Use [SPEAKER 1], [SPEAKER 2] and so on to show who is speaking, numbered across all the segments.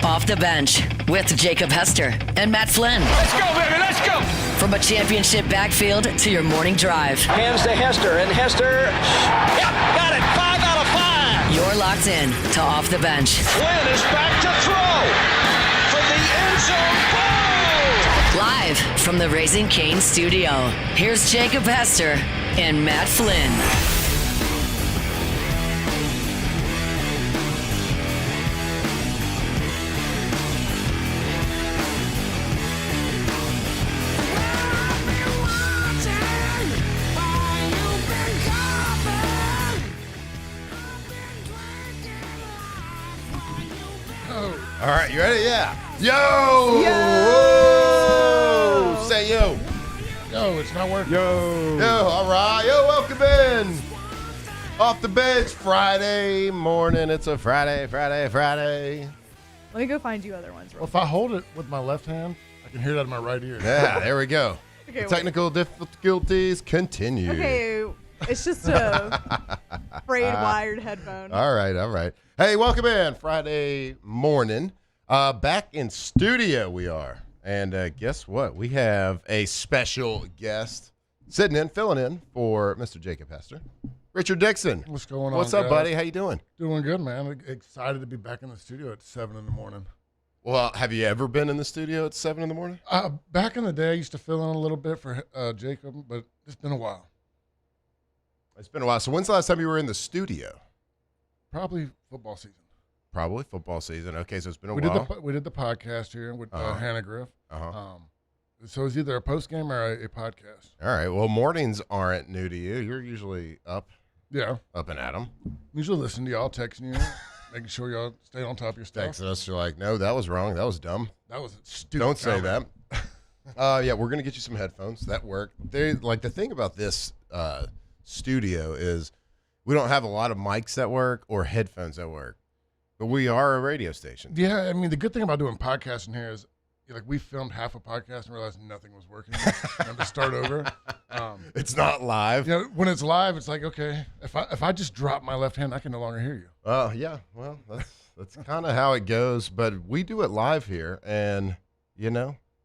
[SPEAKER 1] Off the Bench with Jacob Hester and Matt Flynn.
[SPEAKER 2] Let's go, baby, let's go!
[SPEAKER 1] From a championship backfield to your morning drive.
[SPEAKER 2] Hands to Hester, and Hester, yep, got it, 5 out of 5!
[SPEAKER 1] You're locked in to Off the Bench.
[SPEAKER 2] Flynn is back to throw from the end zone, boom!
[SPEAKER 1] Live from the Raising Cane studio, here's Jacob Hester and Matt Flynn.
[SPEAKER 3] All right, you ready? Yeah. Yo! Yo! Say yo.
[SPEAKER 4] Yo, it's not working.
[SPEAKER 3] Yo, all right. Yo, welcome in. Off the Bench, Friday morning. It's a Friday.
[SPEAKER 5] Let me go find you other ones.
[SPEAKER 4] Well, if I hold it with my left hand, I can hear that in my right ear.
[SPEAKER 3] Yeah, there we go.
[SPEAKER 5] Okay,
[SPEAKER 3] The technical difficulties continue.
[SPEAKER 5] Okay, it's just a frayed wired headphone.
[SPEAKER 3] All right. Hey, welcome in. Friday morning. Back in studio we are. And guess what? We have a special guest filling in for Mr. Jacob Hester. Richard Dixon.
[SPEAKER 4] What's going on,
[SPEAKER 3] What's up,
[SPEAKER 4] guys?
[SPEAKER 3] buddy? How you doing?
[SPEAKER 4] Doing good, man. Excited to be back in the studio at 7 in the morning.
[SPEAKER 3] Well, have you ever been in the studio at 7 in the morning?
[SPEAKER 4] Back in the day, I used to fill in a little bit for Jacob, but it's been a while.
[SPEAKER 3] It's been a while. So when's the last time you were in the studio?
[SPEAKER 4] Probably football season.
[SPEAKER 3] Probably football season. Okay, so it's been a
[SPEAKER 4] We
[SPEAKER 3] while.
[SPEAKER 4] did the podcast here with Hannah Griff.
[SPEAKER 3] Uh-huh.
[SPEAKER 4] So it's either a post game or a podcast.
[SPEAKER 3] All right. Well, mornings aren't new to you. You're usually up
[SPEAKER 4] Yeah.
[SPEAKER 3] and at 'em.
[SPEAKER 4] Usually listen to y'all, texting you, making sure y'all stay on top of your stuff.
[SPEAKER 3] Texting us, you're like, no, that was wrong. That was dumb.
[SPEAKER 4] That was a stupid.
[SPEAKER 3] Don't say
[SPEAKER 4] comment.
[SPEAKER 3] that. Yeah, we're gonna get you some headphones. That work. The thing about this studio is we don't have a lot of mics that work or headphones that work, but we are a radio station.
[SPEAKER 4] Yeah, I mean, the good thing about doing podcasting here is, like, we filmed half a podcast and realized nothing was working. And have to start over.
[SPEAKER 3] It's not live.
[SPEAKER 4] You know, when it's live, it's like, okay, if I just drop my left hand, I can no longer hear you.
[SPEAKER 3] Yeah. Well, that's kind of how it goes. But we do it live here, and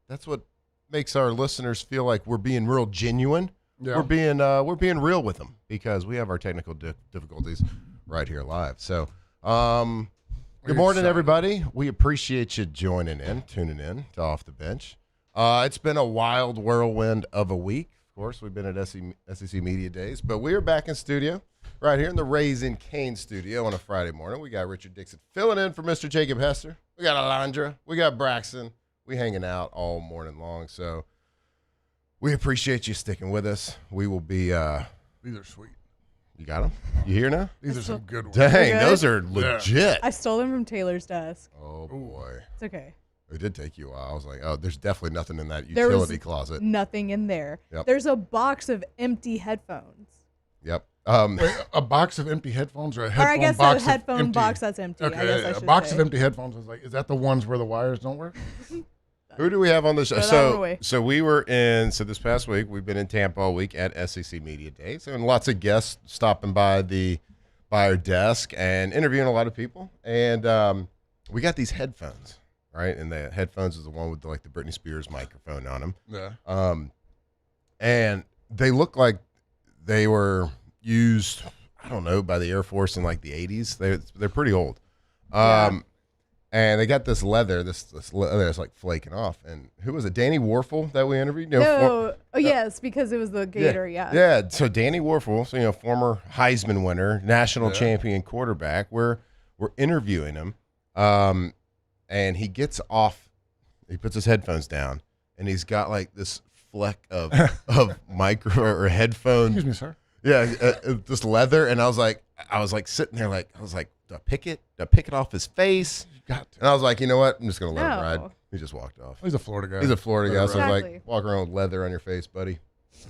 [SPEAKER 3] that's what makes our listeners feel like we're being real genuine.
[SPEAKER 4] Yeah.
[SPEAKER 3] We're being real with them because we have our technical difficulties right here live. So, good morning, everybody. We appreciate you tuning in to Off the Bench. It's been a wild whirlwind of a week. Of course, we've been at SEC Media Days, but we are back in studio right here in the Raising Cane studio on a Friday morning. We got Richard Dixon filling in for Mr. Jacob Hester. We got Alondra. We got Braxton. We hanging out all morning long. So we appreciate you sticking with us. We will be.
[SPEAKER 4] These are sweet.
[SPEAKER 3] You got them? You here now?
[SPEAKER 4] These are some good ones.
[SPEAKER 3] Dang,
[SPEAKER 5] good?
[SPEAKER 3] those are legit.
[SPEAKER 5] I stole them from Taylor's desk.
[SPEAKER 3] Oh, boy.
[SPEAKER 5] It's okay.
[SPEAKER 3] It did take you a while. I was like, oh, there's definitely nothing in that
[SPEAKER 5] There was
[SPEAKER 3] utility closet.
[SPEAKER 5] Nothing in there.
[SPEAKER 3] Yep.
[SPEAKER 5] There's a box of empty headphones.
[SPEAKER 3] Yep.
[SPEAKER 4] Wait, a box of empty headphones or a headphone
[SPEAKER 5] Or I guess
[SPEAKER 4] box
[SPEAKER 5] a headphone
[SPEAKER 4] of empty,
[SPEAKER 5] box that's empty.
[SPEAKER 4] Okay,
[SPEAKER 5] I guess I
[SPEAKER 4] a
[SPEAKER 5] should
[SPEAKER 4] box
[SPEAKER 5] say.
[SPEAKER 4] of empty headphones. I was like, is that the ones where the wires don't work?
[SPEAKER 3] Who do we have on the show?
[SPEAKER 5] Throw that one away.
[SPEAKER 3] So we were this past week, we've been in Tampa all week at SEC Media Days, and lots of guests stopping by our desk and interviewing a lot of people. And we got these headphones, right? And the headphones is the one with the Britney Spears microphone on them.
[SPEAKER 4] Yeah.
[SPEAKER 3] And they look like they were used, I don't know, by the Air Force in the 80s. They're pretty old.
[SPEAKER 5] Yeah.
[SPEAKER 3] And they got this leather, this leather that's flaking off. And who was it? Danny Warfel that we interviewed?
[SPEAKER 5] Yes, because it was the Gator, yeah.
[SPEAKER 3] Yeah, so Danny Warfel, former Heisman winner, national champion quarterback. We're interviewing him. And he gets off, he puts his headphones down, and he's got this fleck of micro or headphone.
[SPEAKER 4] Excuse me, sir.
[SPEAKER 3] Yeah, this leather. And I was sitting there do I pick it? Do I pick it off his face?
[SPEAKER 4] You got to.
[SPEAKER 3] And I was like, you know what? I'm just going to let him ride.
[SPEAKER 5] No.
[SPEAKER 3] He just walked off.
[SPEAKER 4] He's a Florida guy.
[SPEAKER 3] He's a Florida guy. So I was
[SPEAKER 5] Exactly.
[SPEAKER 3] like, walk around with leather on your face, buddy.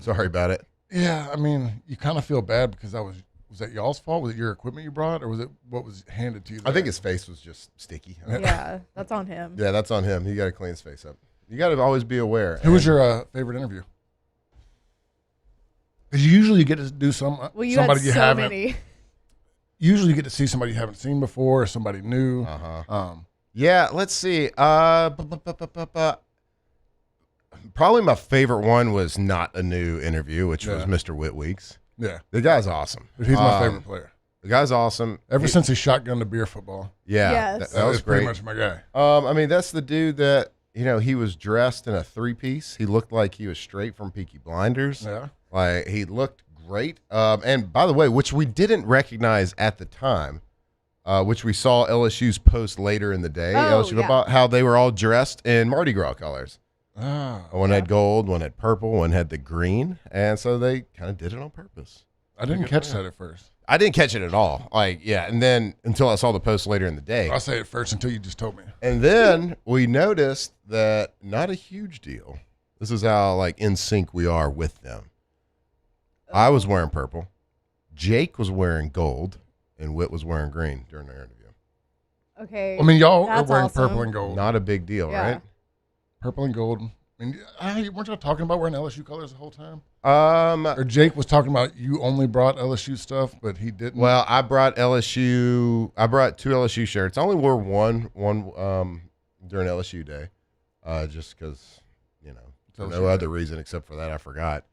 [SPEAKER 3] Sorry about it.
[SPEAKER 4] Yeah, I mean, you kind of feel bad because was that y'all's fault? Was it your equipment you brought, or was it what was handed to you?
[SPEAKER 3] I think his face was just sticky.
[SPEAKER 5] Yeah, that's on him.
[SPEAKER 3] Yeah, that's on him. He got to clean his face up. You got to always be aware.
[SPEAKER 4] Who was your favorite interview? Because you usually get to do
[SPEAKER 5] Well, you
[SPEAKER 4] somebody
[SPEAKER 5] had
[SPEAKER 4] you
[SPEAKER 5] so
[SPEAKER 4] haven't.
[SPEAKER 5] many.
[SPEAKER 4] Usually, you get to see somebody you haven't seen before, or somebody new.
[SPEAKER 3] Uh-huh. Yeah, let's see. Probably my favorite one was not a new interview, which was Mr. Whitweeks.
[SPEAKER 4] Yeah.
[SPEAKER 3] The guy's awesome.
[SPEAKER 4] He's my favorite player.
[SPEAKER 3] The guy's awesome.
[SPEAKER 4] Ever since he shotgunned the beer football.
[SPEAKER 3] Yeah,
[SPEAKER 5] Yes.
[SPEAKER 3] that was
[SPEAKER 4] pretty
[SPEAKER 3] great.
[SPEAKER 4] much my guy.
[SPEAKER 3] I mean, that's the dude that, he was dressed in a three-piece. He looked like he was straight from Peaky Blinders.
[SPEAKER 4] Yeah.
[SPEAKER 3] Like, he looked great. And by the way, which we didn't recognize at the time, which we saw LSU's post later in the day, about how they were all dressed in Mardi Gras colors.
[SPEAKER 4] Oh,
[SPEAKER 3] One had gold, one had purple, one had the green. And so they kind of did it on purpose.
[SPEAKER 4] I didn't catch that at first.
[SPEAKER 3] I didn't catch it at all. And then until I saw the post later in the day.
[SPEAKER 4] I'll say it first until you just told me.
[SPEAKER 3] And then we noticed that not a huge deal. This is how in sync we are with them. I was wearing purple. Jake was wearing gold, and Whit was wearing green during their interview.
[SPEAKER 5] Okay.
[SPEAKER 4] I mean, y'all are
[SPEAKER 5] That's
[SPEAKER 4] wearing
[SPEAKER 5] awesome.
[SPEAKER 4] purple and gold.
[SPEAKER 3] Not a big deal,
[SPEAKER 5] Yeah.
[SPEAKER 3] right?
[SPEAKER 4] Purple and gold. I mean, weren't y'all talking about wearing LSU colors the whole time?
[SPEAKER 3] Or
[SPEAKER 4] Jake was talking about you only brought LSU stuff, but he didn't.
[SPEAKER 3] Well, I brought LSU. I brought 2 LSU shirts. I only wore one during LSU day, just because for
[SPEAKER 4] LSU
[SPEAKER 3] no
[SPEAKER 4] day.
[SPEAKER 3] other reason except for that I forgot.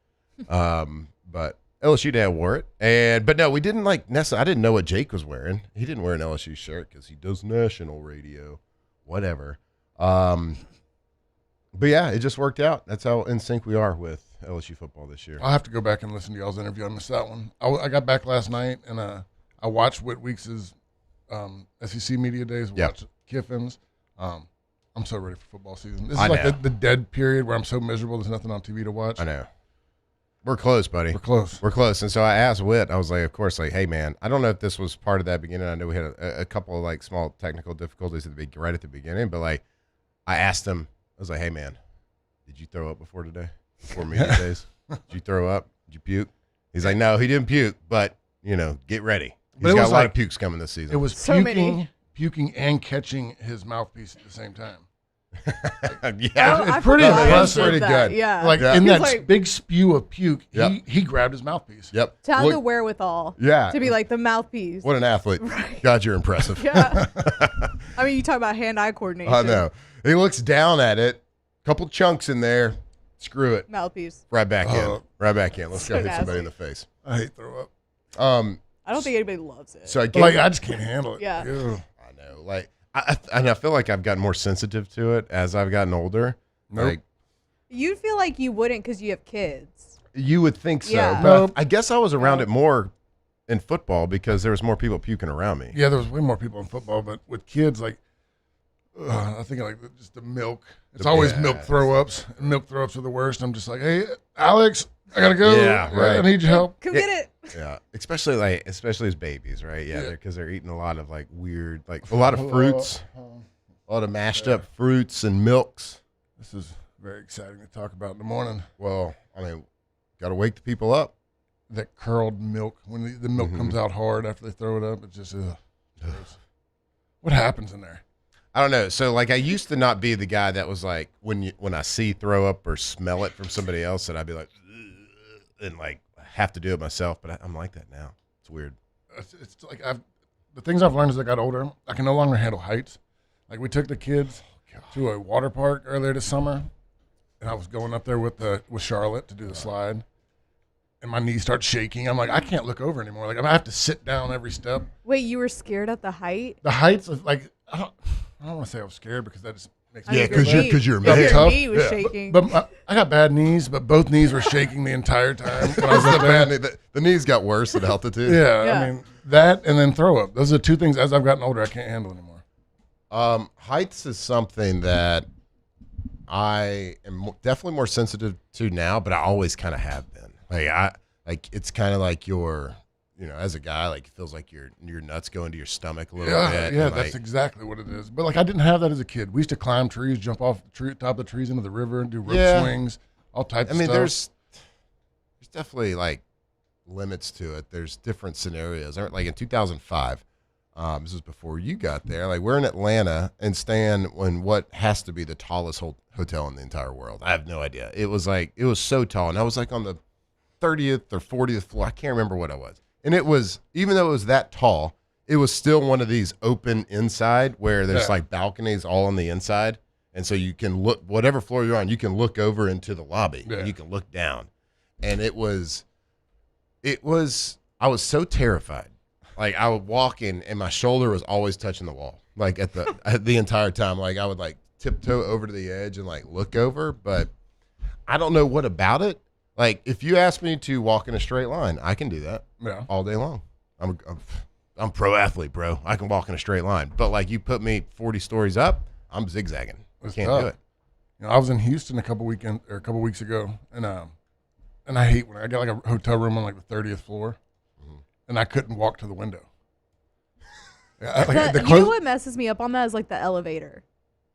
[SPEAKER 3] But LSU day I wore it, but no, we didn't necessarily. I didn't know what Jake was wearing. He didn't wear an LSU shirt because he does national radio, whatever. But yeah, it just worked out. That's how in sync we are with LSU football this year.
[SPEAKER 4] I'll have to go back and listen to y'all's interview. I missed that one. I got back last night, and I watched Whit Weeks' SEC Media Days, watched Kiffin's. I'm so ready for football season. This is the dead period where I'm so miserable there's nothing on TV to watch.
[SPEAKER 3] I know. We're close, buddy.
[SPEAKER 4] We're close.
[SPEAKER 3] We're close. And so I asked Whit, I was like, of course, hey, man, I don't know if this was part of that beginning. I know we had a couple of small technical difficulties right at the beginning, but I asked him, I was like, hey, man, did you throw up before today? Before media days? Did you throw up? Did you puke? He's like, no, he didn't puke, but, get ready. He's got a lot of pukes coming this season.
[SPEAKER 4] It was
[SPEAKER 5] So
[SPEAKER 4] puking and catching his mouthpiece at the same time.
[SPEAKER 3] Yeah.
[SPEAKER 5] I
[SPEAKER 4] It's pretty
[SPEAKER 5] forgot I
[SPEAKER 4] impressive.
[SPEAKER 5] did
[SPEAKER 3] Pretty
[SPEAKER 5] that.
[SPEAKER 3] good.
[SPEAKER 5] Yeah.
[SPEAKER 4] In
[SPEAKER 5] He
[SPEAKER 4] that
[SPEAKER 5] was like-
[SPEAKER 4] big spew of puke,
[SPEAKER 3] Yep.
[SPEAKER 4] he grabbed his mouthpiece.
[SPEAKER 3] Yep.
[SPEAKER 5] to have
[SPEAKER 3] Look-
[SPEAKER 5] the wherewithal.
[SPEAKER 3] Yeah.
[SPEAKER 5] To be the mouthpiece.
[SPEAKER 3] What an athlete.
[SPEAKER 5] Right.
[SPEAKER 3] God, you're impressive.
[SPEAKER 5] Yeah. I mean, you talk about hand-eye coordination.
[SPEAKER 3] I know. He looks down at it. Couple chunks in there. Screw it.
[SPEAKER 5] Mouthpiece.
[SPEAKER 3] Right back in. Right back in. Let's
[SPEAKER 5] So
[SPEAKER 3] go hit somebody
[SPEAKER 5] nasty.
[SPEAKER 3] in the face.
[SPEAKER 4] I hate throw up.
[SPEAKER 5] I don't think anybody loves it.
[SPEAKER 3] So I
[SPEAKER 4] But,
[SPEAKER 3] gave,
[SPEAKER 4] I just can't handle it.
[SPEAKER 5] Yeah.
[SPEAKER 4] Ew.
[SPEAKER 3] I know. I feel like I've gotten more sensitive to it as I've gotten older.
[SPEAKER 4] Nope.
[SPEAKER 5] You'd feel like you wouldn't because you have kids.
[SPEAKER 3] You would think so.
[SPEAKER 5] Yeah.
[SPEAKER 3] But
[SPEAKER 4] Nope.
[SPEAKER 3] I guess I was around
[SPEAKER 5] No.
[SPEAKER 3] it more in football because there was more people puking around me.
[SPEAKER 4] Yeah, there was way more people in football, but with kids, I think just the milk. It's always milk throw-ups. And milk throw-ups are the worst. I'm just like, hey, Alex, I gotta go.
[SPEAKER 3] Yeah, right.
[SPEAKER 4] I need your help.
[SPEAKER 5] Come get it.
[SPEAKER 3] Yeah, especially as babies, right? Yeah, because they're eating a lot of weird, a lot of fruits, a lot of mashed up fruits and milks.
[SPEAKER 4] This is very exciting to talk about in the morning.
[SPEAKER 3] Well, I mean, got to wake the people up.
[SPEAKER 4] That curled milk, when the milk comes out hard after they throw it up, it's just gross. What happens in there?
[SPEAKER 3] I don't know. So I used to not be the guy that was when I see throw up or smell it from somebody else that I'd be like, ugh, and have to do it myself. But I'm like that now. It's weird.
[SPEAKER 4] It's the things I've learned as I got older, I can no longer handle heights. We took the kids to a water park earlier this summer, and I was going up there with Charlotte to do the slide, and my knees start shaking. I'm like, I can't look over anymore. I have to sit down every step.
[SPEAKER 5] Wait, you were scared at the height?
[SPEAKER 4] The heights of I don't want to say I was scared because that just makes me
[SPEAKER 3] Yeah,
[SPEAKER 4] feel
[SPEAKER 3] 'cause
[SPEAKER 4] bad.
[SPEAKER 3] you're- 'cause you're a
[SPEAKER 5] Your
[SPEAKER 3] man.
[SPEAKER 4] Tough.
[SPEAKER 5] knee was
[SPEAKER 4] Yeah.
[SPEAKER 5] shaking.
[SPEAKER 4] But I got bad knees, but both knees were shaking the entire time when I was up there.
[SPEAKER 3] the knees got worse at altitude.
[SPEAKER 4] Yeah,
[SPEAKER 5] Yeah.
[SPEAKER 4] I mean that and then throw up. Those are the two things as I've gotten older I can't handle anymore.
[SPEAKER 3] Heights is something that I am definitely more sensitive to now, but I always kind of have been. It's kind of like your, as a guy, it feels like your nuts go into your stomach a little bit.
[SPEAKER 4] Yeah,
[SPEAKER 3] and,
[SPEAKER 4] that's exactly what it is. But I didn't have that as a kid. We used to climb trees, jump off the top of the trees into the river, and do rope swings, all types of stuff.
[SPEAKER 3] there's definitely limits to it. There's different scenarios. In 2005, this was before you got there. We're in Atlanta and staying in what has to be the tallest hotel in the entire world. I have no idea. It was so tall, and I was on the 30th or 40th floor. I can't remember what I was. And it was, even though it was that tall, it was still one of these open inside where there's
[SPEAKER 4] Yeah.
[SPEAKER 3] like balconies all on the inside. And so you can look, whatever floor you're on, you can look over into the lobby.
[SPEAKER 4] Yeah.
[SPEAKER 3] And you can look down. And I was so terrified. Like I would walk in and my shoulder was always touching the wall. Like at the entire time. Like I would like tiptoe over to the edge and like look over. But I don't know what about it. Like if you ask me to walk in a straight line, I can do that all day long. I'm pro athlete, bro. I can walk in a straight line. But like you put me 40 stories up, I'm zigzagging.
[SPEAKER 4] It's
[SPEAKER 3] Can't
[SPEAKER 4] tough.
[SPEAKER 3] do it.
[SPEAKER 4] You know, I was in Houston a couple weeks ago, and I hate when I got like a hotel room on like the 30th floor, and I couldn't walk to the window. Yeah, like,
[SPEAKER 5] You know what messes me up on that is like the elevator.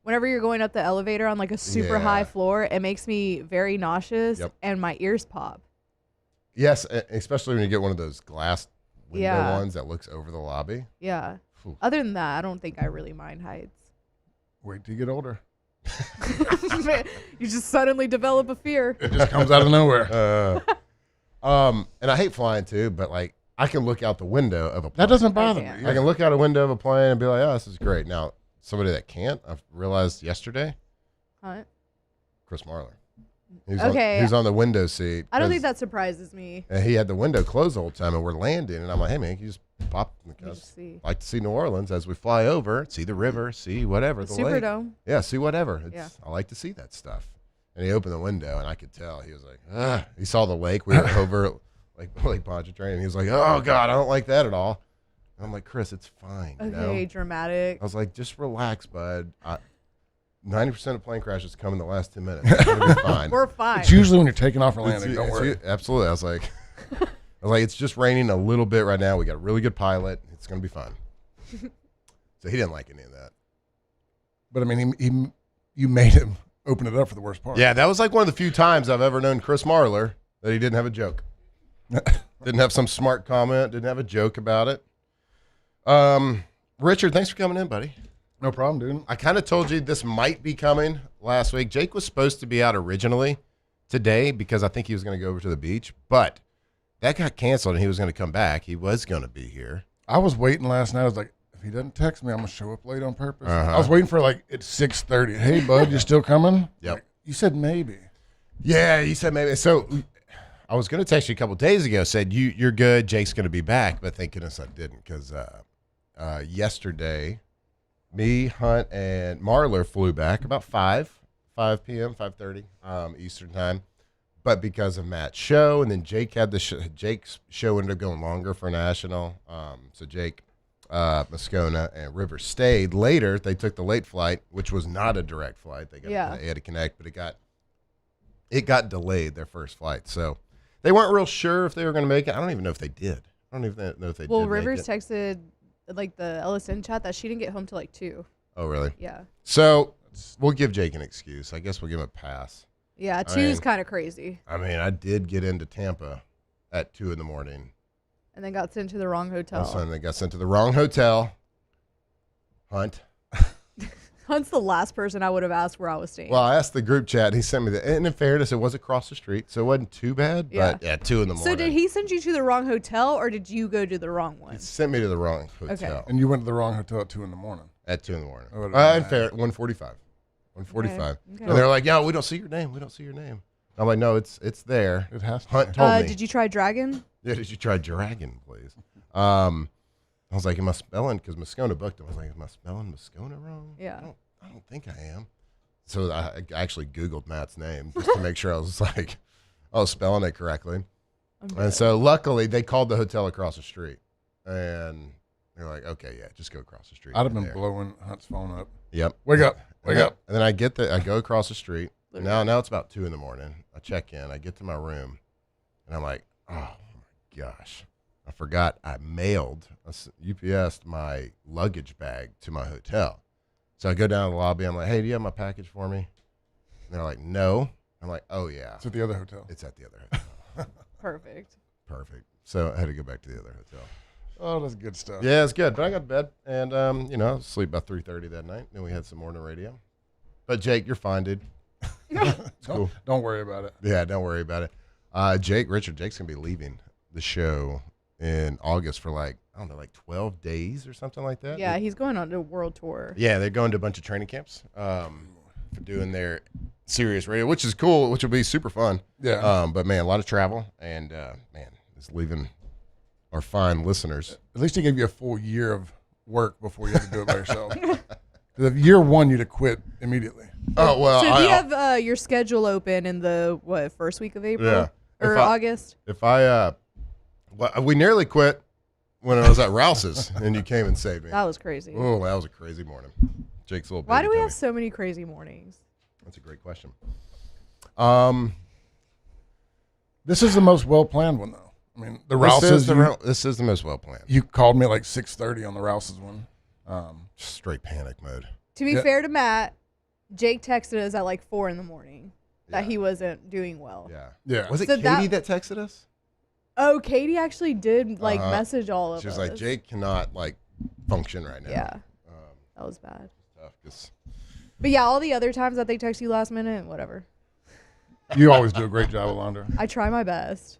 [SPEAKER 5] Whenever you're going up the elevator on like a super high floor, it makes me very nauseous and my ears pop.
[SPEAKER 3] Yes, especially when you get one of those glass window
[SPEAKER 5] Yeah.
[SPEAKER 3] ones that looks over the lobby.
[SPEAKER 5] Yeah.
[SPEAKER 3] Phew.
[SPEAKER 5] Other than that, I don't think I really mind heights.
[SPEAKER 4] Wait till you get older.
[SPEAKER 5] You just suddenly develop a fear.
[SPEAKER 4] It just comes out of nowhere.
[SPEAKER 3] And I hate flying too, but like I can look out the window of a plane.
[SPEAKER 4] That doesn't bother me.
[SPEAKER 5] can't.
[SPEAKER 3] I can look out a window of a plane and be like, oh, this is great. Now, somebody that can't, I've realized yesterday,
[SPEAKER 5] Huh?
[SPEAKER 3] Chris Marler.
[SPEAKER 5] Okay.
[SPEAKER 3] He's on the window seat.
[SPEAKER 5] I don't think that surprises me.
[SPEAKER 3] And he had the window closed the whole time, and we're landing. And I'm like, hey, man, can you just pop in the
[SPEAKER 5] Let me
[SPEAKER 3] cuz
[SPEAKER 5] just see.
[SPEAKER 3] like to see New Orleans as we fly over, see the river, see whatever, the lake.
[SPEAKER 5] Superdome.
[SPEAKER 3] Yeah, see whatever.
[SPEAKER 5] Yeah.
[SPEAKER 3] I like to see that stuff. And he opened the window, and I could tell. He was like, ugh. He saw the lake. We were over like Lake Pontchartrain, and he was like, oh, God, I don't like that at all. And I'm like, Chris, it's fine. You
[SPEAKER 5] Okay,
[SPEAKER 3] know?
[SPEAKER 5] dramatic.
[SPEAKER 3] I was like, just relax, bud. 90% of plane crashes come in the last 10 minutes. It's gonna be fine.
[SPEAKER 5] We're fine.
[SPEAKER 4] It's usually when you're taking off or landing. Don't worry.
[SPEAKER 3] Absolutely. I was like, it's just raining a little bit right now. We got a really good pilot. It's gonna be fine. So he didn't like any of that.
[SPEAKER 4] But I mean, you made him open it up for the worst part.
[SPEAKER 3] Yeah, that was like one of the few times I've ever known Chris Marler that he didn't have a joke. Didn't have some smart comment. Didn't have a joke about it. Richard, thanks for coming in, buddy.
[SPEAKER 4] No problem, dude.
[SPEAKER 3] I kind of told you this might be coming last week. Jake was supposed to be out originally today because I think he was going to go over to the beach, but that got canceled and he was going to come back. He was going to be here.
[SPEAKER 4] I was waiting last night. I was like, if he doesn't text me, I'm gonna show up late on purpose.
[SPEAKER 3] Uh-huh.
[SPEAKER 4] I was waiting for like it's 6:30. Hey, bud, you still coming?
[SPEAKER 3] Yep.
[SPEAKER 4] Like, you said maybe.
[SPEAKER 3] Yeah, you said maybe. So I was going to text you a couple days ago, said you're good. Jake's going to be back, but thank goodness I didn't because yesterday, me, Hunt, and Marler flew back about 5 p.m., 5:30 Eastern time. But because of Matt's show, and then Jake had Jake's show ended up going longer for national. So Jake, Moscona, and River stayed later. They took the late flight, which was not a direct flight. They had to connect, but it got delayed, their first flight. So they weren't real sure if they were going to make it. I don't even know if they did. I don't even know if they did.
[SPEAKER 5] Well,
[SPEAKER 3] make
[SPEAKER 5] Rivers
[SPEAKER 3] it.
[SPEAKER 5] texted like the LSN chat that she didn't get home till like 2.
[SPEAKER 3] Oh, really?
[SPEAKER 5] Yeah.
[SPEAKER 3] So we'll give Jake an excuse. I guess we'll give him a pass.
[SPEAKER 5] Yeah,
[SPEAKER 3] I
[SPEAKER 5] 2 is
[SPEAKER 3] mean-
[SPEAKER 5] kind of crazy.
[SPEAKER 3] I mean, I did get into Tampa at 2 a.m.
[SPEAKER 5] And then got sent to the wrong hotel.
[SPEAKER 3] Also, they got sent to the wrong hotel. Hunt.
[SPEAKER 5] Hunt's the last person I would have asked where I was staying.
[SPEAKER 3] Well, I asked the group chat. And he sent me and in fairness, it was across the street, so it wasn't too bad.
[SPEAKER 5] Yeah.
[SPEAKER 3] But yeah, 2 a.m.
[SPEAKER 5] So did he send you to the wrong hotel, or did you go to the wrong one?
[SPEAKER 3] He sent me to the wrong hotel
[SPEAKER 4] And you went to the wrong hotel at 2 in the morning.
[SPEAKER 3] at 2 a.m.
[SPEAKER 4] I would've
[SPEAKER 3] In
[SPEAKER 4] done
[SPEAKER 3] fair,
[SPEAKER 4] that.
[SPEAKER 3] 1:45. 1:45.
[SPEAKER 5] Okay.
[SPEAKER 3] And they're like, "Yeah, we don't see your name. We don't see your name." I'm like, "No, it's there."
[SPEAKER 4] It has to.
[SPEAKER 3] Hunt told me.
[SPEAKER 5] Did you try Dragon?
[SPEAKER 3] Yeah, did you try Dragon, please? I was like, am I spelling? Because Moscona booked him. I was like, am I spelling Moscona wrong?
[SPEAKER 5] Yeah.
[SPEAKER 3] I don't think I am. So I actually Googled Matt's name just to make sure I was spelling it correctly. And so luckily they called the hotel across the street. And they're like, okay, yeah, just go across the street.
[SPEAKER 4] I'd have been
[SPEAKER 3] there.
[SPEAKER 4] blowing Hunt's phone up.
[SPEAKER 3] Yep.
[SPEAKER 4] Wake up. Wake up.
[SPEAKER 3] And then I go across the street. Now it's about 2 a.m. I check in. I get to my room. And I'm like, oh, my gosh. I forgot I mailed, UPS'd my luggage bag to my hotel. So I go down to the lobby. I'm like, hey, do you have my package for me? And they're like, no. I'm like, oh, yeah.
[SPEAKER 4] It's at the other hotel.
[SPEAKER 3] It's at the other hotel.
[SPEAKER 5] Perfect.
[SPEAKER 3] Perfect. So I had to go back to the other hotel.
[SPEAKER 4] Oh, that's good stuff.
[SPEAKER 3] Yeah, it's good. But I got to bed. And, I was asleep about 3:30 that night. Then we had some morning radio. But, Jake, you're fine, dude. It's cool.
[SPEAKER 4] Don't worry about it.
[SPEAKER 3] Yeah, don't worry about it. Jake's going to be leaving the show in August for like I don't know, like 12 days or something like that.
[SPEAKER 5] Yeah, he's going on a world tour.
[SPEAKER 3] Yeah, they're going to a bunch of training camps for doing their Sirius radio, which is cool, which will be super fun.
[SPEAKER 4] Yeah.
[SPEAKER 3] But, man, a lot of travel, and, man, it's leaving our fine listeners.
[SPEAKER 4] At least he gave you a full year of work before you had to do it by yourself. 'Cause if year one, you'd have quit immediately.
[SPEAKER 3] Oh, well.
[SPEAKER 5] So do you have your schedule open in the, first week of April?
[SPEAKER 3] Yeah.
[SPEAKER 5] Or August?
[SPEAKER 3] We nearly quit when I was at Rouse's, and you came and saved me.
[SPEAKER 5] That was crazy.
[SPEAKER 3] Oh, that was a crazy morning. Jake's little
[SPEAKER 5] Why
[SPEAKER 3] baby
[SPEAKER 5] do we
[SPEAKER 3] tummy.
[SPEAKER 5] have so many crazy mornings?
[SPEAKER 3] That's a great question.
[SPEAKER 4] This is the most well-planned one, though. I mean, the Rouse's,
[SPEAKER 3] this is the most well-planned.
[SPEAKER 4] you called me at like 6:30 on the Rouse's one.
[SPEAKER 3] Straight panic mode.
[SPEAKER 5] To be
[SPEAKER 4] Yeah.
[SPEAKER 5] fair to Matt, Jake texted us at like 4 a.m. that he wasn't doing well.
[SPEAKER 3] Yeah.
[SPEAKER 4] Yeah.
[SPEAKER 3] Was it
[SPEAKER 5] So
[SPEAKER 3] Katie that texted us?
[SPEAKER 5] Oh, Katie actually did message all of us.
[SPEAKER 3] She was like, Jake cannot like function right now.
[SPEAKER 5] Yeah. That was bad.
[SPEAKER 3] Tough 'cause-
[SPEAKER 5] But yeah, all the other times that they text you last minute, whatever.
[SPEAKER 4] You always do a great job, Alondra.
[SPEAKER 5] I try my best.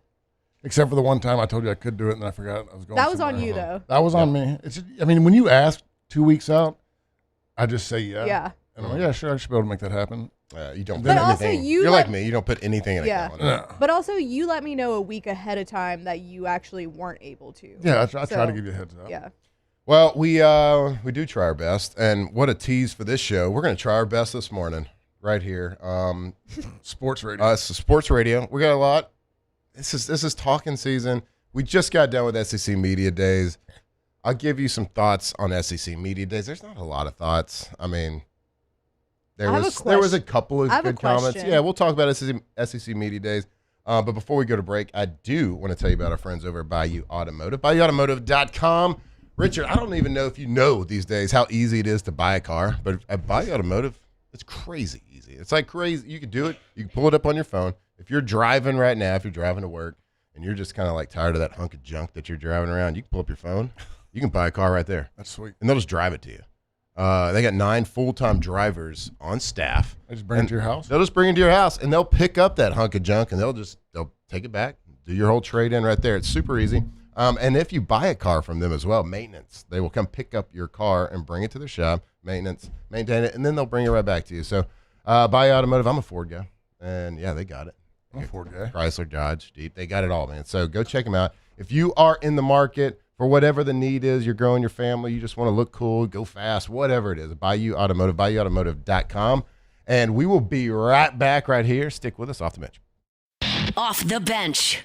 [SPEAKER 4] Except for the one time I told you I could do it and then I forgot I was going
[SPEAKER 5] That was on
[SPEAKER 4] somewhere.
[SPEAKER 5] you, though.
[SPEAKER 4] That was on me. It's. I mean, when you ask 2 weeks out, I just say yeah.
[SPEAKER 5] Yeah.
[SPEAKER 4] And I'm like, yeah, sure, I should be able to make that happen.
[SPEAKER 3] you don't put
[SPEAKER 5] But also
[SPEAKER 3] anything.
[SPEAKER 5] you
[SPEAKER 3] You're
[SPEAKER 5] let-
[SPEAKER 3] like me. You don't put anything in a
[SPEAKER 5] Yeah.
[SPEAKER 3] calendar.
[SPEAKER 4] Yeah.
[SPEAKER 5] But also, you let me know a week ahead of time that you actually weren't able to.
[SPEAKER 4] Yeah, I try
[SPEAKER 5] So,
[SPEAKER 4] to give you a heads up.
[SPEAKER 5] Yeah.
[SPEAKER 3] Well, we do try our best, and what a tease for this show. We're going to try our best this morning, right here.
[SPEAKER 4] Sports radio.
[SPEAKER 3] It's sports radio. We got a lot. This is talking season. We just got done with SEC Media Days. I'll give you some thoughts on SEC Media Days. There's not a lot of thoughts. I mean, there was a couple of
[SPEAKER 5] I have a
[SPEAKER 3] good comments.
[SPEAKER 5] question.
[SPEAKER 3] Yeah, we'll talk about SEC Media Days. But before we go to break, I do want to tell you about our friends over at Bayou Automotive. BayouAutomotive.com. Richard, I don't even know if you know these days how easy it is to buy a car, but at Bayou Automotive, it's crazy easy. It's like crazy. You can do it. You can pull it up on your phone. If you're driving right now, if you're driving to work, and you're just kind of like tired of that hunk of junk that you're driving around, you can pull up your phone. You can buy a car right there.
[SPEAKER 4] That's sweet.
[SPEAKER 3] And they'll just drive it to you. They got 9 full-time drivers on staff.
[SPEAKER 4] I just bring it to your house.
[SPEAKER 3] They'll just bring it to your house, and they'll pick up that hunk of junk, and they'll take it back, do your whole trade-in right there. It's super easy. And if you buy a car from them as well, maintenance, they will come pick up your car and bring it to their shop, maintenance, maintain it, and then they'll bring it right back to you. So Bayou Automotive, I'm a Ford guy, and, yeah, they got it.
[SPEAKER 4] I'm a Ford guy.
[SPEAKER 3] Chrysler, Dodge, Jeep, they got it all, man. So go check them out. If you are in the market for whatever the need is, you're growing your family, you just want to look cool, go fast, whatever it is, Bayou Automotive, BayouAutomotive.com. And we will be right back right here. Stick with us off the bench.
[SPEAKER 1] Off the bench.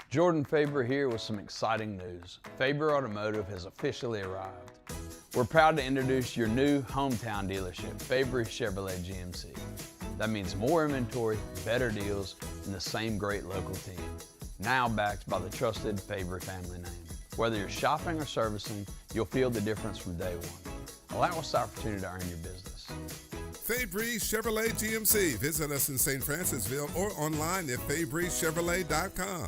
[SPEAKER 6] Jordan Faber here with some exciting news. Faber Automotive has officially arrived. We're proud to introduce your new hometown dealership, Faber Chevrolet GMC. That means more inventory, better deals, and the same great local team. Now backed by the trusted Faber family name. Whether you're shopping or servicing, you'll feel the difference from day one. Allow us the opportunity to earn your business.
[SPEAKER 7] Fabry Chevrolet GMC. Visit us in St. Francisville or online at FabryChevrolet.com.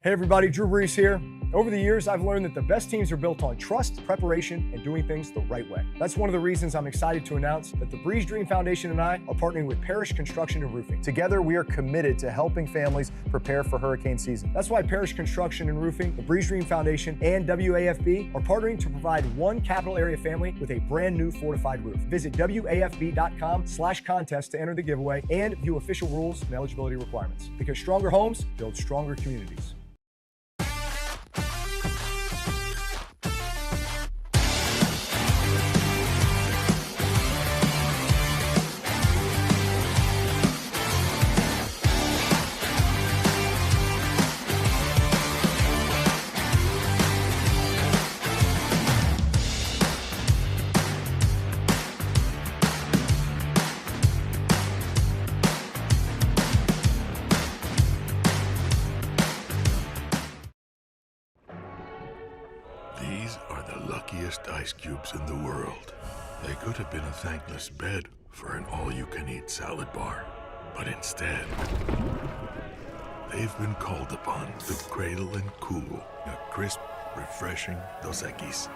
[SPEAKER 8] Hey everybody, Drew Brees here. Over the years, I've learned that the best teams are built on trust, preparation, and doing things the right way. That's one of the reasons I'm excited to announce that the Breeze Dream Foundation and I are partnering with Parish Construction and Roofing. Together, we are committed to helping families prepare for hurricane season. That's why Parish Construction and Roofing, the Breeze Dream Foundation, and WAFB are partnering to provide one capital area family with a brand new fortified roof. Visit WAFB.com/contest to enter the giveaway and view official rules and eligibility requirements. Because stronger homes build stronger communities.
[SPEAKER 9] These are the luckiest ice cubes in the world. They could have been a thankless bed for an all-you-can-eat salad bar. But instead, they've been called upon to cradle and cool a crisp, refreshing Dos Equis.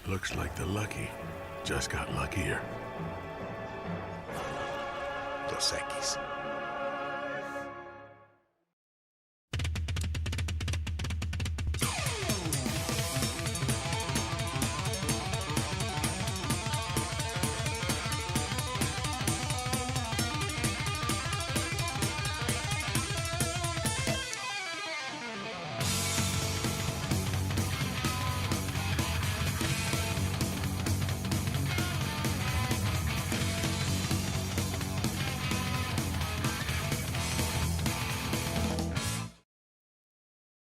[SPEAKER 9] Looks like the lucky just got luckier.
[SPEAKER 3] Dos Equis.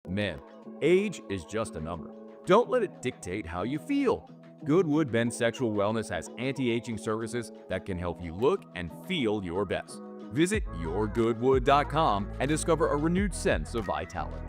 [SPEAKER 10] Man, age is just a number. Don't let it dictate how you feel. Goodwood Men's Sexual Wellness has anti-aging services that can help you look and feel your best. Visit yourgoodwood.com and discover a renewed sense of vitality.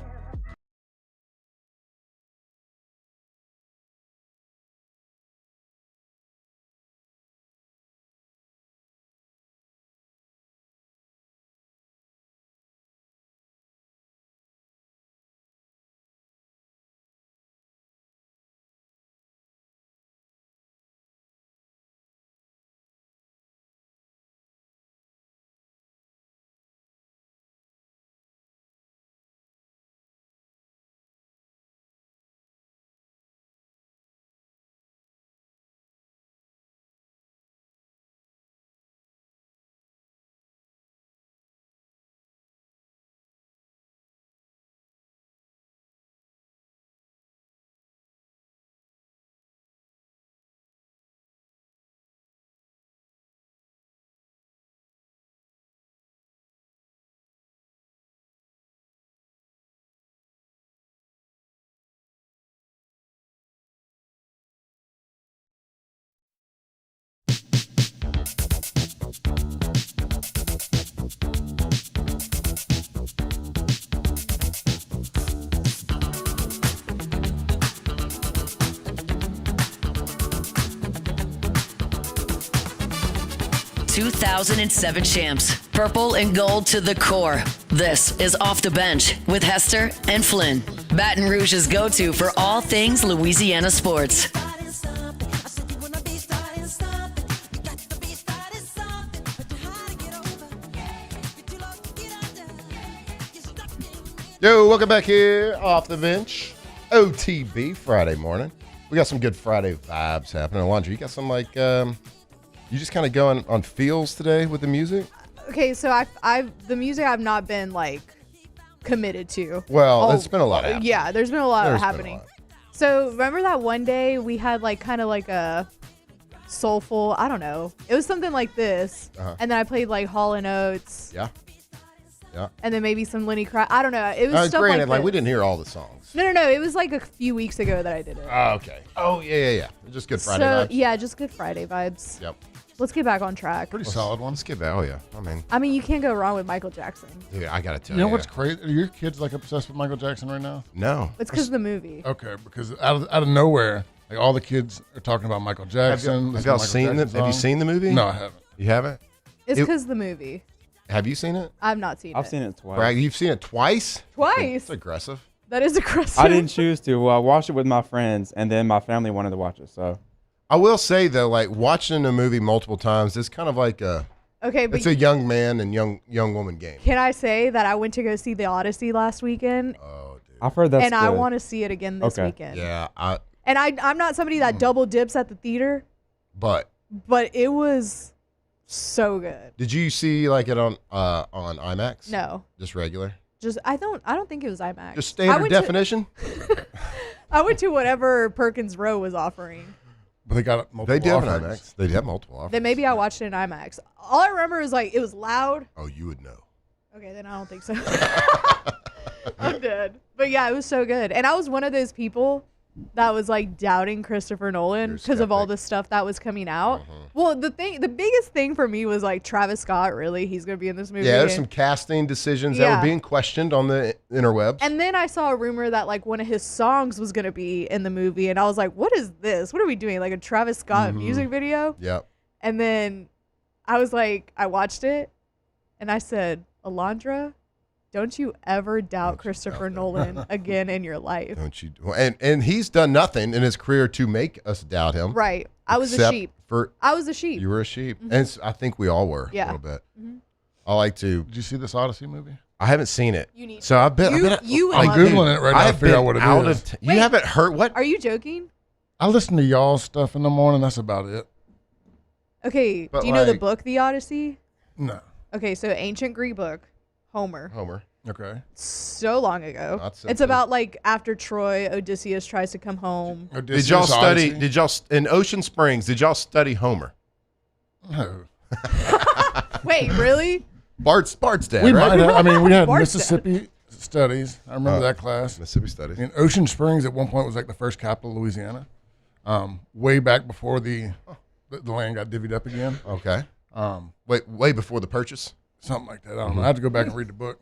[SPEAKER 1] ...2007 champs, purple and gold to the core. This is Off the Bench with Hester and Flynn, Baton Rouge's go-to for all things Louisiana sports.
[SPEAKER 3] Yo, welcome back here, Off the Bench, OTB, Friday morning. We got some good Friday vibes happening. Alondra, you got some you just kind of going on feels today with the music?
[SPEAKER 5] Okay, so the music I've not been committed to.
[SPEAKER 3] Well, there's been a lot happening.
[SPEAKER 5] Yeah, there's been a lot happening. So remember that one day we had kind of a soulful, I don't know. It was something like this. And then I played Hall & Oates.
[SPEAKER 3] Yeah. Yeah.
[SPEAKER 5] And then maybe some Lenny Kravitz. I don't know. It was stuff
[SPEAKER 3] granted,
[SPEAKER 5] like this.
[SPEAKER 3] we didn't hear all the songs.
[SPEAKER 5] No. It was a few weeks ago that I did it.
[SPEAKER 3] Oh, okay. Oh, yeah. Just good Friday vibes.
[SPEAKER 5] Yeah, just good Friday vibes.
[SPEAKER 3] Yep.
[SPEAKER 5] Let's get back on track.
[SPEAKER 4] Pretty solid one.
[SPEAKER 3] Let's get back. Oh, yeah.
[SPEAKER 5] I mean, you can't go wrong with Michael Jackson.
[SPEAKER 3] Yeah, I got to tell you.
[SPEAKER 4] You know what's crazy? Are your kids obsessed with Michael Jackson right now?
[SPEAKER 3] No.
[SPEAKER 5] It's because of the movie.
[SPEAKER 4] Okay, because out of nowhere, all the kids are talking about Michael Jackson.
[SPEAKER 3] Have you seen the movie?
[SPEAKER 4] No, I haven't.
[SPEAKER 3] You haven't?
[SPEAKER 5] It's because of the movie.
[SPEAKER 3] Have you seen it?
[SPEAKER 5] I've not seen it.
[SPEAKER 11] I've seen it twice.
[SPEAKER 3] Bragg, you've seen it twice?
[SPEAKER 5] Twice.
[SPEAKER 3] That's aggressive.
[SPEAKER 5] That is aggressive.
[SPEAKER 11] I didn't choose to. I watched it with my friends, and then my family wanted to watch it. So
[SPEAKER 3] I will say though, watching a movie multiple times is kind of like it's a young man and young woman game.
[SPEAKER 5] Can I say that I went to go see The Odyssey last weekend?
[SPEAKER 3] Oh, dude.
[SPEAKER 11] I've heard that's
[SPEAKER 5] and
[SPEAKER 11] good.
[SPEAKER 5] I want to see it again this weekend.
[SPEAKER 3] Yeah,
[SPEAKER 5] I'm not somebody that double dips at the theater,
[SPEAKER 3] but
[SPEAKER 5] it was so good.
[SPEAKER 3] Did you see it on IMAX?
[SPEAKER 5] No.
[SPEAKER 3] Just regular?
[SPEAKER 5] I don't think it was IMAX.
[SPEAKER 3] Just standard definition?
[SPEAKER 5] I went to whatever Perkins Row was offering.
[SPEAKER 4] But they got multiple
[SPEAKER 3] They do have an
[SPEAKER 4] offerings.
[SPEAKER 3] IMAX. They have multiple offers.
[SPEAKER 5] Then maybe I watched it in IMAX. All I remember is it was loud.
[SPEAKER 3] Oh, you would know.
[SPEAKER 5] Okay, then I don't think so. I'm dead. But yeah, it was so good. And I was one of those people that was doubting Christopher Nolan because of all the stuff that was coming out. Well, the biggest thing for me was Travis Scott, really, he's going to be in this movie.
[SPEAKER 3] Yeah, there's some casting decisions that were being questioned on the interwebs.
[SPEAKER 5] And then I saw a rumor that one of his songs was going to be in the movie. And I was like, what is this? What are we doing? A Travis Scott music video?
[SPEAKER 3] Yep.
[SPEAKER 5] And then I was I watched it and I said, Alondra, don't you ever doubt Christopher Nolan again in your life.
[SPEAKER 3] Don't you? And he's done nothing in his career to make us doubt him.
[SPEAKER 5] Right. I was a sheep. I was a sheep.
[SPEAKER 3] You were a sheep. And I think we all were a little bit. I like to.
[SPEAKER 4] Did you see this Odyssey movie?
[SPEAKER 3] I haven't seen it.
[SPEAKER 5] You need
[SPEAKER 3] so I've been.
[SPEAKER 5] I'm
[SPEAKER 4] Googling it right now to figure out what it is.
[SPEAKER 3] You haven't heard what?
[SPEAKER 5] Are you joking?
[SPEAKER 4] I listen to y'all's stuff in the morning. That's about it.
[SPEAKER 5] Okay. Do you know the book, The Odyssey?
[SPEAKER 4] No.
[SPEAKER 5] Okay, so ancient Greek book, Homer.
[SPEAKER 4] Okay.
[SPEAKER 5] So long ago. It's about like after Troy, Odysseus tries to come home.
[SPEAKER 3] Did y'all study? Odyssey? Did y'all in Ocean Springs? Did y'all study Homer?
[SPEAKER 4] No.
[SPEAKER 5] Wait, really?
[SPEAKER 3] Bart's dad.
[SPEAKER 4] We
[SPEAKER 3] right?
[SPEAKER 4] might have. I mean, we had
[SPEAKER 5] Bart's
[SPEAKER 4] Mississippi Studies. I remember that class.
[SPEAKER 3] Mississippi Studies.
[SPEAKER 4] And Ocean Springs at one point was like the first capital of Louisiana. Way back before the land got divvied up again.
[SPEAKER 3] Okay. Way before the purchase.
[SPEAKER 4] Something like that. I don't know. I had to go back and read the book.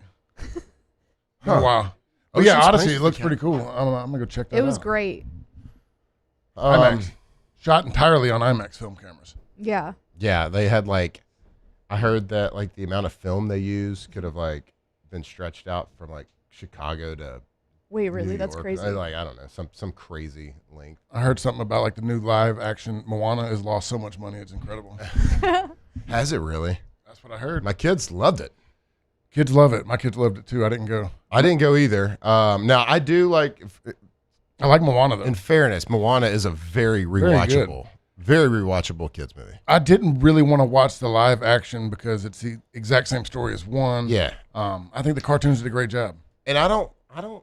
[SPEAKER 4] Wow. Oh yeah, Odyssey. It looks pretty cool. I'm gonna go check that out.
[SPEAKER 5] It was great.
[SPEAKER 4] IMAX. Shot entirely on IMAX film cameras.
[SPEAKER 5] Yeah.
[SPEAKER 3] Yeah, they had like, I heard that like the amount of film they used could have like been stretched out from like Chicago to.
[SPEAKER 5] Wait, really?
[SPEAKER 3] New
[SPEAKER 5] That's
[SPEAKER 3] York.
[SPEAKER 5] crazy.
[SPEAKER 3] I don't know, some crazy length.
[SPEAKER 4] I heard something about like the new live action Moana has lost so much money. It's incredible.
[SPEAKER 3] Has it really?
[SPEAKER 4] That's what I heard.
[SPEAKER 3] My kids loved it.
[SPEAKER 4] Kids love it. My kids loved it too. I didn't go.
[SPEAKER 3] I didn't go either. Now I do like.
[SPEAKER 4] I like Moana though.
[SPEAKER 3] In fairness, Moana is a very rewatchable, very rewatchable kids movie.
[SPEAKER 4] I didn't really want to watch the live action because it's the exact same story as one.
[SPEAKER 3] Yeah.
[SPEAKER 4] I think the cartoons did a great job.
[SPEAKER 3] And I don't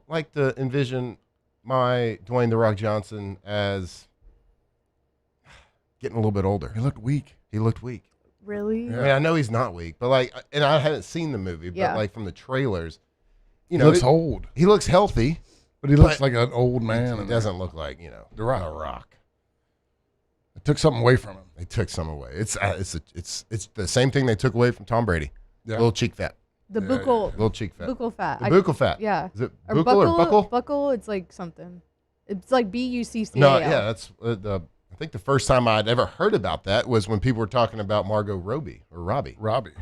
[SPEAKER 3] like to envision my Dwayne "The Rock" Johnson as getting a little bit older.
[SPEAKER 4] He looked weak.
[SPEAKER 5] Really?
[SPEAKER 3] Yeah. I mean, I know he's not weak, but like, and I haven't seen the movie, but like from the trailers,
[SPEAKER 4] he looks old.
[SPEAKER 3] He looks healthy,
[SPEAKER 4] but he looks like an old man.
[SPEAKER 3] He doesn't look like
[SPEAKER 4] The Rock.
[SPEAKER 3] The Rock.
[SPEAKER 4] It took something away from him.
[SPEAKER 3] They took something away. It's the same thing they took away from Tom Brady.
[SPEAKER 4] Yeah.
[SPEAKER 3] Little cheek fat.
[SPEAKER 5] The buccal.
[SPEAKER 3] Little cheek fat.
[SPEAKER 5] Buccal fat.
[SPEAKER 3] The buccal fat.
[SPEAKER 5] Yeah.
[SPEAKER 3] Is it buccal or buckle?
[SPEAKER 5] Buckle. It's like something. It's like BUCCAL.
[SPEAKER 3] No, yeah, that's I think the first time I'd ever heard about that was when people were talking about Margot Robbie.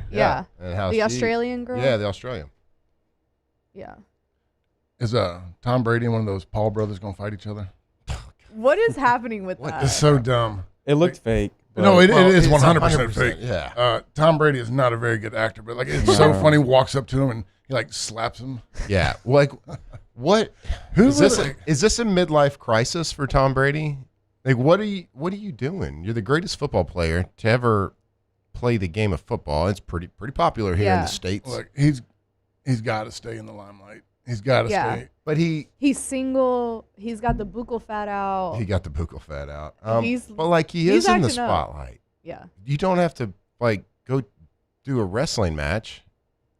[SPEAKER 5] Yeah.
[SPEAKER 3] And how
[SPEAKER 5] the Australian girl.
[SPEAKER 3] Yeah, the Australian.
[SPEAKER 5] Yeah.
[SPEAKER 4] Is Tom Brady and one of those Paul brothers gonna fight each other?
[SPEAKER 5] What is happening with that?
[SPEAKER 4] It's so dumb.
[SPEAKER 11] It looked fake.
[SPEAKER 4] No, it is 100% fake.
[SPEAKER 3] Yeah.
[SPEAKER 4] Tom Brady is not a very good actor, but like it's so funny. Walks up to him and he like slaps him.
[SPEAKER 3] Yeah. Like, what? Is this a midlife crisis for Tom Brady? Like, what are you doing? You're the greatest football player to ever play the game of football. It's pretty popular here in the States.
[SPEAKER 4] Look, he's got to stay in the limelight. He's got to stay.
[SPEAKER 3] But
[SPEAKER 5] he's single. He's got the buccal fat out.
[SPEAKER 3] He got the buccal fat out. But like he
[SPEAKER 5] he's
[SPEAKER 3] is in the
[SPEAKER 5] acting up.
[SPEAKER 3] spotlight.
[SPEAKER 5] Yeah.
[SPEAKER 3] You don't have to like go do a wrestling match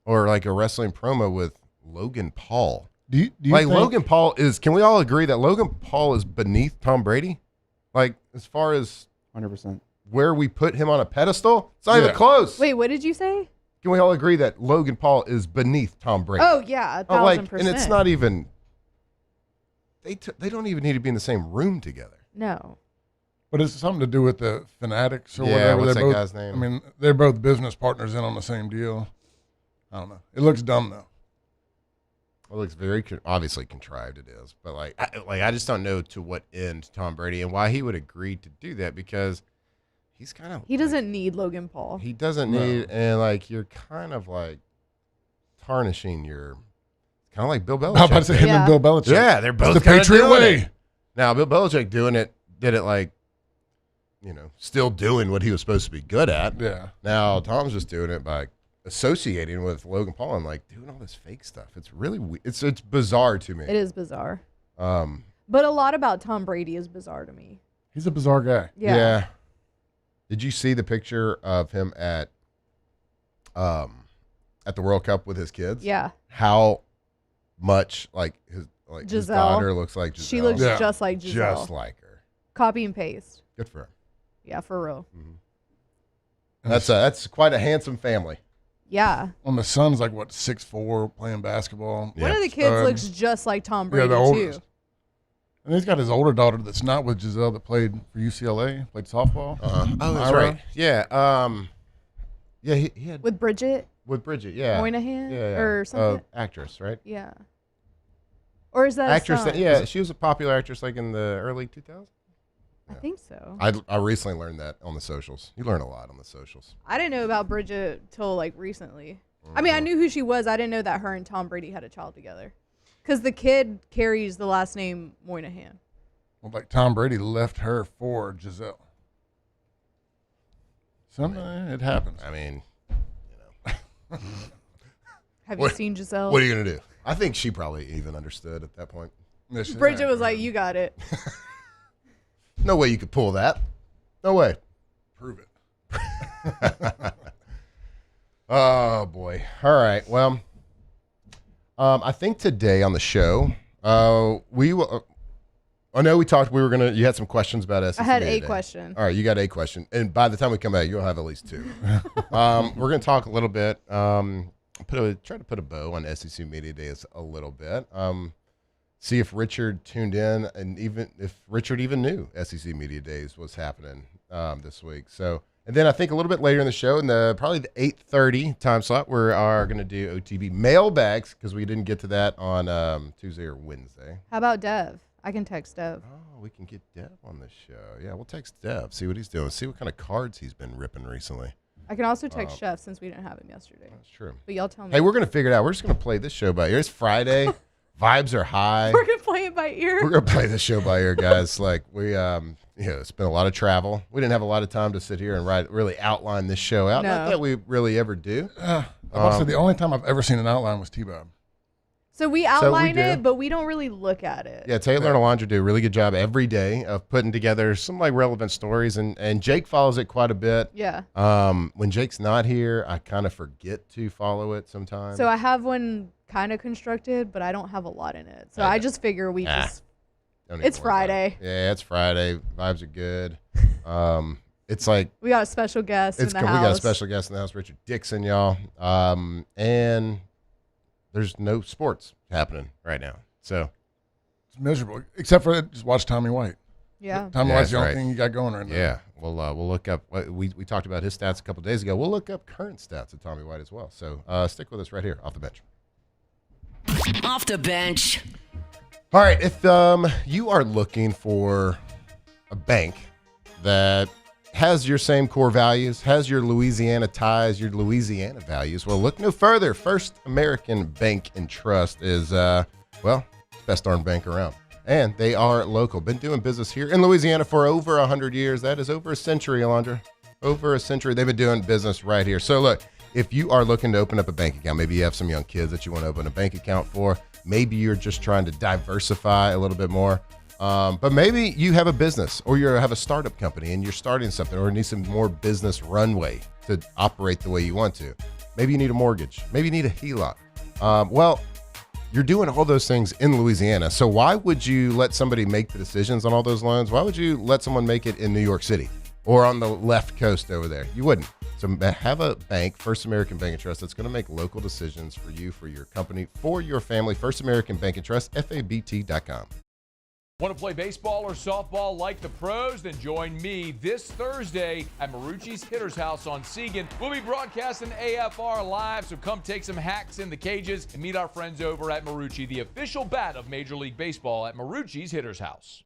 [SPEAKER 3] or like a wrestling promo with Logan Paul.
[SPEAKER 4] Do you
[SPEAKER 3] like
[SPEAKER 4] think
[SPEAKER 3] Logan Paul is? Can we all agree that Logan Paul is beneath Tom Brady? Like as far as
[SPEAKER 11] 100%.
[SPEAKER 3] Where we put him on a pedestal, it's not even close.
[SPEAKER 5] Wait, what did you say?
[SPEAKER 3] Can we all agree that Logan Paul is beneath Tom Brady?
[SPEAKER 5] Oh yeah, 1,000%.
[SPEAKER 3] And it's not even. They don't even need to be in the same room together.
[SPEAKER 5] No.
[SPEAKER 4] But it's something to do with the Fanatics or
[SPEAKER 3] Yeah,
[SPEAKER 4] whatever.
[SPEAKER 3] what's
[SPEAKER 4] They're
[SPEAKER 3] that
[SPEAKER 4] both,
[SPEAKER 3] guy's name?
[SPEAKER 4] I mean, they're both business partners in on the same deal. I don't know. It looks dumb though.
[SPEAKER 3] It looks very obviously contrived. It is, but I just don't know to what end Tom Brady and why he would agree to do that because he's kind of
[SPEAKER 5] he doesn't need Logan Paul.
[SPEAKER 3] He doesn't need, and like you're kind of like tarnishing your kind of like Bill Belichick.
[SPEAKER 4] How about to say him and Bill Belichick?
[SPEAKER 3] Yeah, they're both
[SPEAKER 4] it's the Patriot way.
[SPEAKER 3] Now Bill Belichick did it like, still doing what he was supposed to be good at.
[SPEAKER 4] Yeah.
[SPEAKER 3] Now Tom's just doing it by associating with Logan Paul and like doing all this fake stuff. It's really it's bizarre to me.
[SPEAKER 5] It is bizarre. But a lot about Tom Brady is bizarre to me.
[SPEAKER 4] He's a bizarre guy.
[SPEAKER 5] Yeah.
[SPEAKER 3] Did you see the picture of him at the World Cup with his kids?
[SPEAKER 5] Yeah.
[SPEAKER 3] How much his
[SPEAKER 5] Giselle.
[SPEAKER 3] daughter looks like Giselle.
[SPEAKER 5] She looks just like Giselle.
[SPEAKER 3] Just like her.
[SPEAKER 5] Copy and paste.
[SPEAKER 3] Good for her.
[SPEAKER 5] Yeah, for real.
[SPEAKER 3] Mm-hmm. That's quite a handsome family.
[SPEAKER 5] Yeah.
[SPEAKER 4] Well, the son's like 6'4", playing basketball.
[SPEAKER 5] One of the kids looks just like Tom Brady
[SPEAKER 4] the oldest.
[SPEAKER 5] too.
[SPEAKER 4] And he's got his older daughter that's not with Giselle that played for UCLA, played softball.
[SPEAKER 3] Oh, that's right. Yeah. Yeah, he had
[SPEAKER 5] with Bridget.
[SPEAKER 3] With Bridget, yeah.
[SPEAKER 5] Moynihan
[SPEAKER 3] yeah.
[SPEAKER 5] or something?
[SPEAKER 3] Actress, right?
[SPEAKER 5] Yeah. Or is that
[SPEAKER 3] actress?
[SPEAKER 5] a son?
[SPEAKER 3] Yeah, she was a popular actress like in the early 2000s.
[SPEAKER 5] I think so.
[SPEAKER 3] I recently learned that on the socials. You learn a lot on the socials.
[SPEAKER 5] I didn't know about Bridget till like recently. I mean, I knew who she was. I didn't know that her and Tom Brady had a child together. Because the kid carries the last name Moynihan.
[SPEAKER 4] Well, like Tom Brady left her for Giselle. It happens.
[SPEAKER 3] I mean,
[SPEAKER 5] Have you seen Giselle?
[SPEAKER 3] What are you going to do? I think she probably even understood at that point.
[SPEAKER 5] Bridget was like, you got it.
[SPEAKER 3] No way you could pull that. No way.
[SPEAKER 4] Prove it.
[SPEAKER 3] Oh, boy. All right. Well, I think today on the show, we will. I know we talked. You had some questions about SEC.
[SPEAKER 5] I had
[SPEAKER 3] today.
[SPEAKER 5] a question.
[SPEAKER 3] All right, you got a question, and by the time we come back, you'll have at least two. We're going to talk a little bit. Try to put a bow on SEC Media Days a little bit. See if Richard tuned in, and even if Richard even knew SEC Media Days was happening this week. So, and then I think a little bit later in the show, in probably the 8:30 time slot, we are going to do OTB mailbags because we didn't get to that on Tuesday or Wednesday.
[SPEAKER 5] How about Dev? I can text Dev.
[SPEAKER 3] Oh, we can get Dev on the show. Yeah, we'll text Dev, see what he's doing, see what kind of cards he's been ripping recently.
[SPEAKER 5] I can also text Chef since we didn't have him yesterday.
[SPEAKER 3] That's true.
[SPEAKER 5] But y'all tell me.
[SPEAKER 3] Hey, we're going to figure it out. We're just going to play this show by ear. It's Friday. Vibes are high.
[SPEAKER 5] We're going to play it by ear.
[SPEAKER 3] We're going to play this show by ear, guys. Like, it's been a lot of travel. We didn't have a lot of time to sit here and really outline this show out.
[SPEAKER 5] No.
[SPEAKER 3] Not that we really ever do.
[SPEAKER 4] The only time I've ever seen an outline was T-Bob.
[SPEAKER 5] So we outline it, but we don't really look at it.
[SPEAKER 3] Yeah, Taylor and Alondra do a really good job every day of putting together some relevant stories, and Jake follows it quite a bit.
[SPEAKER 5] Yeah.
[SPEAKER 3] When Jake's not here, I kind of forget to follow it sometimes.
[SPEAKER 5] So I have one kind of constructed, but I don't have a lot in it. So I just figure it's Friday.
[SPEAKER 3] Yeah, it's Friday. Vibes are good. It's like
[SPEAKER 5] we got a special guest in the house.
[SPEAKER 3] We got a special guest in the house, Richard Dixon, y'all. And there's no sports happening right now. So
[SPEAKER 4] it's miserable, except for just watch Tommy White.
[SPEAKER 5] Yeah.
[SPEAKER 4] Tommy White's the only thing you got going right now.
[SPEAKER 3] Yeah. We'll look up. We talked about his stats a couple days ago. We'll look up current stats of Tommy White as well. So stick with us right here off the bench.
[SPEAKER 1] Off the bench.
[SPEAKER 3] All right. If you are looking for a bank that has your same core values, has your Louisiana ties, your Louisiana values, well, look no further. First American Bank and Trust is, best darn bank around. And they are local. Been doing business here in Louisiana for over 100 years. That is over a century, Alondra. Over a century. They've been doing business right here. So, look, if you are looking to open up a bank account, maybe you have some young kids that you want to open a bank account for. Maybe you're just trying to diversify a little bit more. But maybe you have a business or you have a startup company and you're starting something or need some more business runway to operate the way you want to. Maybe you need a mortgage. Maybe you need a HELOC. You're doing all those things in Louisiana. So why would you let somebody make the decisions on all those loans? Why would you let someone make it in New York City or on the left coast over there? You wouldn't. So have a bank, First American Bank and Trust, that's going to make local decisions for you, for your company, for your family. First American Bank and Trust, FABT.com.
[SPEAKER 12] Want to play baseball or softball like the pros? Then join me this Thursday at Marucci's Hitter's House on Seagan. We'll be broadcasting AFR live, so come take some hacks in the cages and meet our friends over at Marucci, the official bat of Major League Baseball at Marucci's Hitter's House.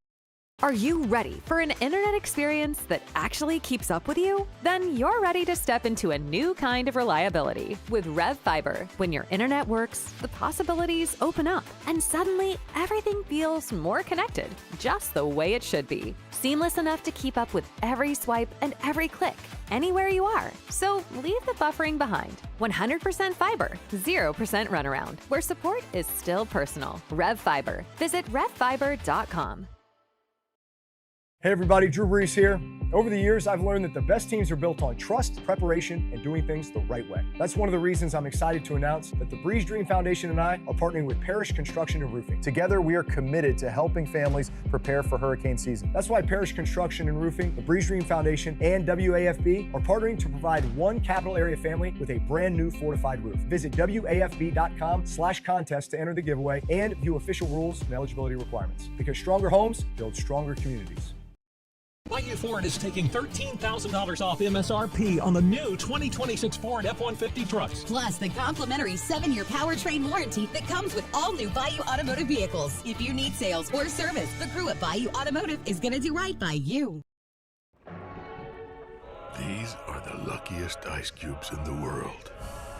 [SPEAKER 13] Are you ready for an internet experience that actually keeps up with you? Then you're ready to step into a new kind of reliability with Rev Fiber. When your internet works, the possibilities open up, and suddenly everything feels more connected, just the way it should be. Seamless enough to keep up with every swipe and every click, anywhere you are. So leave the buffering behind. 100% fiber, 0% runaround, where support is still personal. Rev Fiber. Visit revfiber.com.
[SPEAKER 8] Hey everybody, Drew Brees here. Over the years, I've learned that the best teams are built on trust, preparation, and doing things the right way. That's one of the reasons I'm excited to announce that the Breeze Dream Foundation and I are partnering with Parish Construction and Roofing. Together, we are committed to helping families prepare for hurricane season. That's why Parish Construction and Roofing, the Breeze Dream Foundation, and WAFB are partnering to provide one capital area family with a brand new fortified roof. Visit WAFB.com/contest to enter the giveaway and view official rules and eligibility requirements. Because stronger homes build stronger communities.
[SPEAKER 14] Bayou Ford is taking $13,000 off MSRP on the new 2026 Ford F-150 trucks.
[SPEAKER 15] Plus, the complimentary 7-year powertrain warranty that comes with all new Bayou Automotive vehicles. If you need sales or service, the crew at Bayou Automotive is going to do right by you.
[SPEAKER 9] These are the luckiest ice cubes in the world.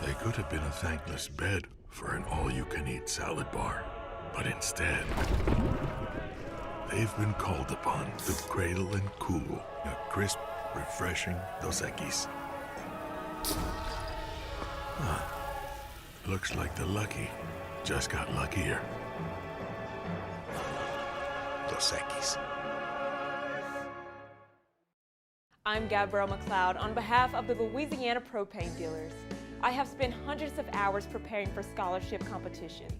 [SPEAKER 9] They could have been a thankless bed for an all-you-can-eat salad bar. But instead, they've been called upon to cradle and cool a crisp, refreshing Dos Equis. Huh. Looks like the lucky just got luckier. Dos Equis.
[SPEAKER 16] I'm Gabrielle McLeod on behalf of the Louisiana Propane Dealers. I have spent hundreds of hours preparing for scholarship competitions.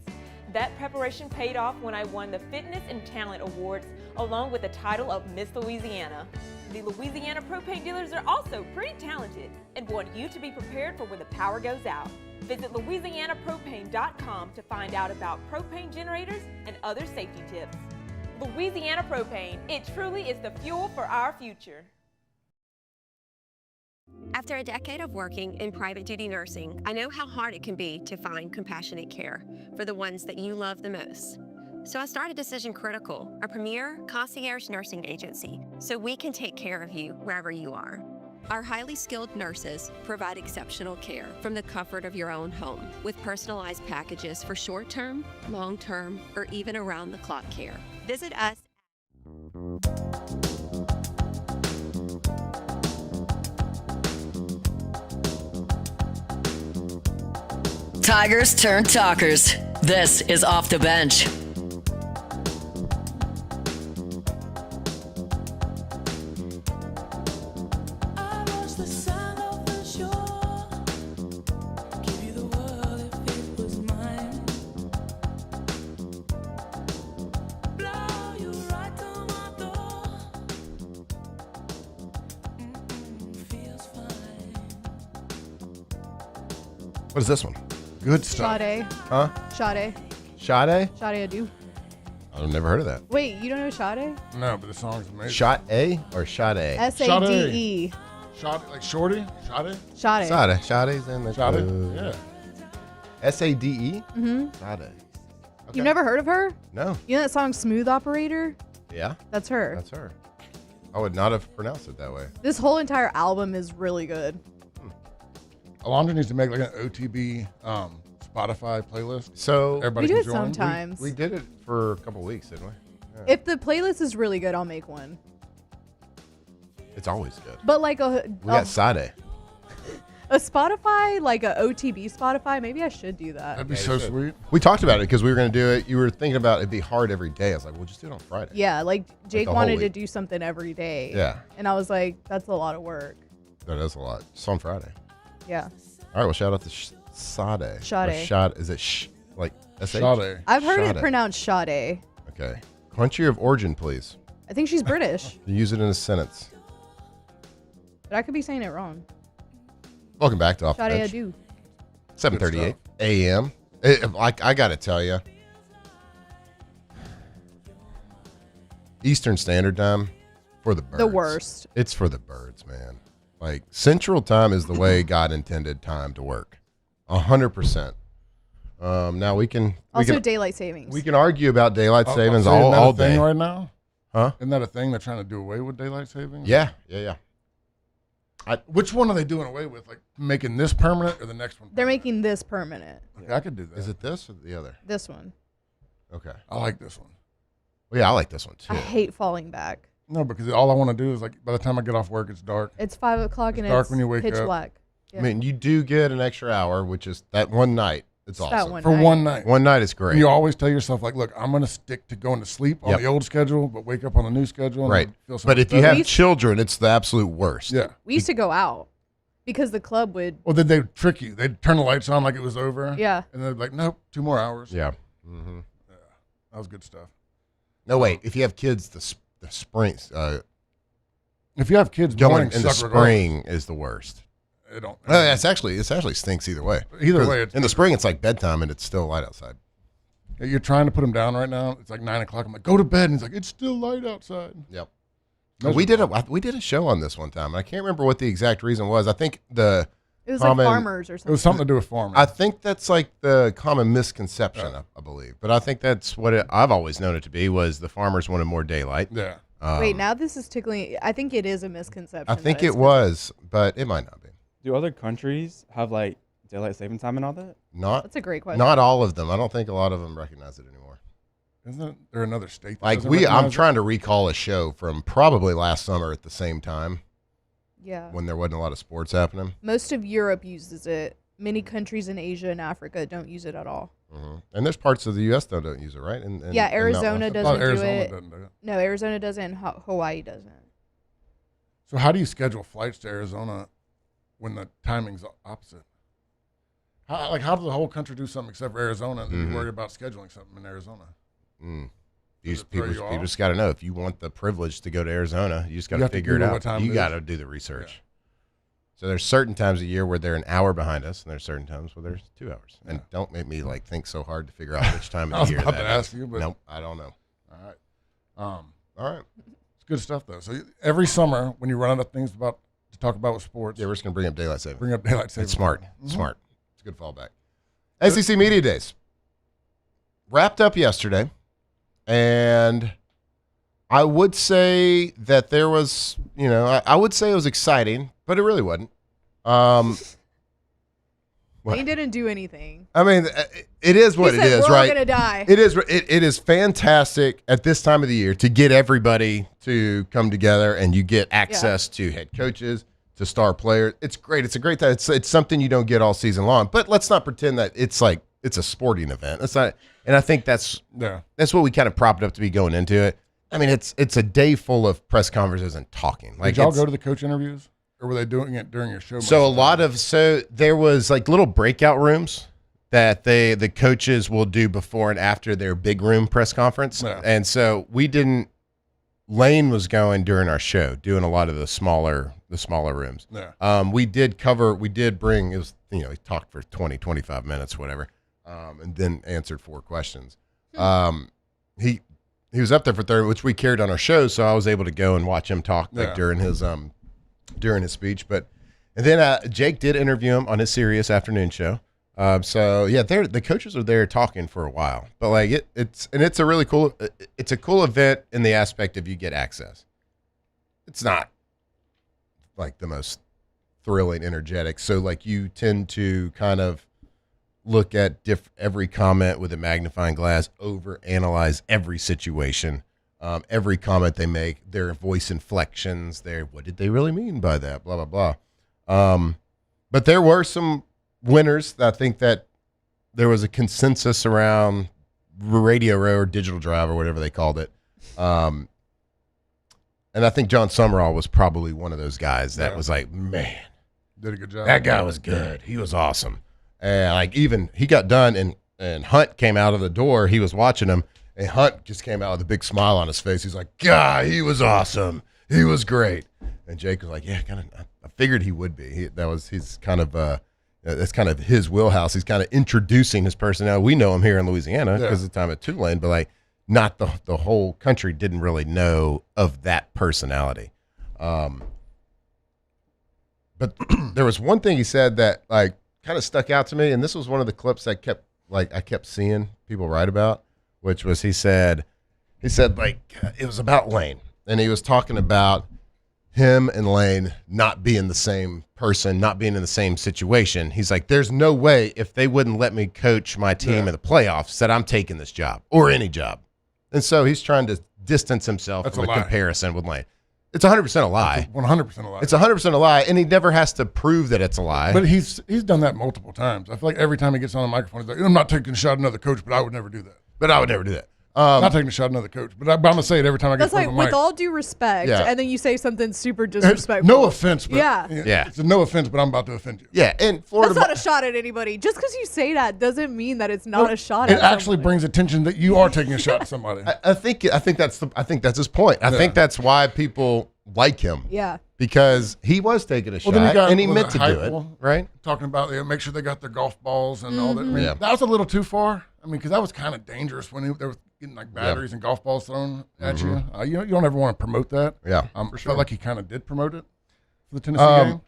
[SPEAKER 16] That preparation paid off when I won the Fitness and Talent Awards along with the title of Miss Louisiana. The Louisiana Propane Dealers are also pretty talented and want you to be prepared for when the power goes out. Visit LouisianaPropane.com to find out about propane generators and other safety tips. Louisiana Propane, it truly is the fuel for our future.
[SPEAKER 17] After a decade of working in private duty nursing, I know how hard it can be to find compassionate care for the ones that you love the most. So I started Decision Critical, a premier concierge nursing agency, so we can take care of you wherever you are. Our highly skilled nurses provide exceptional care from the comfort of your own home with personalized packages for short-term, long-term, or even around-the-clock care. Visit us.
[SPEAKER 1] Tigers turn talkers. This is Off the Bench.
[SPEAKER 3] What is this one? Good stuff.
[SPEAKER 5] Sade.
[SPEAKER 3] Huh?
[SPEAKER 5] Sade.
[SPEAKER 3] Sade?
[SPEAKER 5] Sade Adu.
[SPEAKER 3] I've never heard of that.
[SPEAKER 5] Wait, you don't know Sade?
[SPEAKER 4] No, but the song's amazing.
[SPEAKER 3] Shot A or Shot A?
[SPEAKER 5] S-A-D-E.
[SPEAKER 4] Shot, like Shorty? Sade?
[SPEAKER 5] Sade.
[SPEAKER 3] Sade. Sade's in the
[SPEAKER 4] Sade?
[SPEAKER 3] club.
[SPEAKER 4] Yeah.
[SPEAKER 3] S-A-D-E?
[SPEAKER 5] Mm-hmm.
[SPEAKER 3] Sade. Okay.
[SPEAKER 5] You've never heard of her?
[SPEAKER 3] No.
[SPEAKER 5] You know that song Smooth Operator?
[SPEAKER 3] Yeah?
[SPEAKER 5] That's her.
[SPEAKER 3] That's her. I would not have pronounced it that way.
[SPEAKER 5] This whole entire album is really good.
[SPEAKER 4] Alondra needs to make like an OTB Spotify playlist.
[SPEAKER 3] So
[SPEAKER 4] everybody
[SPEAKER 5] we do
[SPEAKER 4] can
[SPEAKER 5] it
[SPEAKER 4] join.
[SPEAKER 5] sometimes.
[SPEAKER 3] We did it for a couple weeks, didn't we? Yeah.
[SPEAKER 5] If the playlist is really good, I'll make one.
[SPEAKER 3] It's always good.
[SPEAKER 5] But like
[SPEAKER 3] We got Sade.
[SPEAKER 5] a Spotify, like a OTB Spotify, maybe I should do that.
[SPEAKER 4] That'd be so sweet.
[SPEAKER 3] We talked about it because we were going to do it. You were thinking about it'd be hard every day. I was like, well, just do it on Friday.
[SPEAKER 5] Yeah, like Jake
[SPEAKER 3] the whole
[SPEAKER 5] wanted to
[SPEAKER 3] week.
[SPEAKER 5] do something every day.
[SPEAKER 3] Yeah.
[SPEAKER 5] And I was like, that's a lot of work.
[SPEAKER 3] That is a lot. Just on Friday.
[SPEAKER 5] Yeah.
[SPEAKER 3] All right, well, shout out to Sade.
[SPEAKER 5] Sade.
[SPEAKER 3] Is it like S-H?
[SPEAKER 4] Sade.
[SPEAKER 5] I've heard it
[SPEAKER 3] Sade.
[SPEAKER 5] pronounced Sade.
[SPEAKER 3] Okay. Country of origin, please.
[SPEAKER 5] I think she's British,
[SPEAKER 3] Use it in a sentence.
[SPEAKER 5] but I could be saying it wrong.
[SPEAKER 3] Welcome back to Off the
[SPEAKER 5] Sade
[SPEAKER 3] Bench.
[SPEAKER 5] Adu.
[SPEAKER 3] 7:38 a.m. I got to tell you, Eastern Standard Time for the birds.
[SPEAKER 5] The worst.
[SPEAKER 3] It's for the birds, man. Like Central Time is the way God intended time to work, 100%. Now we can
[SPEAKER 5] Also, daylight savings.
[SPEAKER 3] we can argue about daylight savings
[SPEAKER 4] I'll say,
[SPEAKER 3] all
[SPEAKER 4] isn't that a
[SPEAKER 3] day.
[SPEAKER 4] thing right now?
[SPEAKER 3] Huh?
[SPEAKER 4] Isn't that a thing? They're trying to do away with daylight savings?
[SPEAKER 3] Yeah.
[SPEAKER 4] Which one are they doing away with? Like making this permanent or the next one?
[SPEAKER 5] They're making this permanent.
[SPEAKER 4] Okay, I could do that.
[SPEAKER 3] Is it this or the other?
[SPEAKER 5] This one.
[SPEAKER 3] Okay.
[SPEAKER 4] I like this one.
[SPEAKER 3] Well, yeah, I like this one too.
[SPEAKER 5] I hate falling back.
[SPEAKER 4] No, because all I want to do is like by the time I get off work, it's dark.
[SPEAKER 5] It's 5 o'clock and
[SPEAKER 4] dark
[SPEAKER 5] it's
[SPEAKER 4] when you wake
[SPEAKER 5] pitch
[SPEAKER 4] up.
[SPEAKER 5] black.
[SPEAKER 3] I mean, you do get an extra hour, which is that one night. It's
[SPEAKER 5] That
[SPEAKER 3] awesome.
[SPEAKER 5] one
[SPEAKER 4] For
[SPEAKER 5] night.
[SPEAKER 4] one night.
[SPEAKER 3] One night is great.
[SPEAKER 4] And you always tell yourself, like, look, I'm going to stick to going to sleep on
[SPEAKER 3] Yep.
[SPEAKER 4] the old schedule, but wake up on the new schedule. And
[SPEAKER 3] Right.
[SPEAKER 4] feel so
[SPEAKER 3] But
[SPEAKER 4] much
[SPEAKER 3] if you
[SPEAKER 4] better.
[SPEAKER 3] have children, it's the absolute worst.
[SPEAKER 4] Yeah.
[SPEAKER 5] We used to go out because the club would.
[SPEAKER 4] Well, then they'd trick you. They'd turn the lights on like it was over.
[SPEAKER 5] Yeah.
[SPEAKER 4] And they'd be like, nope, 2 more hours.
[SPEAKER 3] Yeah. Mm-hmm.
[SPEAKER 4] Yeah. That was good stuff.
[SPEAKER 3] No, wait. If you have kids, the springs
[SPEAKER 4] If you have kids,
[SPEAKER 3] going
[SPEAKER 4] mornings
[SPEAKER 3] in the
[SPEAKER 4] suck
[SPEAKER 3] spring is the worst.
[SPEAKER 4] It don't.
[SPEAKER 3] Well, it actually stinks either way.
[SPEAKER 4] Either
[SPEAKER 3] 'Cause
[SPEAKER 4] way, it's-
[SPEAKER 3] in the spring it's like bedtime and it's still light outside.
[SPEAKER 4] You're trying to put them down right now. It's like 9 o'clock. I'm like, go to bed. And he's like, it's still light outside.
[SPEAKER 3] Yep. We did a show on this one time. I can't remember what the exact reason was. I think it
[SPEAKER 5] was like farmers or something.
[SPEAKER 4] It was something to do with farmers.
[SPEAKER 3] I think that's like the common misconception, I believe. But I think that's what I've always known it to be, was the farmers wanted more daylight.
[SPEAKER 4] Yeah.
[SPEAKER 5] Wait, now this is tickling. I think it is a misconception.
[SPEAKER 3] I think it was, but it might not be.
[SPEAKER 11] Do other countries have like daylight saving time and all that?
[SPEAKER 5] That's a great question.
[SPEAKER 3] Not all of them. I don't think a lot of them recognize it anymore.
[SPEAKER 4] Isn't there another state that
[SPEAKER 3] Like
[SPEAKER 4] doesn't recognize
[SPEAKER 3] I'm
[SPEAKER 4] it?
[SPEAKER 3] trying to recall a show from probably last summer at the same time.
[SPEAKER 5] Yeah.
[SPEAKER 3] When there wasn't a lot of sports happening.
[SPEAKER 5] Most of Europe uses it. Many countries in Asia and Africa don't use it at all.
[SPEAKER 3] Mm-hmm. And there's parts of the U.S. that don't use it, right?
[SPEAKER 5] Yeah, Arizona doesn't do
[SPEAKER 4] Arizona
[SPEAKER 5] it.
[SPEAKER 4] doesn't do it.
[SPEAKER 5] No, Arizona doesn't, and Hawaii doesn't.
[SPEAKER 4] So how do you schedule flights to Arizona when the timing's opposite? How does the whole country do something except for Arizona, and then you worry about scheduling something in Arizona?
[SPEAKER 3] People just got to know, if you want the privilege to go to Arizona, you just got to figure it
[SPEAKER 4] Google what
[SPEAKER 3] out.
[SPEAKER 4] time
[SPEAKER 3] You
[SPEAKER 4] it
[SPEAKER 3] got
[SPEAKER 4] is.
[SPEAKER 3] to do the research. Yeah. So there's certain times of year where they're an hour behind us, and there's certain times where there's 2 hours. And don't make me like think so hard to figure out which time of the year
[SPEAKER 4] I was
[SPEAKER 3] that
[SPEAKER 4] about to
[SPEAKER 3] is.
[SPEAKER 4] ask you, but
[SPEAKER 3] nope, I don't know.
[SPEAKER 4] All right.
[SPEAKER 3] All right.
[SPEAKER 4] It's good stuff though. So every summer when you run out of things to talk about with sports,
[SPEAKER 3] Yeah, we're just gonna bring up daylight saving.
[SPEAKER 4] bring up daylight saving.
[SPEAKER 3] It's smart.
[SPEAKER 4] Mhm.
[SPEAKER 3] Smart. It's a good fallback. SEC Media Days wrapped up yesterday, and I would say that there was, I would say it was exciting, but it really wasn't.
[SPEAKER 5] He didn't do anything.
[SPEAKER 3] I mean, it is what
[SPEAKER 5] He
[SPEAKER 3] it
[SPEAKER 5] said,
[SPEAKER 3] is,
[SPEAKER 5] "We're all
[SPEAKER 3] right?
[SPEAKER 5] gonna die."
[SPEAKER 3] It is. It is fantastic at this time of the year to get everybody to come together, and you get access to head coaches, to star players. It's great. It's a great time. It's something you don't get all season long. But let's not pretend that it's a sporting event. That's not. And I think that's what we kind of propped up to be going into it. I mean, it's a day full of press conferences and talking.
[SPEAKER 4] Did y'all go to the coach interviews, or were they doing it during your show?
[SPEAKER 3] So there was like little breakout rooms that the coaches will do before and after their big room press conference.
[SPEAKER 4] Yeah.
[SPEAKER 3] And so we didn't. Lane was going during our show, doing a lot of the smaller rooms.
[SPEAKER 4] Yeah.
[SPEAKER 3] We did bring, it was, he talked for 20, 25 minutes, whatever, and then answered 4 questions. He was up there for 30, which we carried on our show, so I was able to go and watch him talk during his speech. But and then Jake did interview him on his Sirius afternoon show. The coaches are there talking for a while, but like it's a really cool, it's a cool event in the aspect of you get access. It's not like the most thrilling, energetic. So like you tend to kind of look at every comment with a magnifying glass, overanalyze every situation, every comment they make, their voice inflections, what did they really mean by that? Blah, blah, blah. But there were some winners. I think that there was a consensus around Radio Row or Digital Drive or whatever they called it. And I think John Summerall was probably one of those guys that was like, man,
[SPEAKER 4] did a good job.
[SPEAKER 3] That guy was good. He was awesome. And like even he got done and Hunt came out of the door. He was watching him, and Hunt just came out with a big smile on his face. He's like, God, he was awesome. He was great. And Jake was like, yeah, I figured he would be. He's kind of that's kind of his wheelhouse. He's kind of introducing his personality. We know him here in Louisiana because of the time at Tulane, but like not the whole country didn't really know of that personality. But there was one thing he said that like kind of stuck out to me, and this was one of the clips I kept seeing people write about, which was he said like it was about Lane, and he was talking about him and Lane not being the same person, not being in the same situation. He's like, there's no way if they wouldn't let me coach my team in the playoffs that I'm taking this job or any job. And so he's trying to distance himself from a comparison with Lane. It's 100% a lie.
[SPEAKER 4] 100% a lie.
[SPEAKER 3] It's 100% a lie, and he never has to prove that it's a lie.
[SPEAKER 4] But he's done that multiple times. I feel like every time he gets on a microphone, he's like, I'm not taking a shot at another coach, but I would never do that. Not taking a shot at another coach, but I'm going to say it every time I get
[SPEAKER 5] That's
[SPEAKER 4] on
[SPEAKER 5] like,
[SPEAKER 4] the
[SPEAKER 5] with
[SPEAKER 4] mic.
[SPEAKER 5] all due respect, and then you say something super disrespectful.
[SPEAKER 4] No offense, but
[SPEAKER 5] yeah.
[SPEAKER 4] It's a no offense, but I'm about to offend you.
[SPEAKER 3] Yeah, and Florida.
[SPEAKER 5] That's not a shot at anybody. Just because you say that doesn't mean that it's not a shot at
[SPEAKER 4] It actually brings attention that you are taking a shot at somebody.
[SPEAKER 3] I think that's his point. I think that's why people like him.
[SPEAKER 5] Yeah.
[SPEAKER 3] Because he was taking a shot, and he meant to do it, right?
[SPEAKER 4] Talking about make sure they got their golf balls and all that. I mean, that was a little too far. I mean, because that was kind of dangerous when there was getting like batteries and golf balls thrown at you. You don't ever want to promote that.
[SPEAKER 3] Yeah, for
[SPEAKER 4] I
[SPEAKER 3] sure.
[SPEAKER 4] felt like he kind of did promote it for the Tennessee game.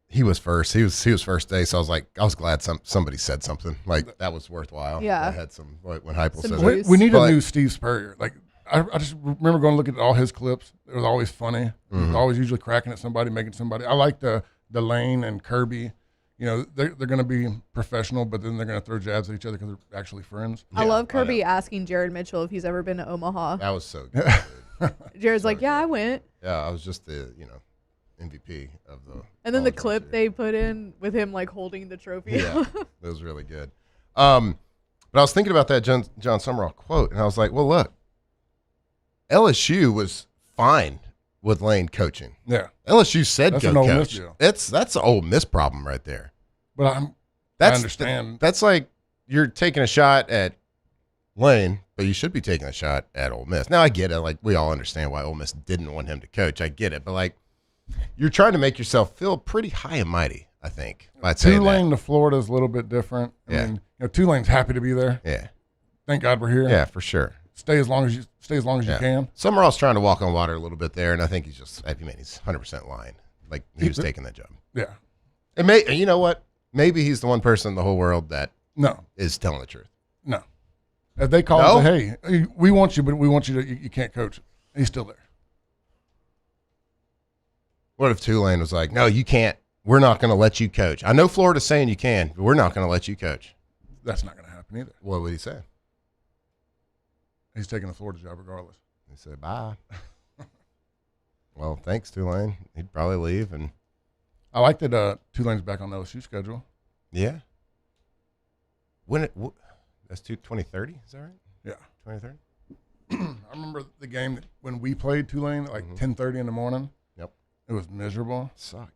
[SPEAKER 3] He was first. He was first day, so I was glad somebody said something like that was worthwhile.
[SPEAKER 5] Yeah.
[SPEAKER 3] I had some when Heupel said
[SPEAKER 4] it. We need a new Steve Spurrier. Like I just remember going to look at all his clips. It was always funny. He was always usually cracking at somebody, making somebody. I like the Lane and Kirby. You know, they're going to be professional, but then they're going to throw jabs at each other because they're actually friends.
[SPEAKER 5] I love Kirby asking Jared Mitchell if he's ever been to Omaha.
[SPEAKER 3] That was so good.
[SPEAKER 5] Jared's like, yeah, I went.
[SPEAKER 3] Yeah, I was just the MVP of the.
[SPEAKER 5] And then the clip they put in with him like holding the trophy.
[SPEAKER 3] Yeah, that was really good. But I was thinking about that John Summerall quote, and I was like, well, look, LSU was fine with Lane coaching.
[SPEAKER 4] Yeah,
[SPEAKER 3] LSU said
[SPEAKER 4] that's
[SPEAKER 3] go
[SPEAKER 4] an Ole
[SPEAKER 3] coach.
[SPEAKER 4] Miss deal.
[SPEAKER 3] That's an Ole Miss problem right there.
[SPEAKER 4] But I understand.
[SPEAKER 3] That's like you're taking a shot at Lane, but you should be taking a shot at Ole Miss. Now I get it. Like we all understand why Ole Miss didn't want him to coach. I get it, but like you're trying to make yourself feel pretty high and mighty. I think I'd say
[SPEAKER 4] Tulane to Florida is a little bit different. I mean, Tulane's happy to be there.
[SPEAKER 3] Yeah.
[SPEAKER 4] Thank God we're here.
[SPEAKER 3] Yeah, for sure.
[SPEAKER 4] Stay as long as you can.
[SPEAKER 3] Summerall's trying to walk on water a little bit there, and I think he's 100% lying. Like he was taking that job.
[SPEAKER 4] Yeah.
[SPEAKER 3] And you know what? Maybe he's the one person in the whole world that is telling the truth.
[SPEAKER 4] No. If they call and say, hey, we want you, but we want you to, you can't coach. He's still there.
[SPEAKER 3] What if Tulane was like, no, you can't. We're not going to let you coach. I know Florida's saying you can, but we're not going to let you coach.
[SPEAKER 4] That's not going to happen either.
[SPEAKER 3] What would he say?
[SPEAKER 4] He's taking the Florida job regardless.
[SPEAKER 3] He said, bye. Well, thanks, Tulane. He'd probably leave. And
[SPEAKER 4] I like that Tulane's back on the LSU schedule.
[SPEAKER 3] Yeah. That's 2030, is that right?
[SPEAKER 4] Yeah.
[SPEAKER 3] 2030?
[SPEAKER 4] I remember the game when we played Tulane at like 10:30 in the morning.
[SPEAKER 3] Yep.
[SPEAKER 4] It was miserable.
[SPEAKER 3] It sucked.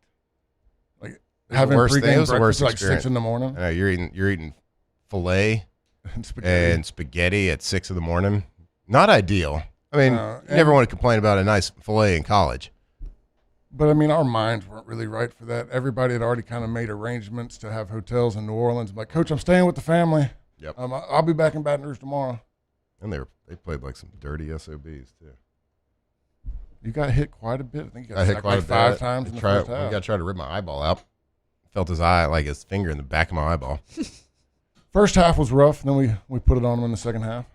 [SPEAKER 4] Like having pregame breakfast at like 6 in the morning.
[SPEAKER 3] I know, you're eating filet and spaghetti at 6 in the morning. Not ideal. I mean, you never want to complain about a nice filet in college.
[SPEAKER 4] But, I mean, our minds weren't really right for that. Everybody had already kind of made arrangements to have hotels in New Orleans. I'm like, Coach, I'm staying with the family.
[SPEAKER 3] Yep.
[SPEAKER 4] I'll be back in Baton Rouge tomorrow.
[SPEAKER 3] And they played like some dirty SOBs, too.
[SPEAKER 4] You got hit quite a bit. I think you
[SPEAKER 3] got hit quite a bit.
[SPEAKER 4] 5 times in the first half.
[SPEAKER 3] I got to try to rip my eyeball out. Felt his finger in the back of my eyeball.
[SPEAKER 4] First half was rough. Then we put it on them in the second half.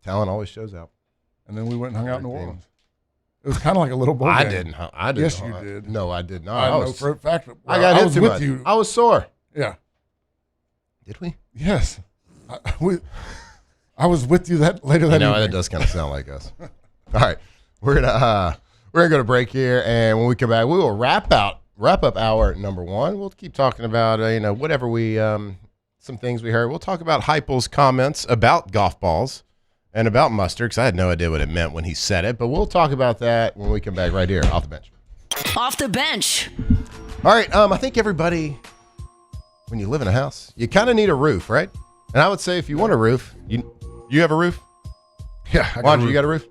[SPEAKER 3] Talent always shows out.
[SPEAKER 4] And then we went and hung out in New Orleans. It was kind of like a little bowl game.
[SPEAKER 3] I didn't.
[SPEAKER 4] Yes, you did.
[SPEAKER 3] No, I did not.
[SPEAKER 4] I know for a fact.
[SPEAKER 3] I got hit too much.
[SPEAKER 4] You.
[SPEAKER 3] I was sore.
[SPEAKER 4] Yeah.
[SPEAKER 3] Did we?
[SPEAKER 4] Yes. I was with you later that evening.
[SPEAKER 3] That does kind of sound like us. All right, we're gonna go to break here, and when we come back, we will wrap up hour number 1. We'll keep talking about whatever we some things we heard. We'll talk about Heupel's comments about golf balls and about mustard, because I had no idea what it meant when he said it. But we'll talk about that when we come back right here off the bench.
[SPEAKER 1] Off the bench.
[SPEAKER 3] All right, I think everybody, when you live in a house, you kind of need a roof, right? And I would say if you want a roof, you have a roof?
[SPEAKER 4] Yeah.
[SPEAKER 3] Wandra, you got a roof?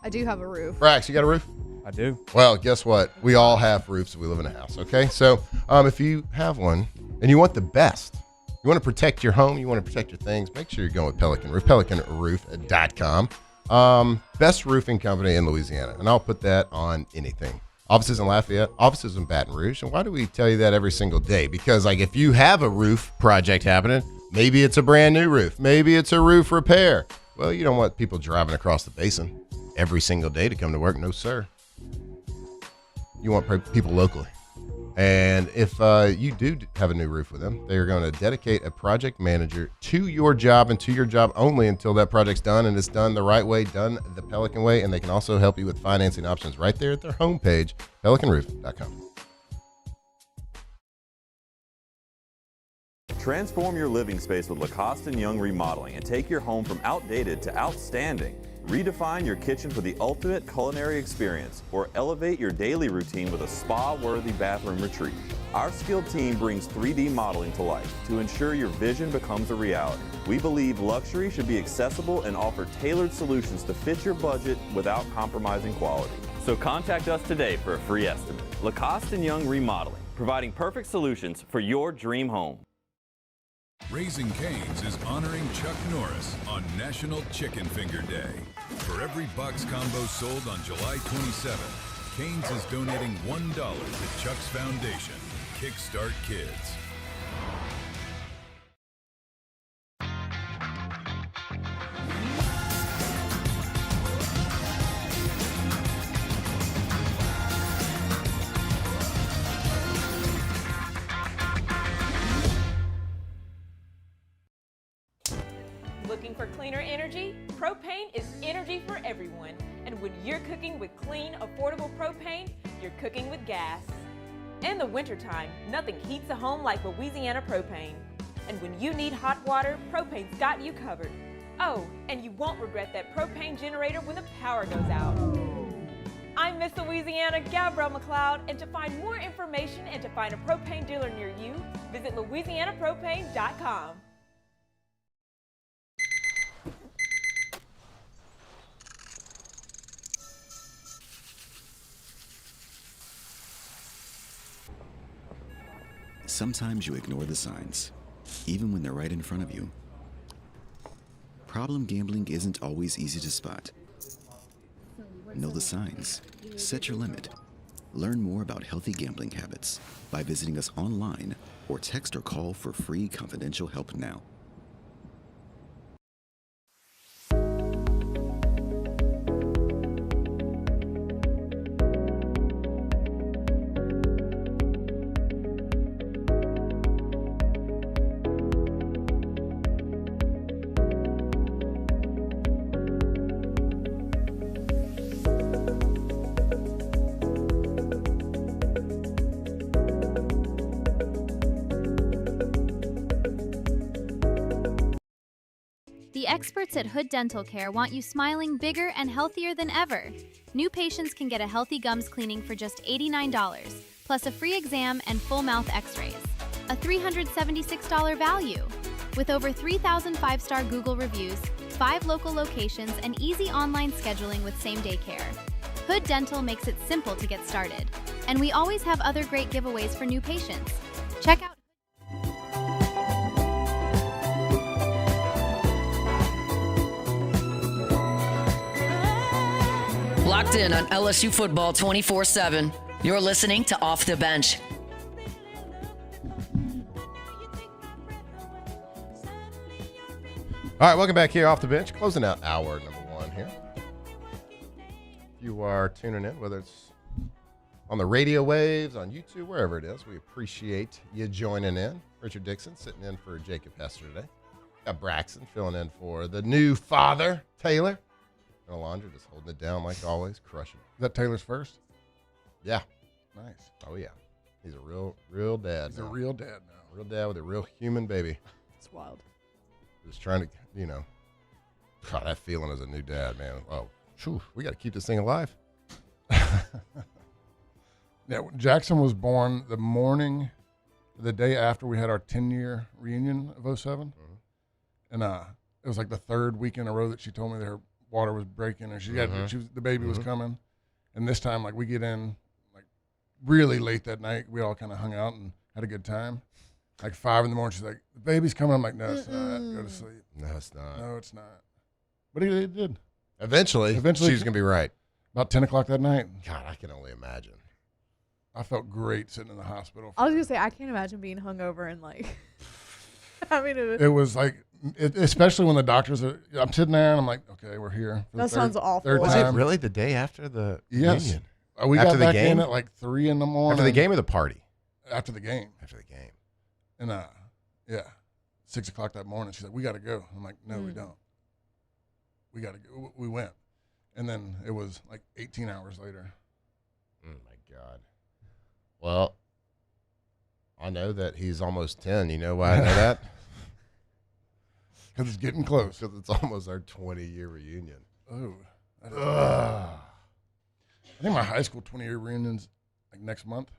[SPEAKER 5] I do have a roof.
[SPEAKER 3] Brax, you got a roof?
[SPEAKER 11] I do.
[SPEAKER 3] Well, guess what? We all have roofs if we live in a house, okay? So if you have one and you want the best, you want to protect your home, you want to protect your things, make sure you're going with Pelican Roof, pelicanroof.com. Best roofing company in Louisiana, and I'll put that on anything. Offices in Lafayette, offices in Baton Rouge. And why do we tell you that every single day? Because like if you have a roof project happening, maybe it's a brand new roof, maybe it's a roof repair. Well, you don't want people driving across the basin every single day to come to work. No, sir. You want people locally. And if you do have a new roof with them, they are going to dedicate a project manager to your job and to your job only until that project's done, and it's done the right way, done the Pelican way. And they can also help you with financing options right there at their homepage, pelicanroof.com.
[SPEAKER 18] Transform your living space with Lacoste & Young Remodeling and take your home from outdated to outstanding. Redefine your kitchen for the ultimate culinary experience, or elevate your daily routine with a spa-worthy bathroom retreat. Our skilled team brings 3D modeling to life to ensure your vision becomes a reality. We believe luxury should be accessible and offer tailored solutions to fit your budget without compromising quality. So contact us today for a free estimate. Lacoste & Young Remodeling, providing perfect solutions for your dream home.
[SPEAKER 19] Raising Cane's is honoring Chuck Norris on National Chicken Finger Day. For every box combo sold on July 27th, Cane's is donating $1 to Chuck's Foundation, Kickstart Kids.
[SPEAKER 16] Looking for cleaner energy? Propane is energy for everyone. And when you're cooking with clean, affordable propane, you're cooking with gas. In the wintertime, nothing heats a home like Louisiana propane. And when you need hot water, propane's got you covered. Oh, and you won't regret that propane generator when the power goes out. I'm Miss Louisiana, Gabrielle McLeod, and to find more information and to find a propane dealer near you, visit louisianapropane.com.
[SPEAKER 20] Sometimes you ignore the signs, even when they're right in front of you. Problem gambling isn't always easy to spot. Know the signs. Set your limit. Learn more about healthy gambling habits by visiting us online or text or call for free confidential help now.
[SPEAKER 21] The experts at Hood Dental Care want you smiling bigger and healthier than ever. New patients can get a healthy gums cleaning for just $89, plus a free exam and full mouth x-rays. A $376 value. With over 3,000 five-star Google reviews, 5 local locations, and easy online scheduling with same-day care. Hood Dental makes it simple to get started. And we always have other great giveaways for new patients. Check out
[SPEAKER 1] Locked in on LSU football 24/7. You're listening to Off the Bench.
[SPEAKER 3] All right, welcome back here off the bench. Closing out hour number 1 here. You are tuning in, whether it's on the radio waves, on YouTube, wherever it is. We appreciate you joining in. Richard Dixon sitting in for Jacob Hester today. Got Braxton filling in for the new father, Taylor. And Alondra just holding it down like always, crushing it.
[SPEAKER 4] Is that Taylor's first?
[SPEAKER 3] Yeah.
[SPEAKER 4] Nice.
[SPEAKER 3] Oh, yeah. He's a real dad.
[SPEAKER 4] He's a real dad now.
[SPEAKER 3] Real dad with a real human baby.
[SPEAKER 5] It's wild.
[SPEAKER 3] Just trying to, God, that feeling as a new dad, man. Oh, phew, we got to keep this thing alive.
[SPEAKER 4] Yeah, Jackson was born the day after we had our 10-year reunion of 07. Mm-hmm. And it was like the third week in a row that she told me that her water was breaking and the baby was coming. And this time, like, we get in like really late that night. We all kind of hung out and had a good time. Like 5 in the morning, she's like, "The baby's coming." I'm like, "No, it's not. Go to sleep."
[SPEAKER 3] No, it's not.
[SPEAKER 4] No, it's not. But it did.
[SPEAKER 3] Eventually, she's going to be right.
[SPEAKER 4] About 10 o'clock that night.
[SPEAKER 3] God, I can only imagine.
[SPEAKER 4] I felt great sitting in the hospital.
[SPEAKER 5] I was going to say, I can't imagine being hungover and like,
[SPEAKER 4] it was like, especially when the doctors are, I'm sitting there and I'm like, okay, we're here.
[SPEAKER 5] That sounds awful.
[SPEAKER 3] Was it really the day after the reunion?
[SPEAKER 4] We got back in at like 3 in the morning.
[SPEAKER 3] After the game or the party?
[SPEAKER 4] After the game.
[SPEAKER 3] After the game.
[SPEAKER 4] And 6 o'clock that morning, she's like, "We got to go." I'm like, "No, we don't. We got to go." We went. And then it was like 18 hours later.
[SPEAKER 3] Oh, my God. Well, I know that he's almost 10. You know why I know that?
[SPEAKER 4] Because it's getting close.
[SPEAKER 3] Because it's almost our 20-year reunion.
[SPEAKER 4] Oh. I think my high school 20-year reunion's like next month.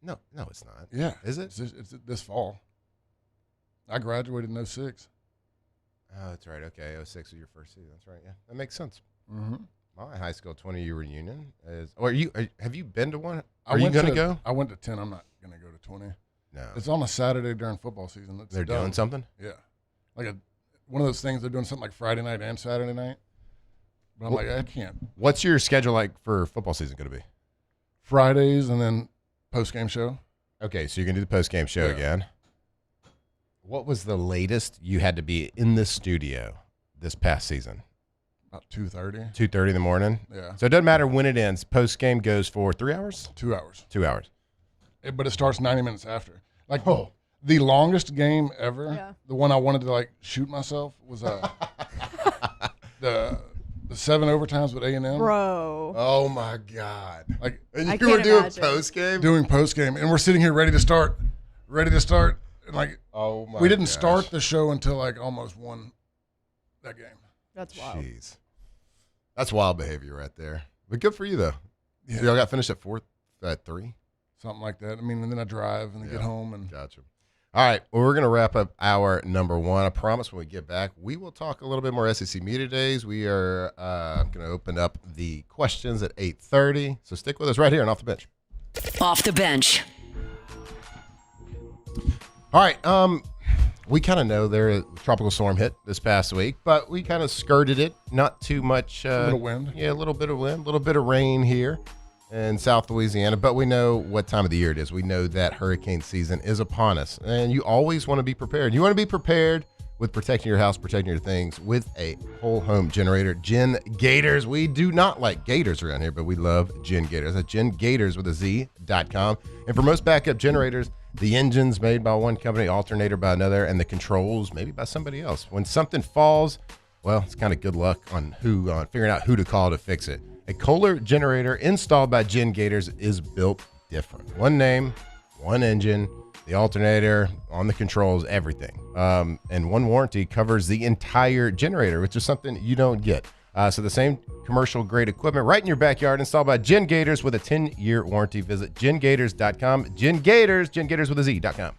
[SPEAKER 3] No, it's not.
[SPEAKER 4] Yeah.
[SPEAKER 3] Is it?
[SPEAKER 4] It's this fall. I graduated in 06.
[SPEAKER 3] Oh, that's right. Okay, 06 was your first season. That's right. Yeah, that makes sense.
[SPEAKER 4] Mm-hmm.
[SPEAKER 3] My high school 20-year reunion is. Or have you been to one? Are you going to go?
[SPEAKER 4] I went to 10. I'm not going to go to 20.
[SPEAKER 3] No.
[SPEAKER 4] It's on a Saturday during football season. It's
[SPEAKER 3] They're doing something?
[SPEAKER 4] Yeah. Like one of those things they're doing something like Friday night and Saturday night. But I'm like, I can't.
[SPEAKER 3] What's your schedule like for football season going to be?
[SPEAKER 4] Fridays and then post-game show.
[SPEAKER 3] Okay, so you're going to do the post-game show again. What was the latest you had to be in the studio this past season?
[SPEAKER 4] About 2:30.
[SPEAKER 3] 2:30 in the morning?
[SPEAKER 4] Yeah.
[SPEAKER 3] So it doesn't matter when it ends. Post-game goes for 3 hours?
[SPEAKER 4] 2 hours.
[SPEAKER 3] 2 hours.
[SPEAKER 4] But it starts 90 minutes after. Like, the longest game ever, the one I wanted to, like, shoot myself was the 7 overtimes with A&M.
[SPEAKER 5] Bro.
[SPEAKER 3] Oh, my God.
[SPEAKER 4] Like,
[SPEAKER 3] and you were doing post-game?
[SPEAKER 4] Doing post-game. And we're sitting here ready to start. And, like,
[SPEAKER 3] oh my
[SPEAKER 4] we didn't
[SPEAKER 3] gosh.
[SPEAKER 4] start the show until, like, almost won that game.
[SPEAKER 5] That's wild.
[SPEAKER 3] Jeez. That's wild behavior right there. But good for you, though.
[SPEAKER 4] Yeah.
[SPEAKER 3] So y'all got finished at 3?
[SPEAKER 4] Something like that. I mean, and then I drive and then get home. And
[SPEAKER 3] Gotcha. All right. Well, we're going to wrap up hour number 1. I promise when we get back, we will talk a little bit more SEC Media Days. We are going to open up the questions at 8:30. So stick with us right here and Off the Bench.
[SPEAKER 1] Off the Bench.
[SPEAKER 3] All right. We kind of know there a tropical storm hit this past week, but we kind of skirted it. Not too much.
[SPEAKER 4] a little wind.
[SPEAKER 3] Yeah, a little bit of wind, a little bit of rain here in South Louisiana, but we know what time of the year it is. We know that hurricane season is upon us, and you always want to be prepared. You want to be prepared with protecting your house, protecting your things with a whole home generator. Gen Gators. We do not like gators around here, but we love Gen Gators. That's GenGators with a Z.com. And for most backup generators, the engine's made by one company, alternator by another, and the controls maybe by somebody else. When something falls, well, it's kind of good luck on figuring out who to call to fix it. A Kohler generator installed by Gen Gators is built different. One name, one engine, the alternator, on the controls, everything. And one warranty covers the entire generator, which is something you don't get. So the same commercial-grade equipment right in your backyard, installed by Gen Gators with a 10-year warranty. Visit GenGators.com. Gen Gators with a Z.com.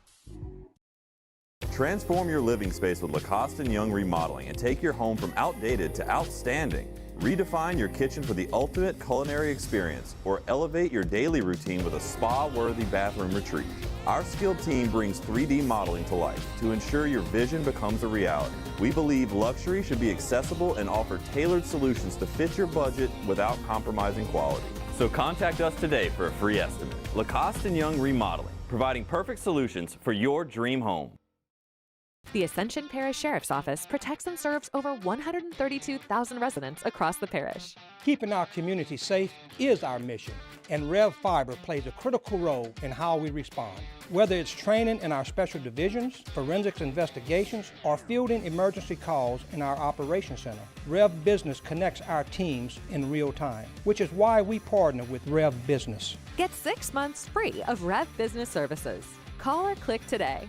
[SPEAKER 18] Transform your living space with Lacoste & Young Remodeling and take your home from outdated to outstanding. Redefine your kitchen for the ultimate culinary experience or elevate your daily routine with a spa-worthy bathroom retreat. Our skilled team brings 3D modeling to life to ensure your vision becomes a reality. We believe luxury should be accessible and offer tailored solutions to fit your budget without compromising quality. So contact us today for a free estimate. Lacoste & Young Remodeling, providing perfect solutions for your dream home.
[SPEAKER 13] The Ascension Parish Sheriff's Office protects and serves over 132,000 residents across the parish.
[SPEAKER 2] Keeping our community safe is our mission, and Rev Fiber plays a critical role in how we respond. Whether it's training in our special divisions, forensics investigations, or fielding emergency calls in our operations center, Rev Business connects our teams in real time, which is why we partner with Rev Business.
[SPEAKER 13] Get 6 months free of Rev Business Services. Call or click today.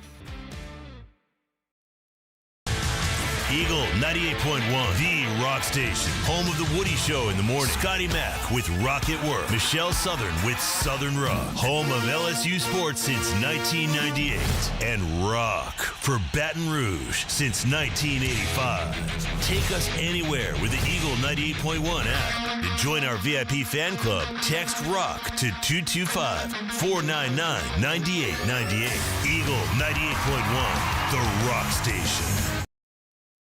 [SPEAKER 22] Eagle 98.1, the rock station. Home of the Woody Show in the morning. Scotty Mack with Rock at Work. Michelle Southern with Southern Rock. Home of LSU sports since 1998. And rock for Baton Rouge since 1985. Take us anywhere with the Eagle 98.1 app. To join our VIP fan club, text ROCK to 225-499-9898. Eagle 98.1, the rock station.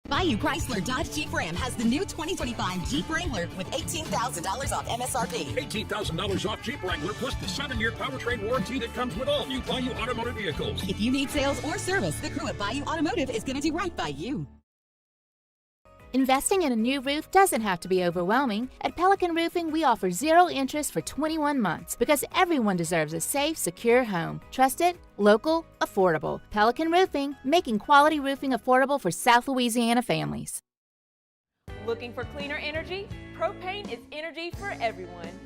[SPEAKER 15] Bayou Chrysler Dodge Jeep Ram has the new 2025 Jeep Wrangler with $18,000 off MSRP.
[SPEAKER 14] $18,000 off Jeep Wrangler plus the 7-year powertrain warranty that comes with all new Bayou Automotive vehicles.
[SPEAKER 15] If you need sales or service, the crew at Bayou Automotive is going to do right by you.
[SPEAKER 23] Investing in a new roof doesn't have to be overwhelming. At Pelican Roofing, we offer 0 interest for 21 months because everyone deserves a safe, secure home. Trusted, local, affordable. Pelican Roofing, making quality roofing affordable for South Louisiana families.
[SPEAKER 16] Looking for cleaner energy? Propane is energy for everyone.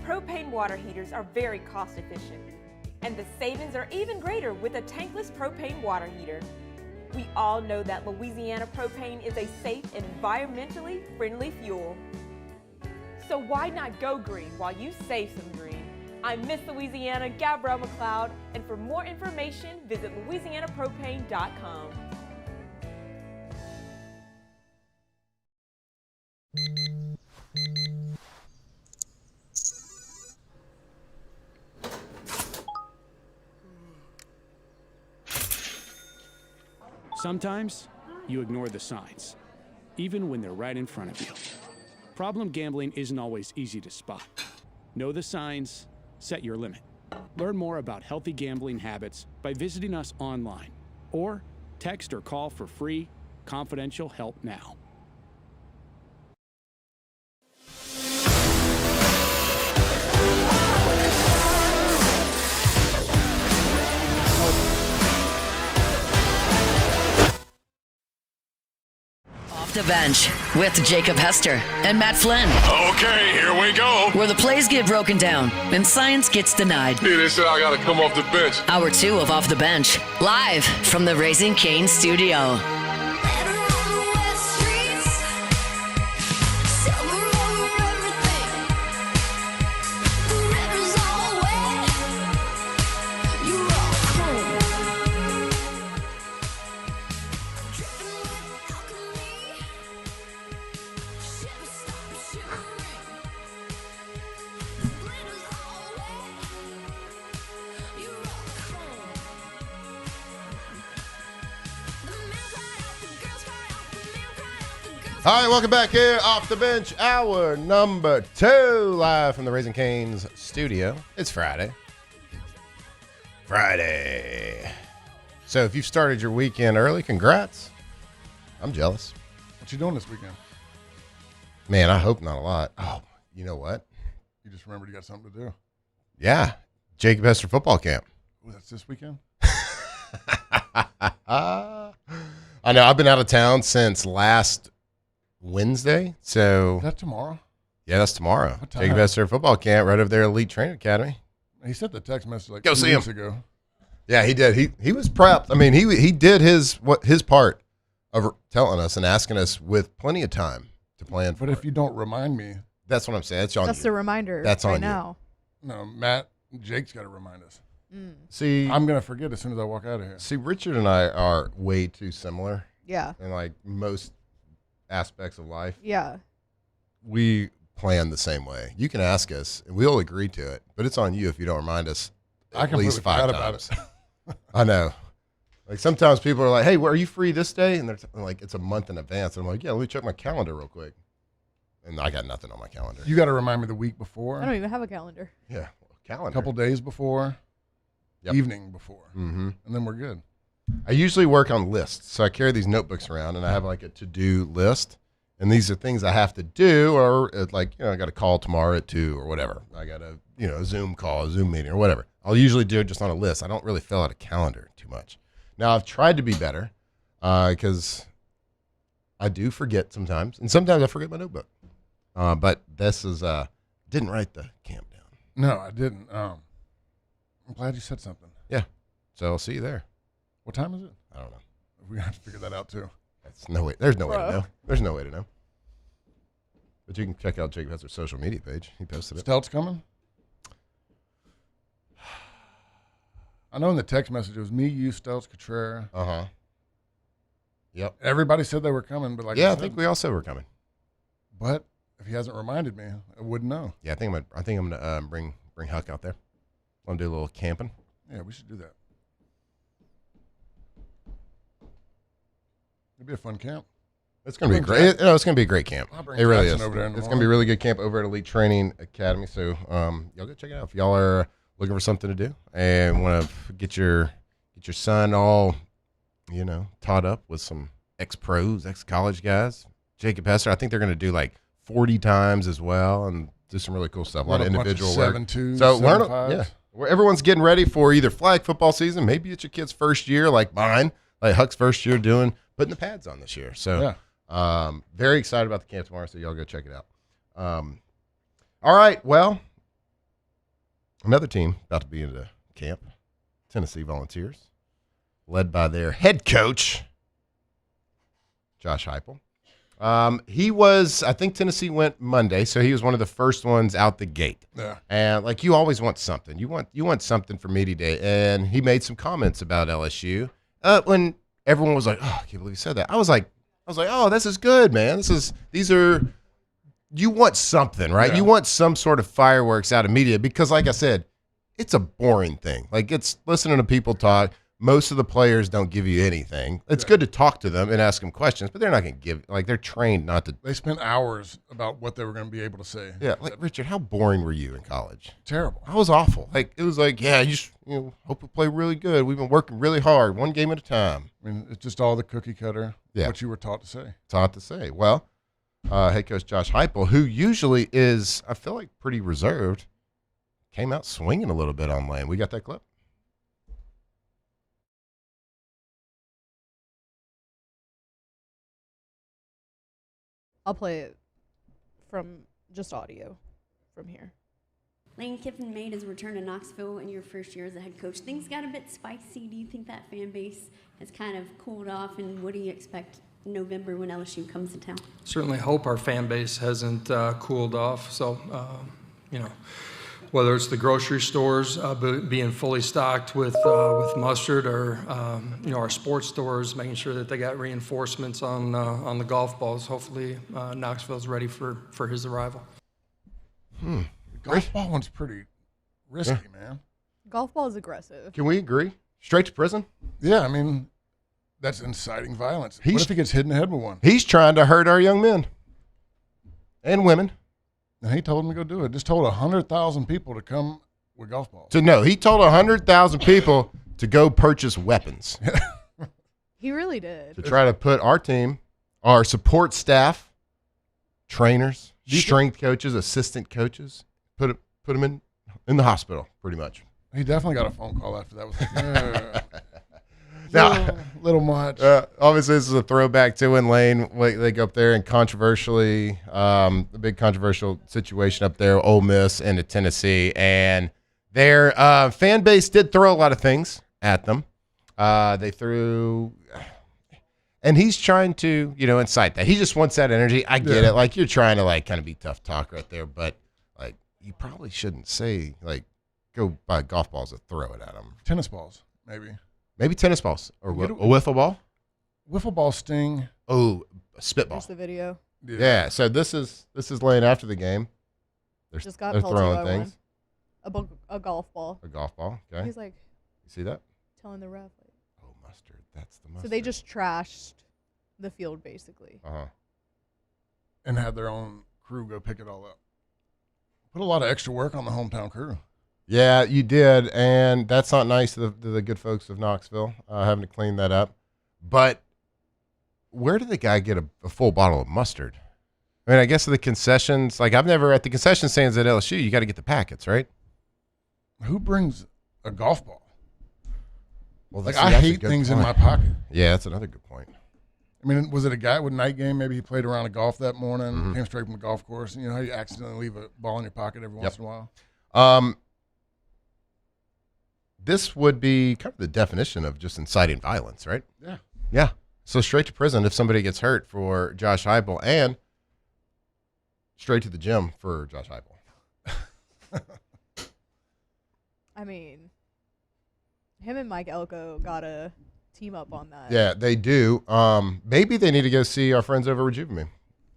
[SPEAKER 16] Propane water heaters are very cost efficient, and the savings are even greater with a tankless propane water heater. We all know that Louisiana propane is a safe and environmentally friendly fuel. So why not go green while you save some green? I'm Miss Louisiana, Gabrielle McLeod, and for more information, visit louisianapropane.com.
[SPEAKER 6] Sometimes you ignore the signs, even when they're right in front of you. Problem gambling isn't always easy to spot. Know the signs, set your limit. Learn more about healthy gambling habits by visiting us online or text or call for free, confidential help now.
[SPEAKER 1] Off the Bench with Jacob Hester and Matt Flynn.
[SPEAKER 9] Okay, here we go.
[SPEAKER 1] Where the plays get broken down and science gets denied.
[SPEAKER 9] Hey, they said I gotta come off the bench.
[SPEAKER 1] Hour 2 of Off the Bench, live from the Raising Cane's studio.
[SPEAKER 3] All right, welcome back here, Off the Bench, hour number 2, live from the Raising Cane's studio. It's Friday. So if you've started your weekend early, congrats. I'm jealous.
[SPEAKER 4] What you doing this weekend?
[SPEAKER 3] Man, I hope not a lot. Oh, you know what?
[SPEAKER 4] You just remembered you got something to do.
[SPEAKER 3] Yeah, Jacob Hester football camp.
[SPEAKER 4] Ooh, that's this weekend?
[SPEAKER 3] I know, I've been out of town since last Wednesday, so
[SPEAKER 4] Is that tomorrow?
[SPEAKER 3] Yeah, that's tomorrow.
[SPEAKER 4] What time?
[SPEAKER 3] Jacob Hester football camp right over there, Elite Training Academy.
[SPEAKER 4] He sent the text message like
[SPEAKER 3] Go
[SPEAKER 4] 2
[SPEAKER 3] see
[SPEAKER 4] weeks
[SPEAKER 3] him.
[SPEAKER 4] ago.
[SPEAKER 3] Yeah, he did. He was prepped. I mean, he did his part of telling us and asking us with plenty of time to plan for.
[SPEAKER 4] But if you don't remind me,
[SPEAKER 3] that's what I'm saying. It's on
[SPEAKER 5] That's
[SPEAKER 3] you.
[SPEAKER 5] the reminder.
[SPEAKER 3] That's
[SPEAKER 5] right
[SPEAKER 3] on you.
[SPEAKER 5] now.
[SPEAKER 4] No, Matt, Jake's got to remind us.
[SPEAKER 3] See,
[SPEAKER 4] I'm gonna forget as soon as I walk out of here.
[SPEAKER 3] See, Richard and I are way too similar.
[SPEAKER 5] Yeah.
[SPEAKER 3] In like most aspects of life.
[SPEAKER 5] Yeah.
[SPEAKER 3] We plan the same way. You can ask us, and we'll agree to it, but it's on you if you don't remind us at least 5 times. I know. Like sometimes people are like, "Hey, are you free this day?" And they're like, "It's a month in advance." And I'm like, "Yeah, let me check my calendar real quick." And I got nothing on my calendar.
[SPEAKER 4] You got to remind me the week before.
[SPEAKER 5] I don't even have a calendar.
[SPEAKER 3] Yeah, calendar.
[SPEAKER 4] A couple days before.
[SPEAKER 3] Yep.
[SPEAKER 4] Evening before.
[SPEAKER 3] Mm-hmm.
[SPEAKER 4] And then we're good.
[SPEAKER 3] I usually work on lists. So I carry these notebooks around, and I have like a to-do list. And these are things I have to do, or like, I got a call tomorrow at 2 or whatever. I got a, a Zoom call, a Zoom meeting or whatever. I'll usually do it just on a list. I don't really fill out a calendar too much. Now, I've tried to be better because I do forget sometimes. And sometimes I forget my notebook. But this is, didn't write the camp down.
[SPEAKER 4] No, I didn't. I'm glad you said something.
[SPEAKER 3] Yeah. So I'll see you there.
[SPEAKER 4] What time is it?
[SPEAKER 3] I don't know.
[SPEAKER 4] We have to figure that out too.
[SPEAKER 3] There's no way to know. There's no way to know. But you can check out Jacob Hester's social media page. He posted it.
[SPEAKER 4] Stelt's coming? I know in the text message it was me, you, Steltz, Cotrera.
[SPEAKER 3] Uh-huh. Yep.
[SPEAKER 4] Everybody said they were coming, but like
[SPEAKER 3] I
[SPEAKER 4] said,
[SPEAKER 3] think we all said we're coming.
[SPEAKER 4] But if he hasn't reminded me, I wouldn't know.
[SPEAKER 3] Yeah, I think I'm gonna bring Huck out there. Want to do a little camping?
[SPEAKER 4] Yeah, we should do that. It'd be a fun camp.
[SPEAKER 3] It's gonna be great. It's gonna be a great camp.
[SPEAKER 4] It
[SPEAKER 3] really is.
[SPEAKER 4] Over there in the
[SPEAKER 3] it's gonna be a really good camp over at Elite Training Academy. So y'all go check it out if y'all are looking for something to do and want to get your son all taught up with some ex-pros, ex-college guys. Jacob Hester, I think they're gonna do like 40 times as well and do some really cool stuff. A lot of individual work.
[SPEAKER 4] 7-2s,
[SPEAKER 3] So learn
[SPEAKER 4] 7-5s.
[SPEAKER 3] where everyone's getting ready for either flag football season. Maybe it's your kid's first year, like mine, like Huck's first year putting the pads on this year. So very excited about the camp tomorrow, so y'all go check it out. All right, well, another team about to be in the camp, Tennessee Volunteers, led by their head coach, Josh Heupel. I think Tennessee went Monday, so he was one of the first ones out the gate.
[SPEAKER 4] Yeah.
[SPEAKER 3] And like you always want something. You want something for media day. And he made some comments about LSU. When everyone was like, "Oh, I can't believe he said that." I was like, "Oh, this is good, man. You want something, right?
[SPEAKER 4] Yeah.
[SPEAKER 3] You want some sort of fireworks out of media because like I said, it's a boring thing. Like it's listening to people talk. most of the players don't give you anything. It's good to talk to them and ask them questions, but they're not going to give, like, they're trained not to.
[SPEAKER 4] They spent hours about what they were going to be able to say.
[SPEAKER 3] Yeah, like, Richard, how boring were you in college?
[SPEAKER 4] Terrible.
[SPEAKER 3] I was awful. Like, it was like, yeah, hope we play really good. We've been working really hard, one game at a time.
[SPEAKER 4] I mean, it's just all the cookie cutter, what you were taught to say.
[SPEAKER 3] Taught to say. Well, head coach Josh Heupel, who usually is, I feel like, pretty reserved, came out swinging a little bit on Lane. We got that clip?
[SPEAKER 5] I'll play it from just audio from here.
[SPEAKER 7] Lane Kiffin made his return to Knoxville in your first year as a head coach. Things got a bit spicy. Do you think that fan base has kind of cooled off, and what do you expect in November when LSU comes to town?
[SPEAKER 10] Certainly hope our fan base hasn't cooled off. So, whether it's the grocery stores being fully stocked with mustard, or our sports stores making sure that they got reinforcements on the golf balls. Hopefully, Knoxville's ready for his arrival.
[SPEAKER 4] The golf ball one's pretty risky, man.
[SPEAKER 5] Golf ball is aggressive.
[SPEAKER 3] Can we agree? Straight to prison?
[SPEAKER 4] Yeah, I mean, that's inciting violence. What if he gets hit in the head with one?
[SPEAKER 3] He's trying to hurt our young men and women.
[SPEAKER 4] And he told him to go do it. Just told 100,000 people to come with golf balls.
[SPEAKER 3] He told 100,000 people to go purchase weapons.
[SPEAKER 5] He really did.
[SPEAKER 3] To try to put our team, our support staff, trainers, strength coaches, assistant coaches, put them in the hospital, pretty much.
[SPEAKER 4] He definitely got a phone call after that.
[SPEAKER 3] Now,
[SPEAKER 4] little much.
[SPEAKER 3] Obviously, this is a throwback to when Lane, they go up there and controversially, the big controversial situation up there, Ole Miss into Tennessee, and their fan base did throw a lot of things at them. They threw, and he's trying to, incite that. He just wants that energy. I get it. Like, you're trying to, kind of be tough talk right there, but, you probably shouldn't say, go buy golf balls and throw it at them.
[SPEAKER 4] Tennis balls, maybe.
[SPEAKER 3] Maybe tennis balls or a wiffle ball.
[SPEAKER 4] Wiffle ball sting.
[SPEAKER 3] Oh, a spitball.
[SPEAKER 5] Here's the video.
[SPEAKER 3] Yeah. So this is Lane after the game. They're throwing things.
[SPEAKER 5] A golf ball.
[SPEAKER 3] A golf ball. Okay.
[SPEAKER 5] He's like,
[SPEAKER 3] you see that?
[SPEAKER 5] Telling the ref.
[SPEAKER 3] Oh, mustard. That's the mustard.
[SPEAKER 5] So they just trashed the field basically.
[SPEAKER 4] And had their own crew go pick it all up. Put a lot of extra work on the hometown crew.
[SPEAKER 3] Yeah, you did, and that's not nice to the good folks of Knoxville having to clean that up. But where did the guy get a full bottle of mustard? I mean, I guess at the concessions, I've never at the concession stands at LSU, you got to get the packets, right?
[SPEAKER 4] Who brings a golf ball?
[SPEAKER 3] Well,
[SPEAKER 4] I hate things in my pocket.
[SPEAKER 3] Yeah, that's another good point.
[SPEAKER 4] I mean, was it a guy with night game? Maybe he played around a golf that morning, came straight from the golf course. You know how you accidentally leave a ball in your pocket every once in a while?
[SPEAKER 3] This would be kind of the definition of just inciting violence, right?
[SPEAKER 4] Yeah.
[SPEAKER 3] Yeah. So straight to prison if somebody gets hurt for Josh Heupel, and straight to the gym for Josh Heupel.
[SPEAKER 5] I mean, him and Mike Elko got to team up on that.
[SPEAKER 3] Yeah, they do. Maybe they need to go see our friends over at Rejuvenate.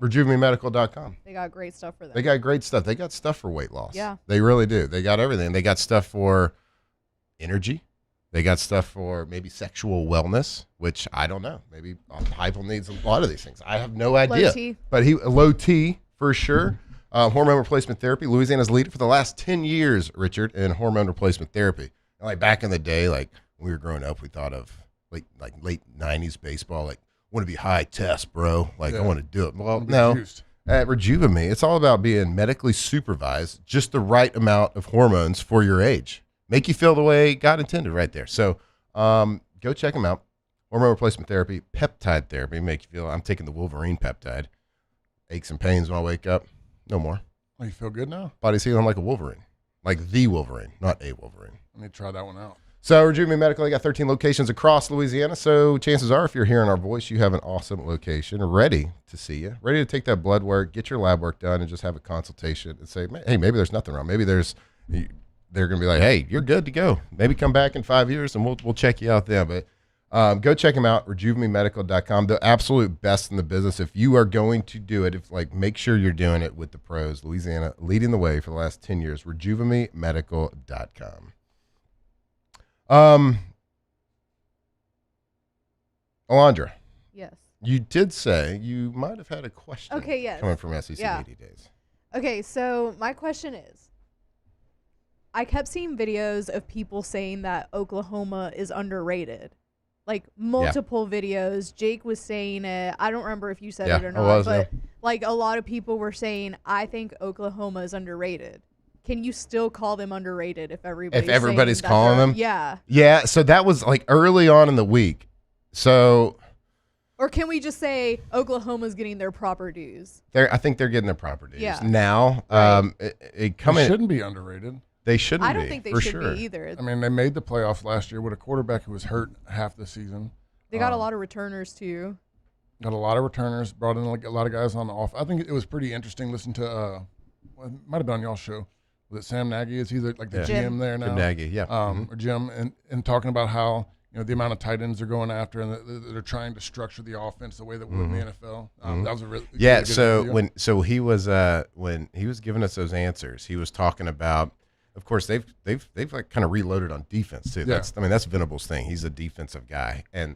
[SPEAKER 3] RejuveMeMedical.com.
[SPEAKER 5] They got great stuff for that.
[SPEAKER 3] They got great stuff. They got stuff for weight loss.
[SPEAKER 5] Yeah.
[SPEAKER 3] They really do. They got everything. They got stuff for energy. They got stuff for maybe sexual wellness, which I don't know. Maybe Heupel needs a lot of these things. I have no idea.
[SPEAKER 5] Low T.
[SPEAKER 3] But low T for sure. Hormone replacement therapy. Louisiana's leader for the last 10 years, Richard, in hormone replacement therapy. Back in the day, when we were growing up, we thought of late 90s baseball, want to be high test, bro. I want to do it. Well, no.
[SPEAKER 4] Juiced.
[SPEAKER 3] At Rejuvenate, it's all about being medically supervised, just the right amount of hormones for your age. Make you feel the way God intended right there. So go check them out. Hormone replacement therapy, peptide therapy, make you feel, I'm taking the Wolverine peptide. Aches and pains when I wake up, no more.
[SPEAKER 4] Oh, you feel good now?
[SPEAKER 3] Body's healing like a Wolverine. Like the Wolverine, not a Wolverine.
[SPEAKER 4] Let me try that one out.
[SPEAKER 3] So Rejuvenate Medical, they got 13 locations across Louisiana. So chances are, if you're hearing our voice, you have an awesome location ready to see you, ready to take that blood work, get your lab work done, and just have a consultation and say, hey, maybe there's nothing wrong. Maybe they're going to be like, hey, you're good to go. Maybe come back in 5 years and we'll check you out there. But go check them out, RejuveMeMedical.com. The absolute best in the business. If you are going to do it, make sure you're doing it with the pros. Louisiana leading the way for the last 10 years, RejuveMeMedical.com. Alondra.
[SPEAKER 5] Yes.
[SPEAKER 3] You did say you might have had a question.
[SPEAKER 5] Okay, yes.
[SPEAKER 3] Coming from SEC
[SPEAKER 5] Yeah.
[SPEAKER 3] Media Days.
[SPEAKER 5] Okay, so my question is, I kept seeing videos of people saying that Oklahoma is underrated. Like multiple videos. Jake was saying it. I don't remember if you said it or not, but like a lot of people were saying, I think Oklahoma is underrated. Can you still call them underrated if everybody's
[SPEAKER 3] calling them?
[SPEAKER 5] Yeah.
[SPEAKER 3] Yeah, so that was like early on in the week. So
[SPEAKER 5] Or can we just say Oklahoma's getting their proper dues?
[SPEAKER 3] I think they're getting their proper dues.
[SPEAKER 5] Yeah.
[SPEAKER 3] Now,
[SPEAKER 4] They shouldn't be underrated.
[SPEAKER 3] They shouldn't be.
[SPEAKER 5] I don't think they should be either.
[SPEAKER 4] I mean, they made the playoffs last year with a quarterback who was hurt half the season.
[SPEAKER 5] They got a lot of returners too.
[SPEAKER 4] Got a lot of returners, brought in like a lot of guys on the off. I think it was pretty interesting listening to, it might have been on y'all's show. Was it Sam Nagy? Is he like the GM there now?
[SPEAKER 3] Jim Nagy, yeah.
[SPEAKER 4] Or Jim, and talking about how the amount of tight ends they're going after, and they're trying to structure the offense the way that would in the NFL. That was a really
[SPEAKER 3] yeah.
[SPEAKER 4] Really good
[SPEAKER 3] So
[SPEAKER 4] video.
[SPEAKER 3] when he was giving us those answers, he was talking about. Of course, they've like kind of reloaded on defense too.
[SPEAKER 4] Yeah.
[SPEAKER 3] That's Venable's thing. He's a defensive guy, and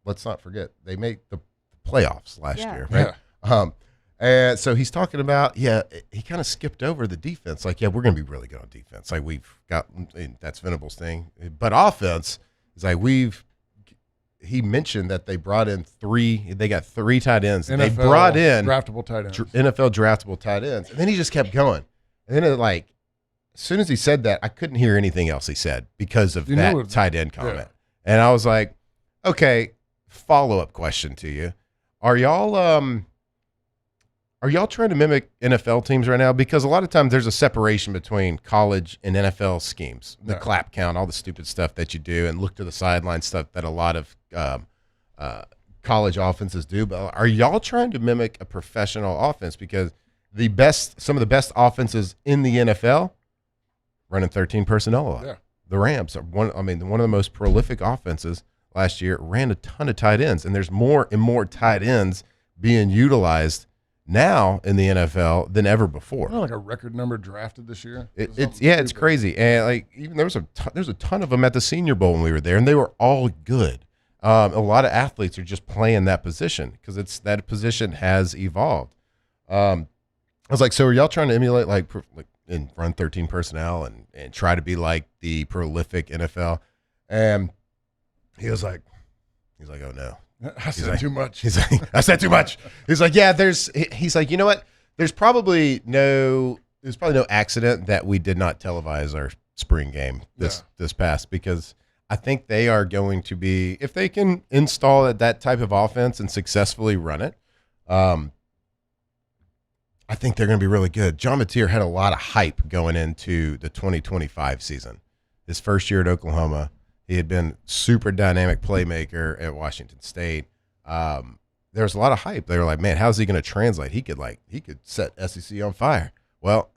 [SPEAKER 3] let's not forget they made the playoffs last year, right?
[SPEAKER 4] Yeah.
[SPEAKER 3] And so he's talking about, he kind of skipped over the defense. Like, we're going to be really good on defense. Like that's Venable's thing. But offense is like he mentioned that they brought in they got 3 tight ends.
[SPEAKER 4] NFL
[SPEAKER 3] They brought in
[SPEAKER 4] draftable tight ends.
[SPEAKER 3] NFL draftable tight ends. And then he just kept going. And then as soon as he said that, I couldn't hear anything else he said because of that tight end comment.
[SPEAKER 4] Yeah.
[SPEAKER 3] And I was like, okay, follow-up question to you. Are y'all trying to mimic NFL teams right now? Because a lot of times there's a separation between college and NFL schemes. The clap count, all the stupid stuff that you do, and look to the sideline stuff that a lot of college offenses do. But are y'all trying to mimic a professional offense? Because some of the best offenses in the NFL running 13 personnel a lot.
[SPEAKER 4] Yeah.
[SPEAKER 3] The Rams are one of the most prolific offenses last year, ran a ton of tight ends, and there's more and more tight ends being utilized now in the NFL than ever before.
[SPEAKER 4] Like a record number drafted this year.
[SPEAKER 3] It's crazy, and even there's a ton of them at the Senior Bowl when we were there, and they were all good. A lot of athletes are just playing that position because that position has evolved. I was like, so are y'all trying to emulate and run 13 personnel and try to be like the prolific NFL? And he was like, oh no.
[SPEAKER 4] I said too much.
[SPEAKER 3] He's like, I said too much. He's like, yeah, he's like, you know what? There's probably no accident that we did not televise our spring game this past, because I think they are going to be, if they can install that type of offense and successfully run it, I think they're going to be really good. John Mateer had a lot of hype going into the 2025 season. His first year at Oklahoma, he had been super dynamic playmaker at Washington State. There was a lot of hype. They were like, man, how's he going to translate? He could set SEC on fire. Well,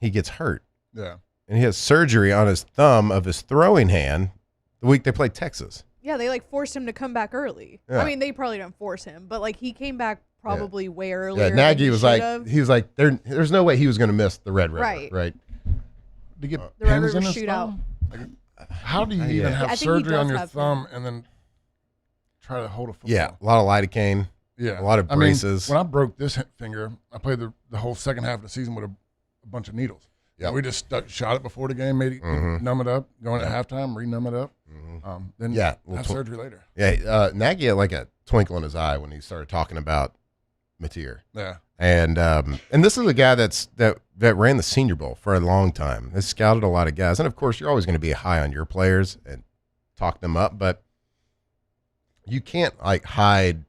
[SPEAKER 3] he gets hurt.
[SPEAKER 4] Yeah.
[SPEAKER 3] And he has surgery on his thumb of his throwing hand the week they played Texas.
[SPEAKER 5] Yeah, they forced him to come back early.
[SPEAKER 3] Yeah.
[SPEAKER 5] I mean, they probably didn't force him, but he came back probably way earlier.
[SPEAKER 3] Yeah, Nagy was
[SPEAKER 5] he
[SPEAKER 3] was like, there's no way he was going to miss the Red River, right?
[SPEAKER 4] To get
[SPEAKER 5] the Red
[SPEAKER 4] pins
[SPEAKER 5] River
[SPEAKER 4] in his
[SPEAKER 5] shootout.
[SPEAKER 4] thumb? How do you even have surgery on your thumb and then try to hold a football?
[SPEAKER 3] Yeah, a lot of lidocaine.
[SPEAKER 4] Yeah,
[SPEAKER 3] a lot of braces.
[SPEAKER 4] When I broke this finger, I played the whole second half of the season with a bunch of needles. Yeah, we just shot it before the game, made it numb it up, going at halftime, re-numb it up. Then have surgery later.
[SPEAKER 3] Yeah, Nagy had like a twinkle in his eye when he started talking about Mateer.
[SPEAKER 4] Yeah,
[SPEAKER 3] and this is a guy that ran the Senior Bowl for a long time. Has scouted a lot of guys, and of course, you're always going to be high on your players and talk them up, but you can't hide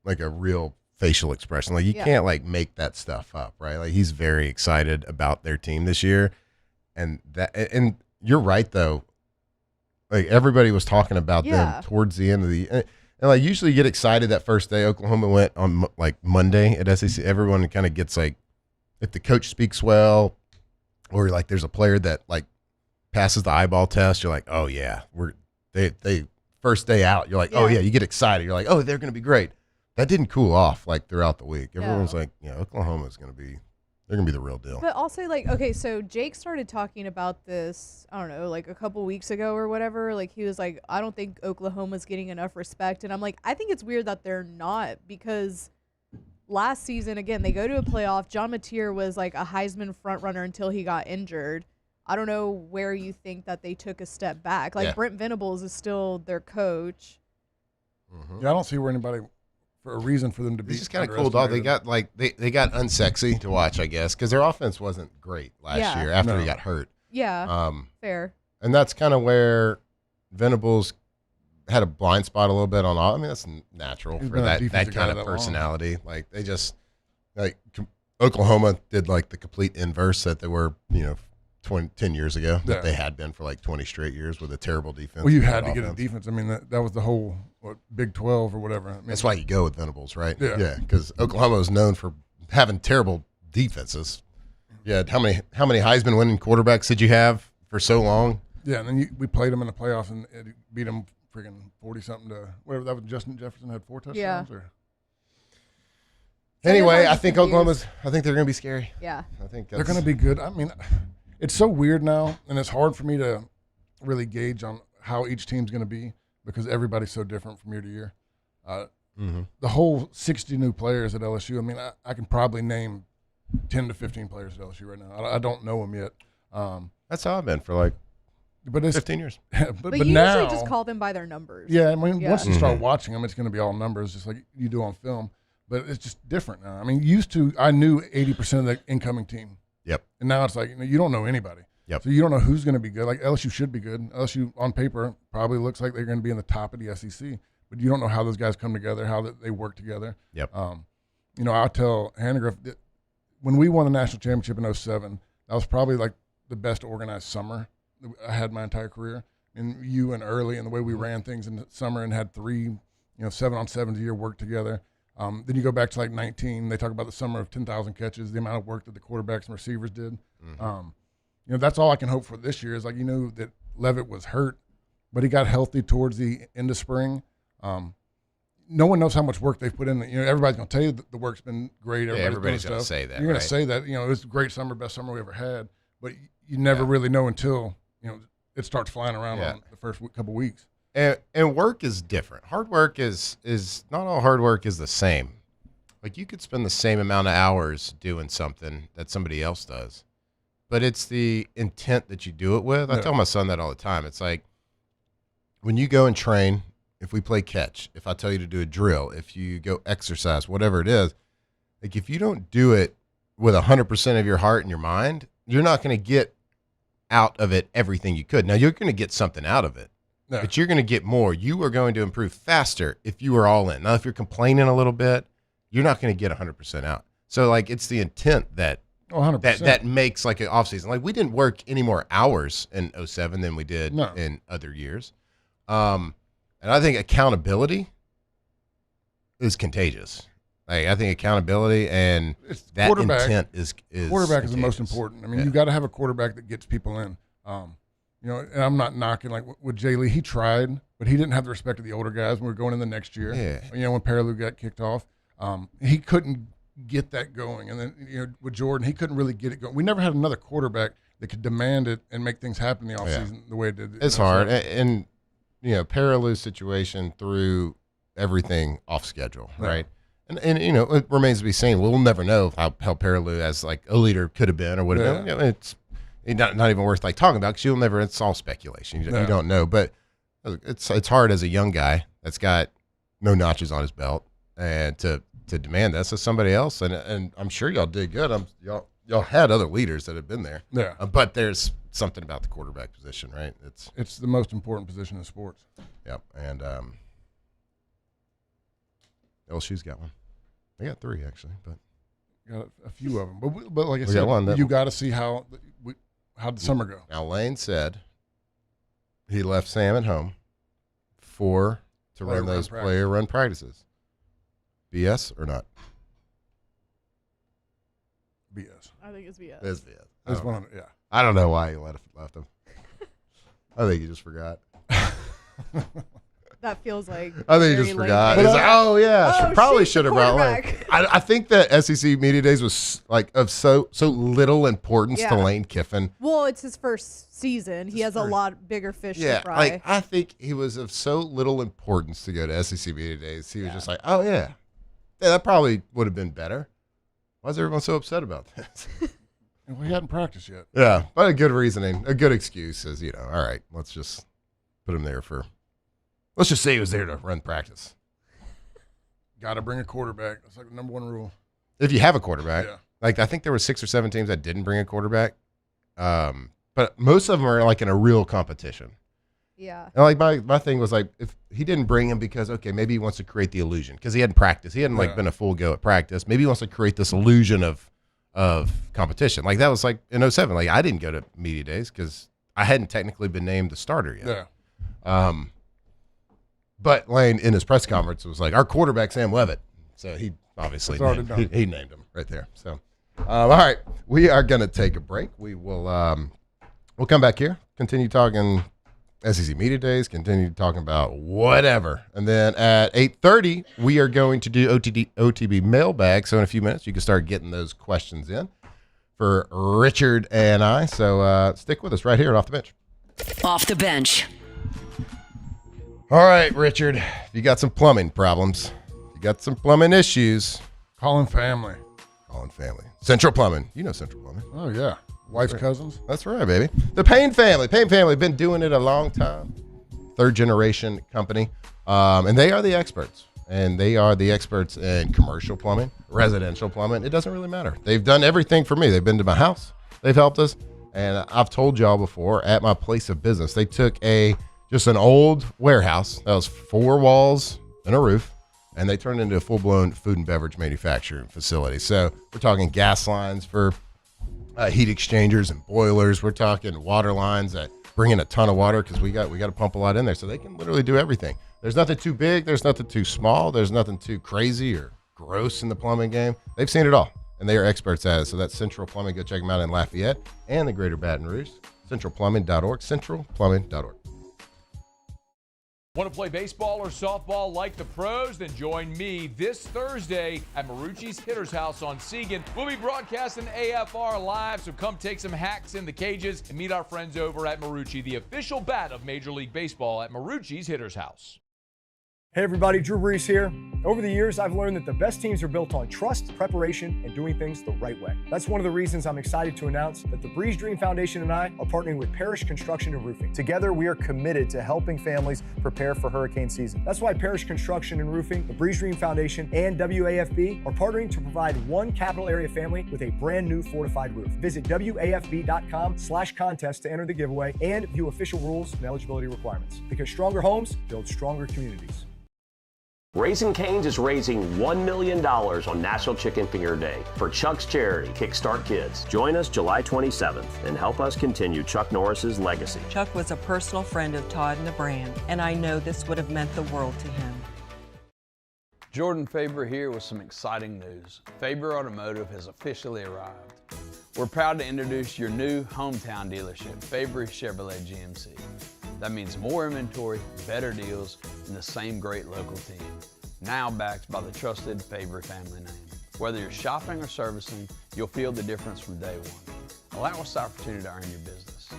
[SPEAKER 3] a real facial expression. You can't make that stuff up, right? He's very excited about their team this year, and you're right though. Everybody was talking about them towards the end of the. And usually you get excited that first day. Oklahoma went on Monday at SEC. Everyone kind of gets if the coach speaks well, or there's a player that passes the eyeball test. You're like, oh yeah, they first day out. You're like, oh yeah, you get excited. You're like, oh, they're going to be great. That didn't cool off throughout the week. Everyone was like, Oklahoma's going to be They're going to be the real deal.
[SPEAKER 5] But also, like, okay, so Jake started talking about this, I don't know, like a couple weeks ago or whatever. Like, he was like, I don't think Oklahoma's getting enough respect. And I'm like, I think it's weird that they're not, because last season, again, they go to a playoff. John Mateer was like a Heisman frontrunner until he got injured. I don't know where you think that they took a step back. Like, Brent Venables is still their coach.
[SPEAKER 4] Yeah, I don't see where anybody, for a reason for them to be.
[SPEAKER 3] It's just kind of cool, dog. They got they got unsexy to watch, I guess, because their offense wasn't great last year after he got hurt.
[SPEAKER 5] Yeah, fair.
[SPEAKER 3] And that's kind of where Venables had a blind spot a little bit on all. I mean, that's natural for that kind of personality. Like, they just, like, Oklahoma did like the complete inverse that they were, 10 years ago, that they had been for like 20 straight years with a terrible defense.
[SPEAKER 4] Well, you had to get a defense. I mean, that was the whole Big 12 or whatever. I mean,
[SPEAKER 3] that's why you go with Venables, right?
[SPEAKER 4] Yeah.
[SPEAKER 3] Because Oklahoma is known for having terrible defenses. Yeah, how many Heisman winning quarterbacks did you have for so long?
[SPEAKER 4] Yeah, and then we played them in the playoffs and it beat them freaking 40-something to whatever. That was Justin Jefferson had 4 touchdowns.
[SPEAKER 5] Yeah.
[SPEAKER 3] Anyway, I think they're going to be scary.
[SPEAKER 5] Yeah.
[SPEAKER 3] I think
[SPEAKER 4] they're going to be good. I mean, it's so weird now, and it's hard for me to really gauge on how each team's going to be because everybody's so different from year to year. The whole 60 new players at LSU, I mean, I can probably name 10 to 15 players at LSU right now. I don't know them yet.
[SPEAKER 3] That's how I've been for like 15 years.
[SPEAKER 5] But you
[SPEAKER 4] now,
[SPEAKER 5] usually just call them by their numbers.
[SPEAKER 4] Yeah, I mean, once you start watching them, it's going to be all numbers, just like you do on film. But it's just different now. I mean, I knew 80% of the incoming team.
[SPEAKER 3] Yep.
[SPEAKER 4] And now it's like, you don't know anybody.
[SPEAKER 3] Yep.
[SPEAKER 4] So you don't know who's going to be good. Like LSU should be good. LSU on paper probably looks like they're going to be in the top of the SEC, but you don't know how those guys come together, how they work together.
[SPEAKER 3] Yep.
[SPEAKER 4] I'll tell Hannegriff that when we won the national championship in 2007, that was probably like the best organized summer I had my entire career. And you and Early and the way we ran things in the summer and had 3, 7-on-7s a year work together. Then you go back to like 19. They talk about the summer of 10,000 catches, the amount of work that the quarterbacks and receivers did. That's all I can hope for this year is like, that Levitt was hurt, but he got healthy towards the end of spring. No one knows how much work they've put in. Everybody's going to tell you that the work's been great.
[SPEAKER 3] Everybody's going to say that.
[SPEAKER 4] You're going to say that. It was a great summer, best summer we ever had. But you never really know until it starts flying around on the first couple weeks.
[SPEAKER 3] And work is different. Hard work is not all hard work is the same. Like you could spend the same amount of hours doing something that somebody else does, but it's the intent that you do it with. I tell my son that all the time. It's like when you go and train, if we play catch, if I tell you to do a drill, if you go exercise, whatever it is, like if you don't do it with 100% of your heart and your mind, you're not going to get out of it everything you could. Now you're going to get something out of it.
[SPEAKER 4] Yeah.
[SPEAKER 3] But you're going to get more. You are going to improve faster if you are all in. Now, if you're complaining a little bit, you're not going to get 100% out. So, like, it's the intent that that makes, like, an offseason. Like, we didn't work any more hours in 2007 than we did in other years. And I think accountability is contagious. Like, I think accountability and that intent is
[SPEAKER 4] quarterback is the most important. I mean, you got to have a quarterback that gets people in. And I'm not knocking, like with Jay Lee, he tried, but he didn't have the respect of the older guys when we were going in the next year.
[SPEAKER 3] Yeah.
[SPEAKER 4] When Paraloo got kicked off, he couldn't get that going. And then, with Jordan, he couldn't really get it going. We never had another quarterback that could demand it and make things happen in the offseason the way it did.
[SPEAKER 3] It's hard. And Paraloo's situation threw everything off schedule, right? And it remains to be seen. We'll never know how Paraloo as like a leader could have been or would have been. It's not even worth like talking about because you'll never. It's all speculation. You don't know, but it's hard as a young guy that's got no notches on his belt and to demand this as somebody else. And I'm sure y'all did good. Y'all had other leaders that have been there.
[SPEAKER 4] Yeah,
[SPEAKER 3] but there's something about the quarterback position, right?
[SPEAKER 4] It's the most important position in sports.
[SPEAKER 3] Yep, and LSU's got one. They got 3 actually, but
[SPEAKER 4] got a few of them. But like I
[SPEAKER 3] We
[SPEAKER 4] said,
[SPEAKER 3] got one
[SPEAKER 4] you got to see how'd the summer go.
[SPEAKER 3] Now Lane said he left Sam at home to run those player run practices. BS or not?
[SPEAKER 4] BS.
[SPEAKER 5] I think it's BS.
[SPEAKER 3] It's BS.
[SPEAKER 4] Yeah.
[SPEAKER 3] I don't know why he left him. I think he just forgot.
[SPEAKER 5] That feels like.
[SPEAKER 3] I think he
[SPEAKER 5] very
[SPEAKER 3] just
[SPEAKER 5] lame.
[SPEAKER 3] forgot. He's like, oh yeah, probably should have brought Lane.
[SPEAKER 5] quarterback.
[SPEAKER 3] I think that SEC Media Days was like of so little importance to Lane Kiffin.
[SPEAKER 5] Well, it's his first season. He has a lot bigger fish to fry.
[SPEAKER 3] Like I think he was of so little importance to go to SEC Media Days. He was just like, oh yeah, that probably would have been better. Why is everyone so upset about this?
[SPEAKER 4] We hadn't practiced yet.
[SPEAKER 3] Yeah, but a good reasoning, a good excuse is, all right, let's just put him there let's just say he was there to run practice.
[SPEAKER 4] Got to bring a quarterback. That's like the number one rule.
[SPEAKER 3] If you have a quarterback.
[SPEAKER 4] Yeah.
[SPEAKER 3] Like, I think there were 6 or 7 teams that didn't bring a quarterback. But most of them are, like, in a real competition.
[SPEAKER 5] Yeah.
[SPEAKER 3] And, like, my thing was, like, if he didn't bring him because, okay, maybe he wants to create the illusion. Because he hadn't practiced. He hadn't, like, been a full go at practice. Maybe he wants to create this illusion of competition. Like, that was, like, in 07. Like, I didn't go to media days because I hadn't technically been named the starter yet.
[SPEAKER 4] Yeah.
[SPEAKER 3] But Lane, in his press conference, was like, our quarterback, Sam Levitt. So he obviously he named him right there. So, all right, we are going to take a break. We will we'll come back here, continue talking SEC Media Days, continue talking about whatever. And then at 8:30, we are going to do OTB mailbag. So in a few minutes, you can start getting those questions in for Richard and I. So stick with us right here at Off the Bench.
[SPEAKER 1] Off the Bench.
[SPEAKER 3] All right, Richard, you got some plumbing problems. You got some plumbing issues.
[SPEAKER 4] Calling family.
[SPEAKER 3] Central Plumbing. You know Central Plumbing.
[SPEAKER 4] Oh, yeah. Wife's cousins.
[SPEAKER 3] That's right, baby. The Payne family. Payne family, been doing it a long time. 3rd generation company. And they are the experts. And they are the experts in commercial plumbing, residential plumbing. It doesn't really matter. They've done everything for me. They've been to my house. They've helped us. And I've told y'all before, at my place of business, they took just an old warehouse that was 4 walls and a roof, and they turned it into a full-blown food and beverage manufacturing facility. So we're talking gas lines for heat exchangers and boilers. We're talking water lines that bring in a ton of water because we got to pump a lot in there. So they can literally do everything. There's nothing too big. There's nothing too small. There's nothing too crazy or gross in the plumbing game. They've seen it all, and they are experts at it. So that's Central Plumbing. Go check them out in Lafayette and the greater Baton Rouge. CentralPlumbing.org. CentralPlumbing.org.
[SPEAKER 8] Want to play baseball or softball like the pros? Then join me this Thursday at Marucci's Hitter's House on Seagan. We'll be broadcasting AFR live, so come take some hacks in the cages and meet our friends over at Marucci, the official bat of Major League Baseball at Marucci's Hitter's House.
[SPEAKER 12] Hey everybody, Drew Brees here. Over the years, I've learned that the best teams are built on trust, preparation, and doing things the right way. That's one of the reasons I'm excited to announce that the Breeze Dream Foundation and I are partnering with Parish Construction and Roofing. Together, we are committed to helping families prepare for hurricane season. That's why Parish Construction and Roofing, the Breeze Dream Foundation, and WAFB are partnering to provide one capital area family with a brand new fortified roof. Visit WAFB.com/contest to enter the giveaway and view official rules and eligibility requirements. Because stronger homes build stronger communities.
[SPEAKER 17] Raising Cane's is raising $1 million on National Chicken Finger Day for Chuck's charity, Kickstart Kids. Join us July 27th and help us continue Chuck Norris's legacy.
[SPEAKER 24] Chuck was a personal friend of Todd and the brand, and I know this would have meant the world to him.
[SPEAKER 25] Jordan Faber here with some exciting news. Faber Automotive has officially arrived. We're proud to introduce your new hometown dealership, Faber Chevrolet GMC. That means more inventory, better deals, and the same great local team. Now backed by the trusted Faber family name. Whether you're shopping or servicing, you'll feel the difference from day one. Allow us the opportunity to earn your business.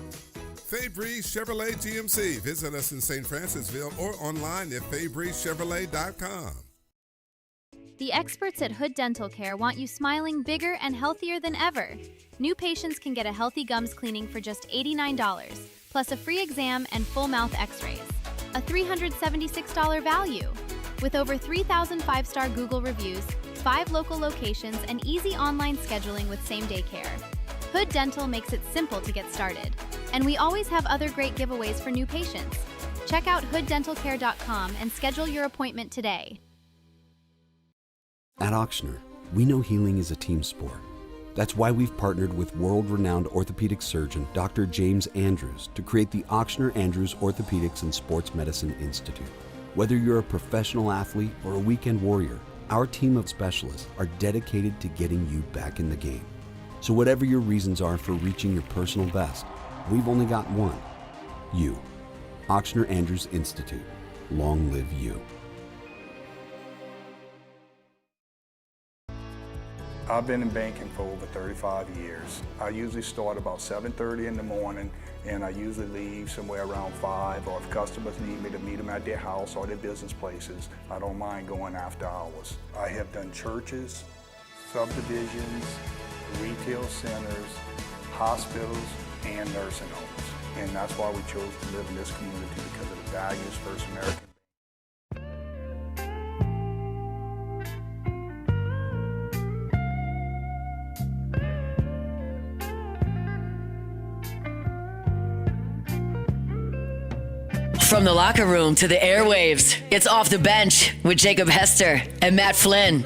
[SPEAKER 26] Fabry Chevrolet GMC. Visit us in St. Francisville or online at FabryChevrolet.com.
[SPEAKER 21] The experts at Hood Dental Care want you smiling bigger and healthier than ever. New patients can get a healthy gums cleaning for just $89, plus a free exam and full mouth x-rays. A $376 value. With over 3,000 5-star Google reviews, 5 local locations, and easy online scheduling with same-day care. Hood Dental makes it simple to get started. And we always have other great giveaways for new patients. Check out hooddentalcare.com and schedule your appointment today.
[SPEAKER 27] At Ochsner, we know healing is a team sport. That's why we've partnered with world-renowned orthopedic surgeon Dr. James Andrews to create the Ochsner Andrews Orthopedics and Sports Medicine Institute. Whether you're a professional athlete or a weekend warrior, our team of specialists are dedicated to getting you back in the game. So whatever your reasons are for reaching your personal best, we've only got one: you. Ochsner Andrews Institute. Long live you.
[SPEAKER 2] I've been in banking for over 35 years. I usually start about 7:30 in the morning, and I usually leave somewhere around 5, or if customers need me to meet them at their house or their business places, I don't mind going after hours. I have done churches, subdivisions, retail centers, hospitals, and nursing homes. And that's why we chose to live in this community, because of the values First American.
[SPEAKER 1] From the locker room to the airwaves, it's Off the Bench with Jacob Hester and Matt Flynn.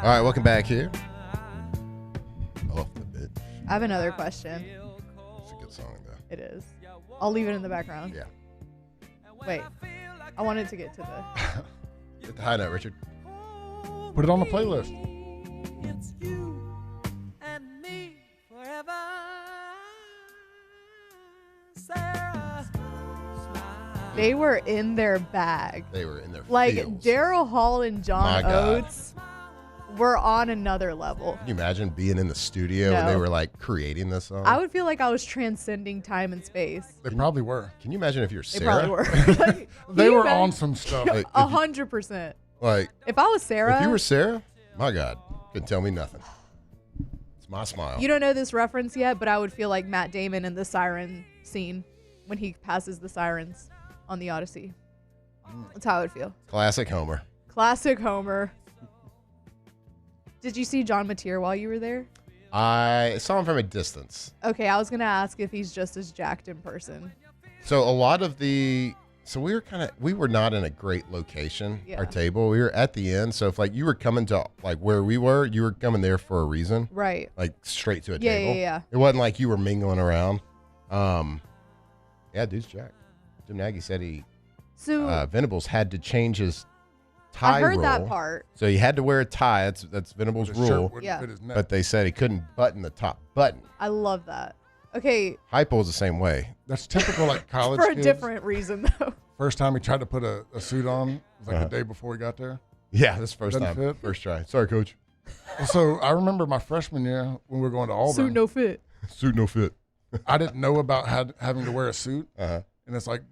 [SPEAKER 3] All right, welcome back here. Off the Bench.
[SPEAKER 5] I have another question.
[SPEAKER 3] It's a good song, though.
[SPEAKER 5] It is. I'll leave it in the background.
[SPEAKER 3] Yeah.
[SPEAKER 5] Wait. I wanted to get to the...
[SPEAKER 3] Get the high note, Richard.
[SPEAKER 4] Put it on the playlist.
[SPEAKER 5] They were in their bag.
[SPEAKER 3] They were in their
[SPEAKER 5] Like,
[SPEAKER 3] feels.
[SPEAKER 5] Daryl Hall and John Oates were on another level.
[SPEAKER 3] Can you imagine being in the studio when they were like creating this song?
[SPEAKER 5] I would feel like I was transcending time and space.
[SPEAKER 4] They probably were.
[SPEAKER 3] Can you imagine if you're
[SPEAKER 5] They
[SPEAKER 3] Sarah?
[SPEAKER 5] probably were. Like,
[SPEAKER 4] They
[SPEAKER 5] you
[SPEAKER 4] were
[SPEAKER 5] imagine-
[SPEAKER 4] on some stuff.
[SPEAKER 3] Like,
[SPEAKER 5] 100%.
[SPEAKER 3] Like,
[SPEAKER 5] If I was Sarah...
[SPEAKER 3] if you were Sarah, my God, couldn't tell me nothing. It's my smile.
[SPEAKER 5] You don't know this reference yet, but I would feel like Matt Damon in the siren scene when he passes the sirens on the Odyssey. That's how I would feel.
[SPEAKER 3] Classic Homer.
[SPEAKER 5] Classic Homer. Did you see John Mateer while you were there?
[SPEAKER 3] I saw him from a distance.
[SPEAKER 5] Okay, I was going to ask if he's just as jacked in person.
[SPEAKER 3] So a lot of we were not in a great location,
[SPEAKER 5] Yeah.
[SPEAKER 3] our table. We were at the end. So if like you were coming to like where we were, you were coming there for a reason.
[SPEAKER 5] Right.
[SPEAKER 3] Like straight to a
[SPEAKER 5] Yeah,
[SPEAKER 3] table.
[SPEAKER 5] yeah.
[SPEAKER 3] It wasn't like you were mingling around. Yeah, dude's jacked. Jim Nagy said Venables had to change his tie
[SPEAKER 5] I heard
[SPEAKER 3] rule.
[SPEAKER 5] that part.
[SPEAKER 3] So he had to wear a tie. That's Venables'
[SPEAKER 4] His shirt
[SPEAKER 3] rule.
[SPEAKER 4] wouldn't
[SPEAKER 5] Yeah.
[SPEAKER 4] fit his neck.
[SPEAKER 3] But they said he couldn't button the top button.
[SPEAKER 5] I love that. Okay,
[SPEAKER 3] Hypo's the same way.
[SPEAKER 4] That's typical, like college
[SPEAKER 5] for a
[SPEAKER 4] kids.
[SPEAKER 5] different reason, though.
[SPEAKER 4] First time he tried to put a suit on, it was like the day before he got there.
[SPEAKER 3] Yeah, this first
[SPEAKER 4] Doesn't
[SPEAKER 3] time.
[SPEAKER 4] fit.
[SPEAKER 3] First try. Sorry, coach.
[SPEAKER 4] So I remember my freshman year when we were going to Auburn.
[SPEAKER 5] Suit no fit.
[SPEAKER 3] Suit no fit.
[SPEAKER 4] I didn't know about having to wear a suit.
[SPEAKER 3] Uh-huh.
[SPEAKER 4] And it's like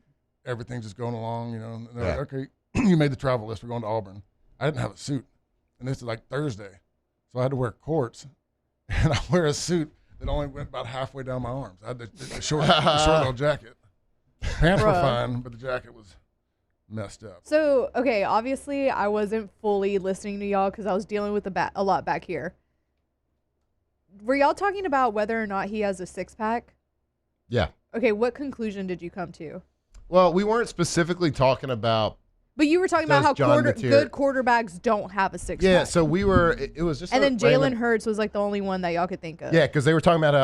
[SPEAKER 4] everything's just going along, And they're
[SPEAKER 3] Yeah.
[SPEAKER 4] like, okay, you made the travel list. We're going to Auburn. I didn't have a suit. And this is like Thursday. So I had to wear courts. And I wear a suit that only went about halfway down my arms. I had the short little jacket. Pants were
[SPEAKER 5] Bruh.
[SPEAKER 4] fine, but the jacket was messed up.
[SPEAKER 5] So, okay, obviously I wasn't fully listening to y'all because I was dealing with a lot back here. Were y'all talking about whether or not he has a six-pack?
[SPEAKER 3] Yeah.
[SPEAKER 5] Okay, what conclusion did you come to?
[SPEAKER 3] Well, we weren't specifically talking about.
[SPEAKER 5] But you were talking about
[SPEAKER 3] Does
[SPEAKER 5] how
[SPEAKER 3] John Mateer-
[SPEAKER 5] good quarterbacks don't have a six-pack.
[SPEAKER 3] Yeah, so we were. It was just.
[SPEAKER 5] And
[SPEAKER 3] a
[SPEAKER 5] then Jalen
[SPEAKER 3] random-
[SPEAKER 5] Hurts was like the only one that y'all could think of.
[SPEAKER 3] Yeah, because they were talking about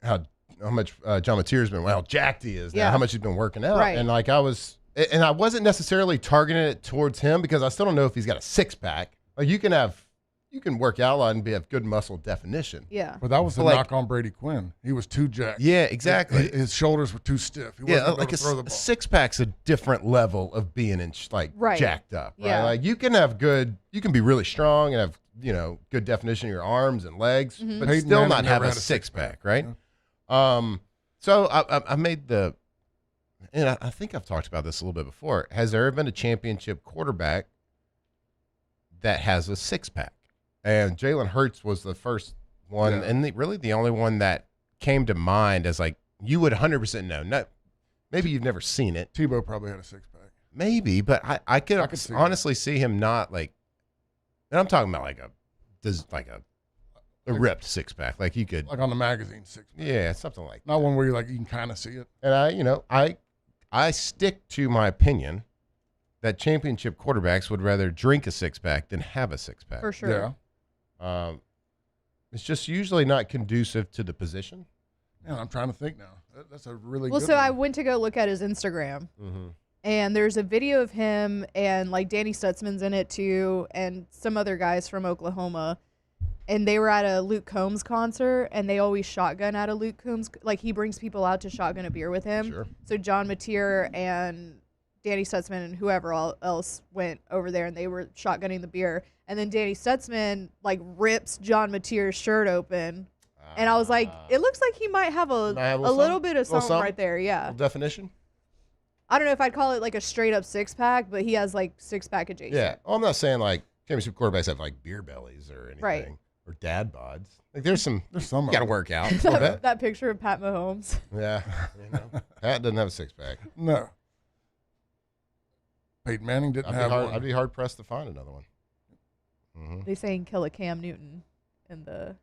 [SPEAKER 3] how much John Mateer's been, how jacked he is now,
[SPEAKER 5] Yeah.
[SPEAKER 3] how much he's been working out,
[SPEAKER 5] Right.
[SPEAKER 3] and like I wasn't necessarily targeting it towards him because I still don't know if he's got a six-pack. Like you can work out a lot and have good muscle definition.
[SPEAKER 5] Yeah.
[SPEAKER 4] But that was the
[SPEAKER 3] But, like-
[SPEAKER 4] knock on Brady Quinn. He was too jacked.
[SPEAKER 3] Yeah, exactly.
[SPEAKER 4] His shoulders were too stiff. He wasn't
[SPEAKER 3] Yeah,
[SPEAKER 4] able
[SPEAKER 3] like
[SPEAKER 4] to throw the
[SPEAKER 3] a
[SPEAKER 4] ball.
[SPEAKER 3] six-pack's a different level of being
[SPEAKER 5] Right.
[SPEAKER 3] jacked up. Right?
[SPEAKER 5] Yeah.
[SPEAKER 3] Like you can be really strong and have good definition in your arms and legs,
[SPEAKER 5] Mhm.
[SPEAKER 3] but
[SPEAKER 4] Peyton
[SPEAKER 3] still
[SPEAKER 4] Manning
[SPEAKER 3] not have
[SPEAKER 4] never
[SPEAKER 3] a
[SPEAKER 4] had a
[SPEAKER 3] six-pack,
[SPEAKER 4] six-pack,
[SPEAKER 3] right? So I made and I think I've talked about this a little bit before. Has there ever been a championship quarterback that has a six-pack? And Jalen Hurts was the first one,
[SPEAKER 4] Yeah.
[SPEAKER 3] and really the only one that came to mind as like you would 100% know. Not maybe you've never seen it,
[SPEAKER 4] Tebow probably had a six-pack.
[SPEAKER 3] maybe, but I could
[SPEAKER 4] see
[SPEAKER 3] honestly see him not like. And I'm talking about a ripped six-pack, like you could,
[SPEAKER 4] Like on the magazine six-pack.
[SPEAKER 3] yeah, something like that.
[SPEAKER 4] Not one where you can kind of see it.
[SPEAKER 3] And I stick to my opinion that championship quarterbacks would rather drink a six-pack than have a six-pack.
[SPEAKER 5] For sure.
[SPEAKER 4] Yeah.
[SPEAKER 3] It's just usually not conducive to the position.
[SPEAKER 4] Man, I'm trying to think now. That's a really
[SPEAKER 5] well.
[SPEAKER 4] good
[SPEAKER 5] So
[SPEAKER 4] one.
[SPEAKER 5] I went to go look at his Instagram,
[SPEAKER 3] Mm-hmm.
[SPEAKER 5] and there's a video of him and like Danny Stutzman's in it too, and some other guys from Oklahoma. And they were at a Luke Combs concert, and they always shotgun at a Luke Combs. Like, he brings people out to shotgun a beer with him.
[SPEAKER 3] Sure.
[SPEAKER 5] So John Mateer and Danny Stutzman and whoever else went over there, and they were shotgunning the beer. And then Danny Stutzman, like, rips John Mateer's shirt open. And I was like, it looks like he might have a little bit of something right there. Yeah.
[SPEAKER 3] Definition?
[SPEAKER 5] I don't know if I'd call it, like, a straight-up six-pack, but he has, like, six-pack adjacent.
[SPEAKER 3] Yeah. Well, I'm not saying, like, championship quarterbacks have, like, beer bellies or anything.
[SPEAKER 5] Right.
[SPEAKER 3] Or dad bods. Like, there's some you
[SPEAKER 4] of
[SPEAKER 3] got to
[SPEAKER 4] them.
[SPEAKER 3] work out. a little bit.
[SPEAKER 5] that picture of Pat Mahomes.
[SPEAKER 3] Yeah. You know, Pat doesn't have a six-pack.
[SPEAKER 4] No. Peyton Manning didn't have one.
[SPEAKER 3] I'd be hard-pressed to find another one. Mm-hmm.
[SPEAKER 5] They saying kill a Cam Newton in the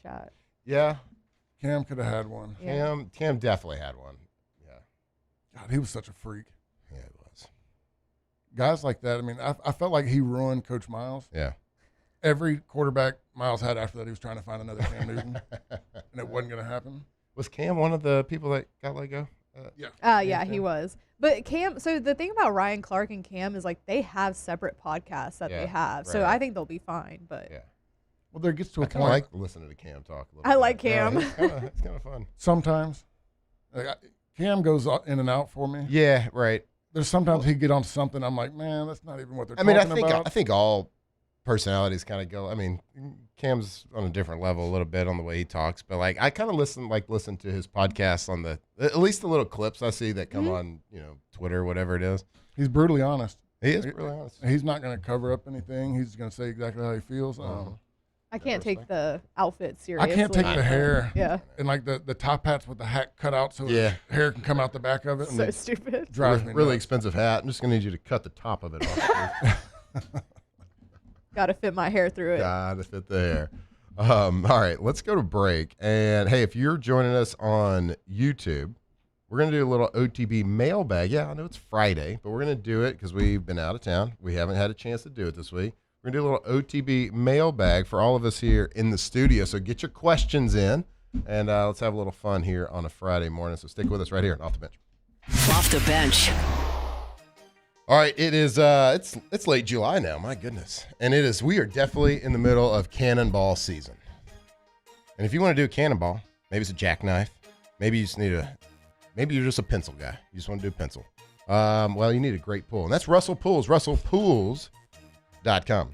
[SPEAKER 5] chat.
[SPEAKER 3] Yeah.
[SPEAKER 4] Cam could have had one.
[SPEAKER 5] Yeah.
[SPEAKER 3] Cam definitely had one. Yeah.
[SPEAKER 4] God, he was such a freak.
[SPEAKER 3] Yeah, he was.
[SPEAKER 4] Guys like that, I mean, I felt like he ruined Coach Miles.
[SPEAKER 3] Yeah.
[SPEAKER 4] Every quarterback Miles had after that, he was trying to find another Cam Newton, and it wasn't going to happen.
[SPEAKER 3] Was Cam one of the people that got let go?
[SPEAKER 4] Yeah.
[SPEAKER 5] Yeah, he was. But Cam, so the thing about Ryan Clark and Cam is like they have separate podcasts that they have. So I think they'll be fine. But
[SPEAKER 3] yeah.
[SPEAKER 4] Well, there gets to a
[SPEAKER 3] I
[SPEAKER 4] point.
[SPEAKER 3] I like listening to Cam talk a little
[SPEAKER 5] I
[SPEAKER 3] bit.
[SPEAKER 5] like Cam.
[SPEAKER 3] Yeah, it's kind of fun.
[SPEAKER 4] Sometimes. Cam goes in and out for me.
[SPEAKER 3] Yeah, right.
[SPEAKER 4] There's sometimes he get on something. I'm like, man, that's not even what they're
[SPEAKER 3] I mean,
[SPEAKER 4] talking about.
[SPEAKER 3] I think all personalities kind of go. I mean, Cam's on a different level a little bit on the way he talks, but like I kind of listen to his podcasts on at least the little clips I see that come on, Twitter or whatever it is.
[SPEAKER 4] He's brutally honest.
[SPEAKER 3] He is brutally honest.
[SPEAKER 4] He's not going to cover up anything. He's going to say exactly how he feels.
[SPEAKER 5] I can't take the outfit seriously.
[SPEAKER 4] I can't take the hair.
[SPEAKER 5] Yeah.
[SPEAKER 4] And like the top hats with the hat cut out so the hair can come out the back of it.
[SPEAKER 5] So stupid.
[SPEAKER 3] Drives me really expensive hat. I'm just going to need you to cut the top of it off.
[SPEAKER 5] Got to fit my hair through it.
[SPEAKER 3] Got to fit the hair. All right, let's go to break. And hey, if you're joining us on YouTube, we're going to do a little OTB mailbag. Yeah, I know it's Friday, but we're going to do it because we've been out of town. We haven't had a chance to do it this week. We're going to do a little OTB mailbag for all of us here in the studio. So get your questions in, and let's have a little fun here on a Friday morning. So stick with us right here on Off the Bench.
[SPEAKER 1] Off the Bench.
[SPEAKER 3] All right, it is it's late July now, my goodness. And we are definitely in the middle of cannonball season. And if you want to do a cannonball, maybe it's a jackknife, maybe you just maybe you're just a pencil guy. You just want to do a pencil. Well, you need a great pool. And that's Russell Pools, russellpools.com.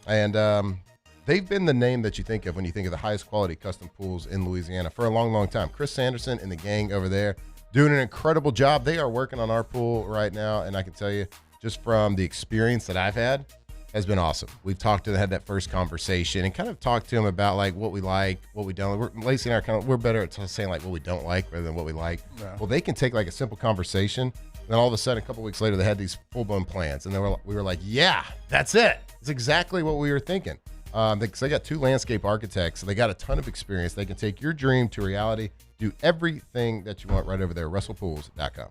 [SPEAKER 3] And they've been the name that you think of when you think of the highest quality custom pools in Louisiana for a long, long time. Chris Sanderson and the gang over there doing an incredible job. They are working on our pool right now, and I can tell you, just from the experience that I've had, has been awesome. We've talked to them, had that first conversation, and kind of talked to them about like what we like, what we don't. Lacey and I we're better at saying like what we don't like rather than what we like. Yeah. Well, they can take like a simple conversation, and then all of a sudden, a couple weeks later, they had these full-blown plans, and we were like, yeah, that's it. It's exactly what we were thinking. Because they got 2 landscape architects, so they got a ton of experience. They can take your dream to reality. Do everything that you want right over there, russellpools.com.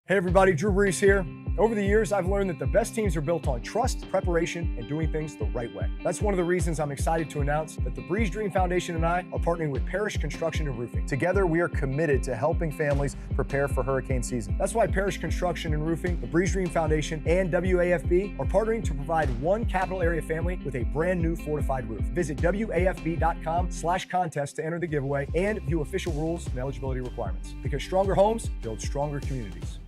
[SPEAKER 12] Hey everybody, Drew Brees here. Over the years, I've learned that the best teams are built on trust, preparation, and doing things the right way. That's one of the reasons I'm excited to announce that the Breeze Dream Foundation and I are partnering with Parish Construction and Roofing. Together, we are committed to helping families prepare for hurricane season. That's why Parish Construction and Roofing, the Breeze Dream Foundation, and WAFB are partnering to provide one capital area family with a brand new fortified roof. Visit WAFB.com/contest to enter the giveaway and view official rules and eligibility requirements. Because stronger homes build stronger communities.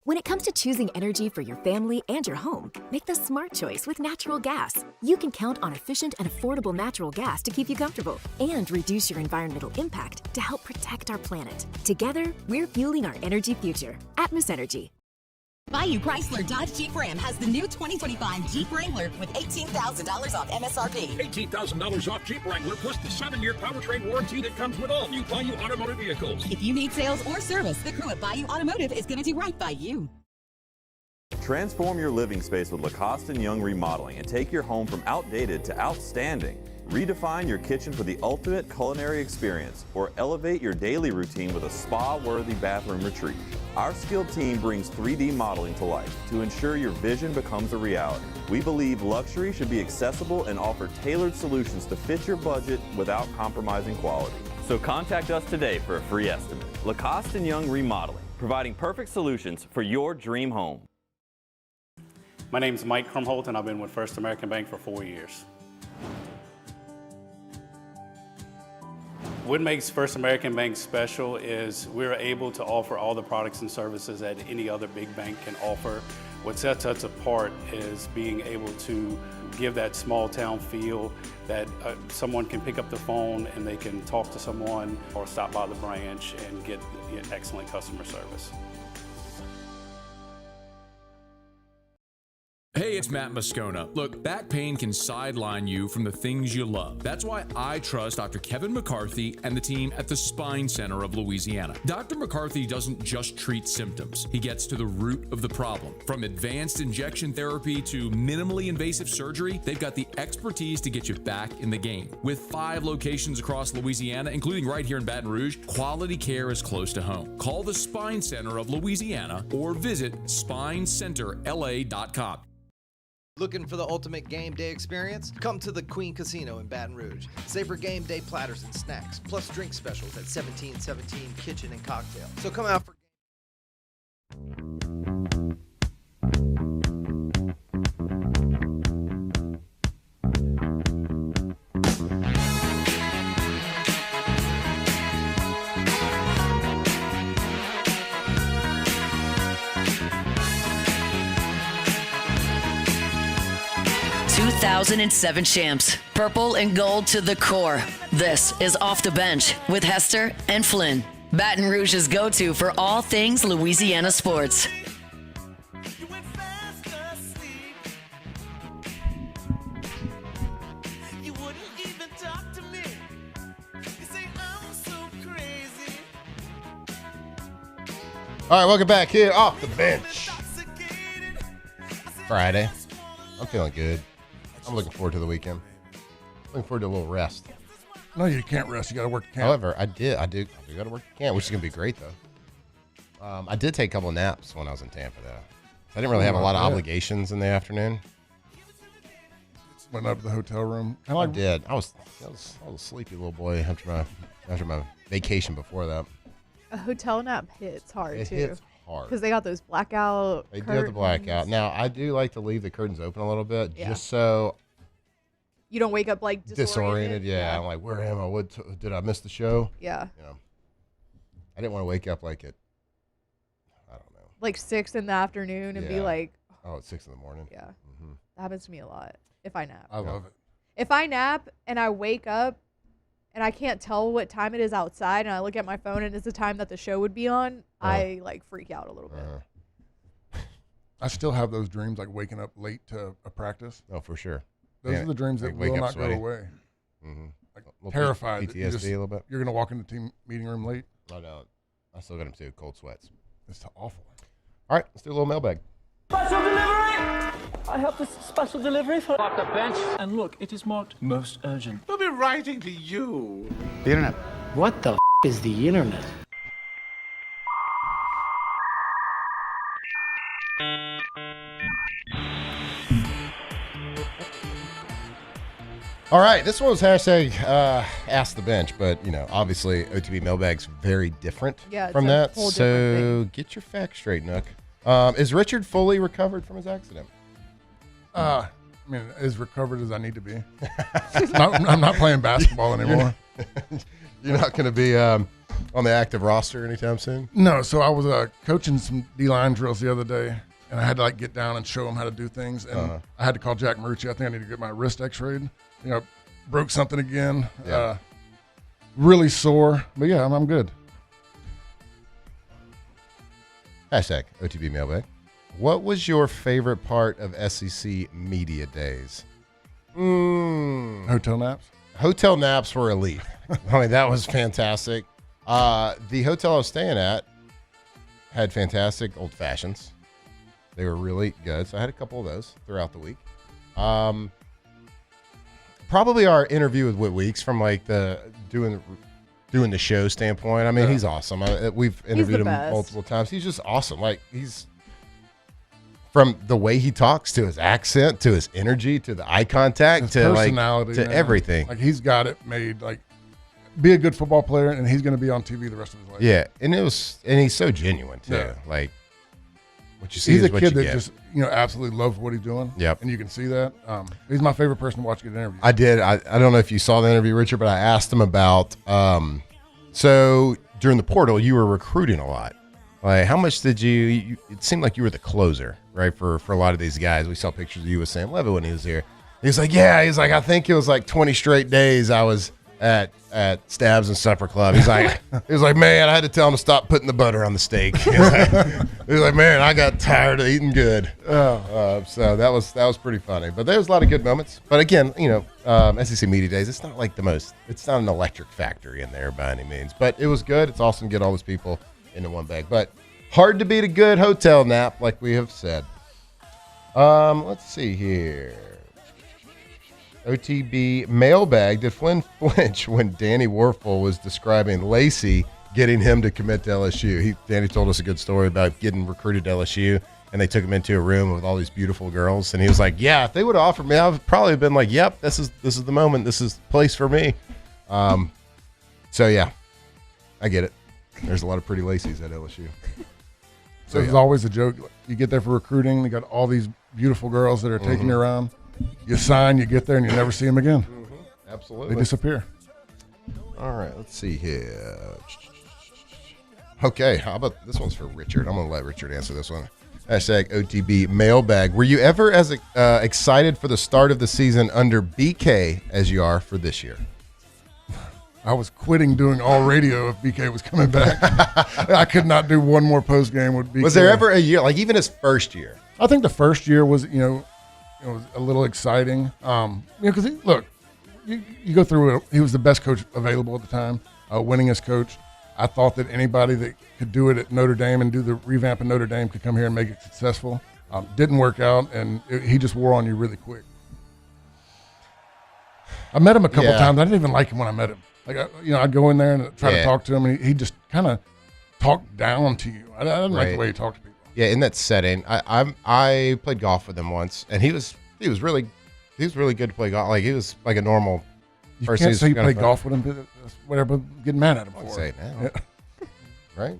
[SPEAKER 11] When it comes to choosing energy for your family and your home, make the smart choice with natural gas. You can count on efficient and affordable natural gas to keep you comfortable and reduce your environmental impact to help protect our planet. Together, we're fueling our energy future. Atmos Energy.
[SPEAKER 15] Bayou Chrysler Dodge Jeep Ram has the new 2025 Jeep Wrangler with $18,000 off MSRP.
[SPEAKER 13] $18,000 off Jeep Wrangler plus the 7-year powertrain warranty that comes with all new Bayou Automotive vehicles.
[SPEAKER 15] If you need sales or service, the crew at Bayou Automotive is going to do right by you.
[SPEAKER 14] Transform your living space with Lacoste & Young Remodeling and take your home from outdated to outstanding. Redefine your kitchen for the ultimate culinary experience, or elevate your daily routine with a spa-worthy bathroom retreat. Our skilled team brings 3D modeling to life to ensure your vision becomes a reality. We believe luxury should be accessible and offer tailored solutions to fit your budget without compromising quality. So contact us today for a free estimate. Lacoste & Young Remodeling, providing perfect solutions for your dream home.
[SPEAKER 16] My name is Mike Krumholt, and I've been with First American Bank for 4 years. What makes First American Bank special is we're able to offer all the products and services that any other big bank can offer. What sets us apart is being able to give that small town feel that someone can pick up the phone and they can talk to someone or stop by the branch and get excellent customer service.
[SPEAKER 18] Hey, it's Matt Moscona. Look, back pain can sideline you from the things you love. That's why I trust Dr. Kevin McCarthy and the team at the Spine Center of Louisiana. Dr. McCarthy doesn't just treat symptoms. He gets to the root of the problem. From advanced injection therapy to minimally invasive surgery, they've got the expertise to get you back in the game. With 5 locations across Louisiana, including right here in Baton Rouge, quality care is close to home. Call the Spine Center of Louisiana or visit spinecenterla.com.
[SPEAKER 19] Looking for the ultimate game day experience? Come to the Queen Casino in Baton Rouge. Savor game day platters and snacks, plus drink specials at 1717 Kitchen and Cocktail. So come out for
[SPEAKER 1] 2007 champs, purple and gold to the core. This is Off the Bench with Hester and Flynn, Baton Rouge's go-to for all things Louisiana sports.
[SPEAKER 3] All right, welcome back here, Off the Bench. Friday. I'm feeling good. I'm looking forward to the weekend. Looking forward to a little rest.
[SPEAKER 4] No, you can't rest. You got to work the camp.
[SPEAKER 3] However, I do got to work the camp, which is going to be great, though. I did take a couple of naps when I was in Tampa, though. I didn't really have a lot of obligations in the afternoon.
[SPEAKER 4] Went up to the hotel room.
[SPEAKER 3] I did. I was a sleepy little boy after my vacation before that.
[SPEAKER 5] A hotel nap hits hard, too.
[SPEAKER 3] It hits hard.
[SPEAKER 5] Because they got those blackout
[SPEAKER 3] They do
[SPEAKER 5] curtains.
[SPEAKER 3] have the blackout. Now, I do like to leave the curtains open a little bit, just so
[SPEAKER 5] you don't wake up like disoriented.
[SPEAKER 3] Yeah, I'm like, where am I? Did I miss the show?
[SPEAKER 5] Yeah.
[SPEAKER 3] You know, I didn't want to wake up like at, I don't know,
[SPEAKER 5] like 6 in the afternoon and be like,
[SPEAKER 3] oh, it's 6 in the morning.
[SPEAKER 5] Yeah. That happens to me a lot if I nap.
[SPEAKER 4] I love it.
[SPEAKER 5] If I nap and I wake up and I can't tell what time it is outside and I look at my phone and it's the time that the show would be on, I like freak out a little bit.
[SPEAKER 4] I still have those dreams, like waking up late to a practice.
[SPEAKER 3] Oh, for sure.
[SPEAKER 4] Those are the dreams that will not go away. Like terrified.
[SPEAKER 3] PTSD a little bit.
[SPEAKER 4] You're going to walk in the team meeting room late.
[SPEAKER 3] I know. I still got them too. Cold sweats.
[SPEAKER 4] It's awful.
[SPEAKER 3] All right, let's do a little mailbag.
[SPEAKER 20] Special delivery! I have this special delivery for Off the Bench. And look, it is marked most urgent.
[SPEAKER 22] We'll be writing to you.
[SPEAKER 20] The internet. What the is the internet?
[SPEAKER 3] All right, this one was hashtag Ask the Bench, but, you know, obviously OTB mailbag's very different from that. So get your facts straight, Nook. Is Richard fully recovered from his accident?
[SPEAKER 4] I mean, as recovered as I need to be. I'm not playing basketball anymore.
[SPEAKER 3] You're not going to be on the active roster anytime soon?
[SPEAKER 4] No, so I was coaching some D-line drills the other day, and I had to like get down and show them how to do things. And I had to call Jack Marucci. I think I need to get my wrist x-rayed. You know, broke something again.
[SPEAKER 3] Yeah.
[SPEAKER 4] Really sore. But yeah, I'm good.
[SPEAKER 3] Hashtag OTB mailbag. What was your favorite part of SEC media days?
[SPEAKER 4] Hotel naps?
[SPEAKER 3] Hotel naps were elite. I mean, that was fantastic. The hotel I was staying at had fantastic old fashions. They were really good. So I had a couple of those throughout the week. probably our interview with Whit Weeks from like the doing the show standpoint. I mean, he's awesome. We've interviewed him multiple times. He's just awesome. Like he's from the way he talks to his accent to his energy to the eye contact
[SPEAKER 4] his
[SPEAKER 3] to
[SPEAKER 4] personality,
[SPEAKER 3] to everything.
[SPEAKER 4] Like he's got it made. Like be a good football player, and he's going to be on TV the rest of his life.
[SPEAKER 3] Yeah, and he's so genuine too. Yeah. Like what you see
[SPEAKER 4] he's
[SPEAKER 3] is
[SPEAKER 4] a
[SPEAKER 3] what
[SPEAKER 4] kid
[SPEAKER 3] you
[SPEAKER 4] that
[SPEAKER 3] get.
[SPEAKER 4] just absolutely loves what he's doing.
[SPEAKER 3] Yep,
[SPEAKER 4] and you can see that. He's my favorite person to watch get interviewed.
[SPEAKER 3] I did. I don't know if you saw the interview, Richard, but I asked him about. So during the portal, you were recruiting a lot. Like, how much did you? It seemed like you were the closer, right? For a lot of these guys, we saw pictures of you with Sam Levitt when he was here. He's like, yeah. He's like, I think it was like 20 straight days I was at Stabs and Supper Club. He's like, man, I had to tell him to stop putting the butter on the steak. He's like, man, I got tired of eating good. So that was pretty funny. But there was a lot of good moments. But again, SEC Media Days, it's not like it's not an electric factory in there by any means. But it was good. It's awesome to get all those people into one bag. But hard to beat a good hotel nap, like we have said. Let's see here. OTB mailbag. Did Flynn flinch when Danny Warfel was describing Lacey getting him to commit to LSU? Danny told us a good story about getting recruited to LSU, and they took him into a room with all these beautiful girls, and he was like, yeah, if they would have offered me, I would probably have been like, yep, this is the moment. This is the place for me. So, yeah, I get it. There's a lot of pretty Lacey's at LSU.
[SPEAKER 4] So it's always a joke. You get there for recruiting. You got all these beautiful girls that are taking you around. You sign, you get there, and you never see them again.
[SPEAKER 3] Absolutely.
[SPEAKER 4] They disappear.
[SPEAKER 3] All right, let's see here. Okay, how about this one's for Richard? I'm going to let Richard answer this one. Hashtag OTB mailbag. Were you ever as excited for the start of the season under BK as you are for this year?
[SPEAKER 4] I was quitting doing all radio if BK was coming back. I could not do one more post game with BK.
[SPEAKER 3] Was there ever a year, like even his first year?
[SPEAKER 4] I think the first year was, it was a little exciting. Because look, you go through it. He was the best coach available at the time, winningest coach. I thought that anybody that could do it at Notre Dame and do the revamp of Notre Dame could come here and make it successful. Didn't work out, and he just wore on you really quick. I met him a couple times. I didn't even like him when I met him. Like, I'd go in there and try to talk to him, and he just kind of talked down to you. I didn't like the way he talked to people.
[SPEAKER 3] Yeah, in that setting, I played golf with him once, and he was really good to play golf. Like he was like a normal person.
[SPEAKER 4] You can't say you played golf with him, whatever. Getting mad at him.
[SPEAKER 3] I'd say it now, right?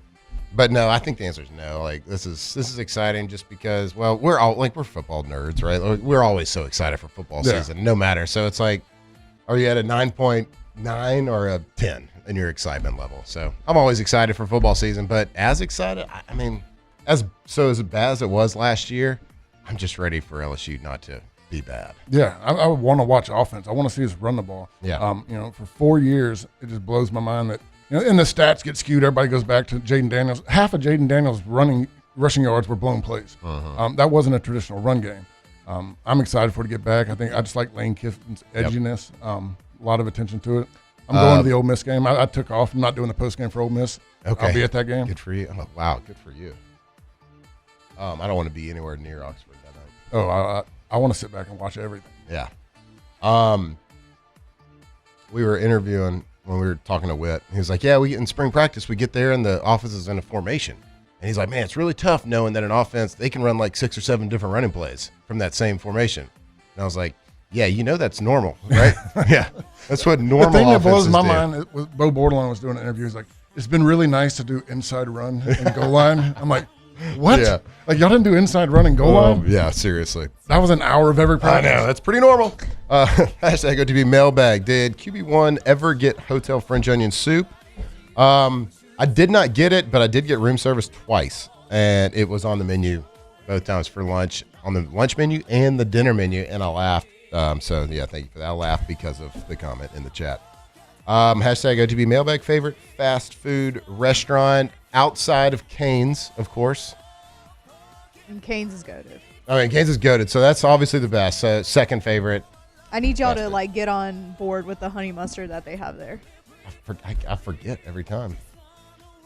[SPEAKER 3] But no, I think the answer is no. Like this is exciting just because we're football nerds, right? Like, we're always so excited for football season, no matter. So it's like, are you at a 9.9 or a 10 in your excitement level? So I'm always excited for football season, but as excited, I mean. As bad as it was last year, I'm just ready for LSU not to be bad.
[SPEAKER 4] Yeah, I want to watch offense. I want to see us run the ball.
[SPEAKER 3] Yeah.
[SPEAKER 4] For 4 years, it just blows my mind that and the stats get skewed. Everybody goes back to Jaden Daniels. Half of Jaden Daniels' rushing yards were blown plays. That wasn't a traditional run game. I'm excited for it to get back. I just like Lane Kiffin's edginess. A lot of attention to it. I'm going to the Ole Miss game. I took off. I'm not doing the post game for Ole Miss.
[SPEAKER 3] Okay.
[SPEAKER 4] I'll be at that game.
[SPEAKER 3] Good for you. Oh, wow, good for you. I don't want to be anywhere near Oxford that night.
[SPEAKER 4] Oh, I want to sit back and watch everything.
[SPEAKER 3] Yeah. We were interviewing when we were talking to Whit. He was like, yeah, we get in spring practice, we get there and the offense is in a formation. And he's like, man, it's really tough knowing that an offense, they can run like 6 or 7 different running plays from that same formation. And I was like, yeah, that's normal, right? Yeah. That's what normal offenses do.
[SPEAKER 4] The thing that blows my mind was Bo Bordelon was doing an interview. He's like, it's been really nice to do inside run and goal line. I'm like, what?
[SPEAKER 3] Yeah.
[SPEAKER 4] Like, y'all didn't do inside run and goal line?
[SPEAKER 3] Yeah, seriously.
[SPEAKER 4] That was an hour of every practice.
[SPEAKER 3] I know. That's pretty normal. Hashtag OTB mailbag. Did QB1 ever get hotel French onion soup? I did not get it, but I did get room service twice. And it was on the menu both times for lunch, on the lunch menu and the dinner menu, and I laughed. Thank you for that. I laughed because of the comment in the chat. Hashtag OTB mailbag. Favorite fast food restaurant outside of Cane's, of course.
[SPEAKER 5] And Cane's is goated.
[SPEAKER 3] I mean, Cane's is goated, so that's obviously the best. So second favorite.
[SPEAKER 5] I need y'all to get on board with the honey mustard that they have there.
[SPEAKER 3] I forget every time.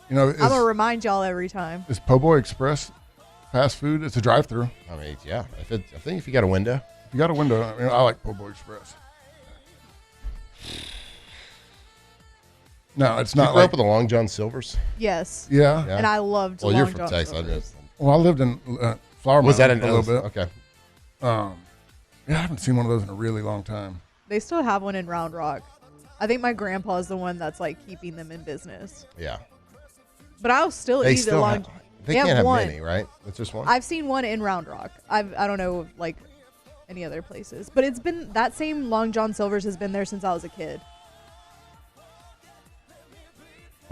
[SPEAKER 5] I'm gonna remind y'all every time.
[SPEAKER 4] Is Po' Boy Express fast food? It's a drive-through.
[SPEAKER 3] I mean, yeah. I think if you got a window.
[SPEAKER 4] If you got a window, I like Po' Boy Express. No, it's
[SPEAKER 3] Did you
[SPEAKER 4] not
[SPEAKER 3] grow
[SPEAKER 4] like.
[SPEAKER 3] up with the Long John Silvers?
[SPEAKER 5] Yes.
[SPEAKER 4] Yeah.
[SPEAKER 5] And I loved
[SPEAKER 3] Well,
[SPEAKER 5] Long
[SPEAKER 3] you're from
[SPEAKER 5] John
[SPEAKER 3] Texas.
[SPEAKER 5] Silver's.
[SPEAKER 4] Well, I lived in Flower Mound
[SPEAKER 3] Was that
[SPEAKER 4] a little bit.
[SPEAKER 3] Okay.
[SPEAKER 4] Yeah, I haven't seen one of those in a really long time.
[SPEAKER 5] They still have one in Round Rock. I think my grandpa is the one that's like keeping them in business.
[SPEAKER 3] Yeah.
[SPEAKER 5] But I'll still
[SPEAKER 3] They
[SPEAKER 5] eat
[SPEAKER 3] still
[SPEAKER 5] the Long.
[SPEAKER 3] have, they can't have
[SPEAKER 5] one.
[SPEAKER 3] many, right? It's just one.
[SPEAKER 5] I've seen one in Round Rock. I don't know like any other places, but it's been that same Long John Silver's has been there since I was a kid.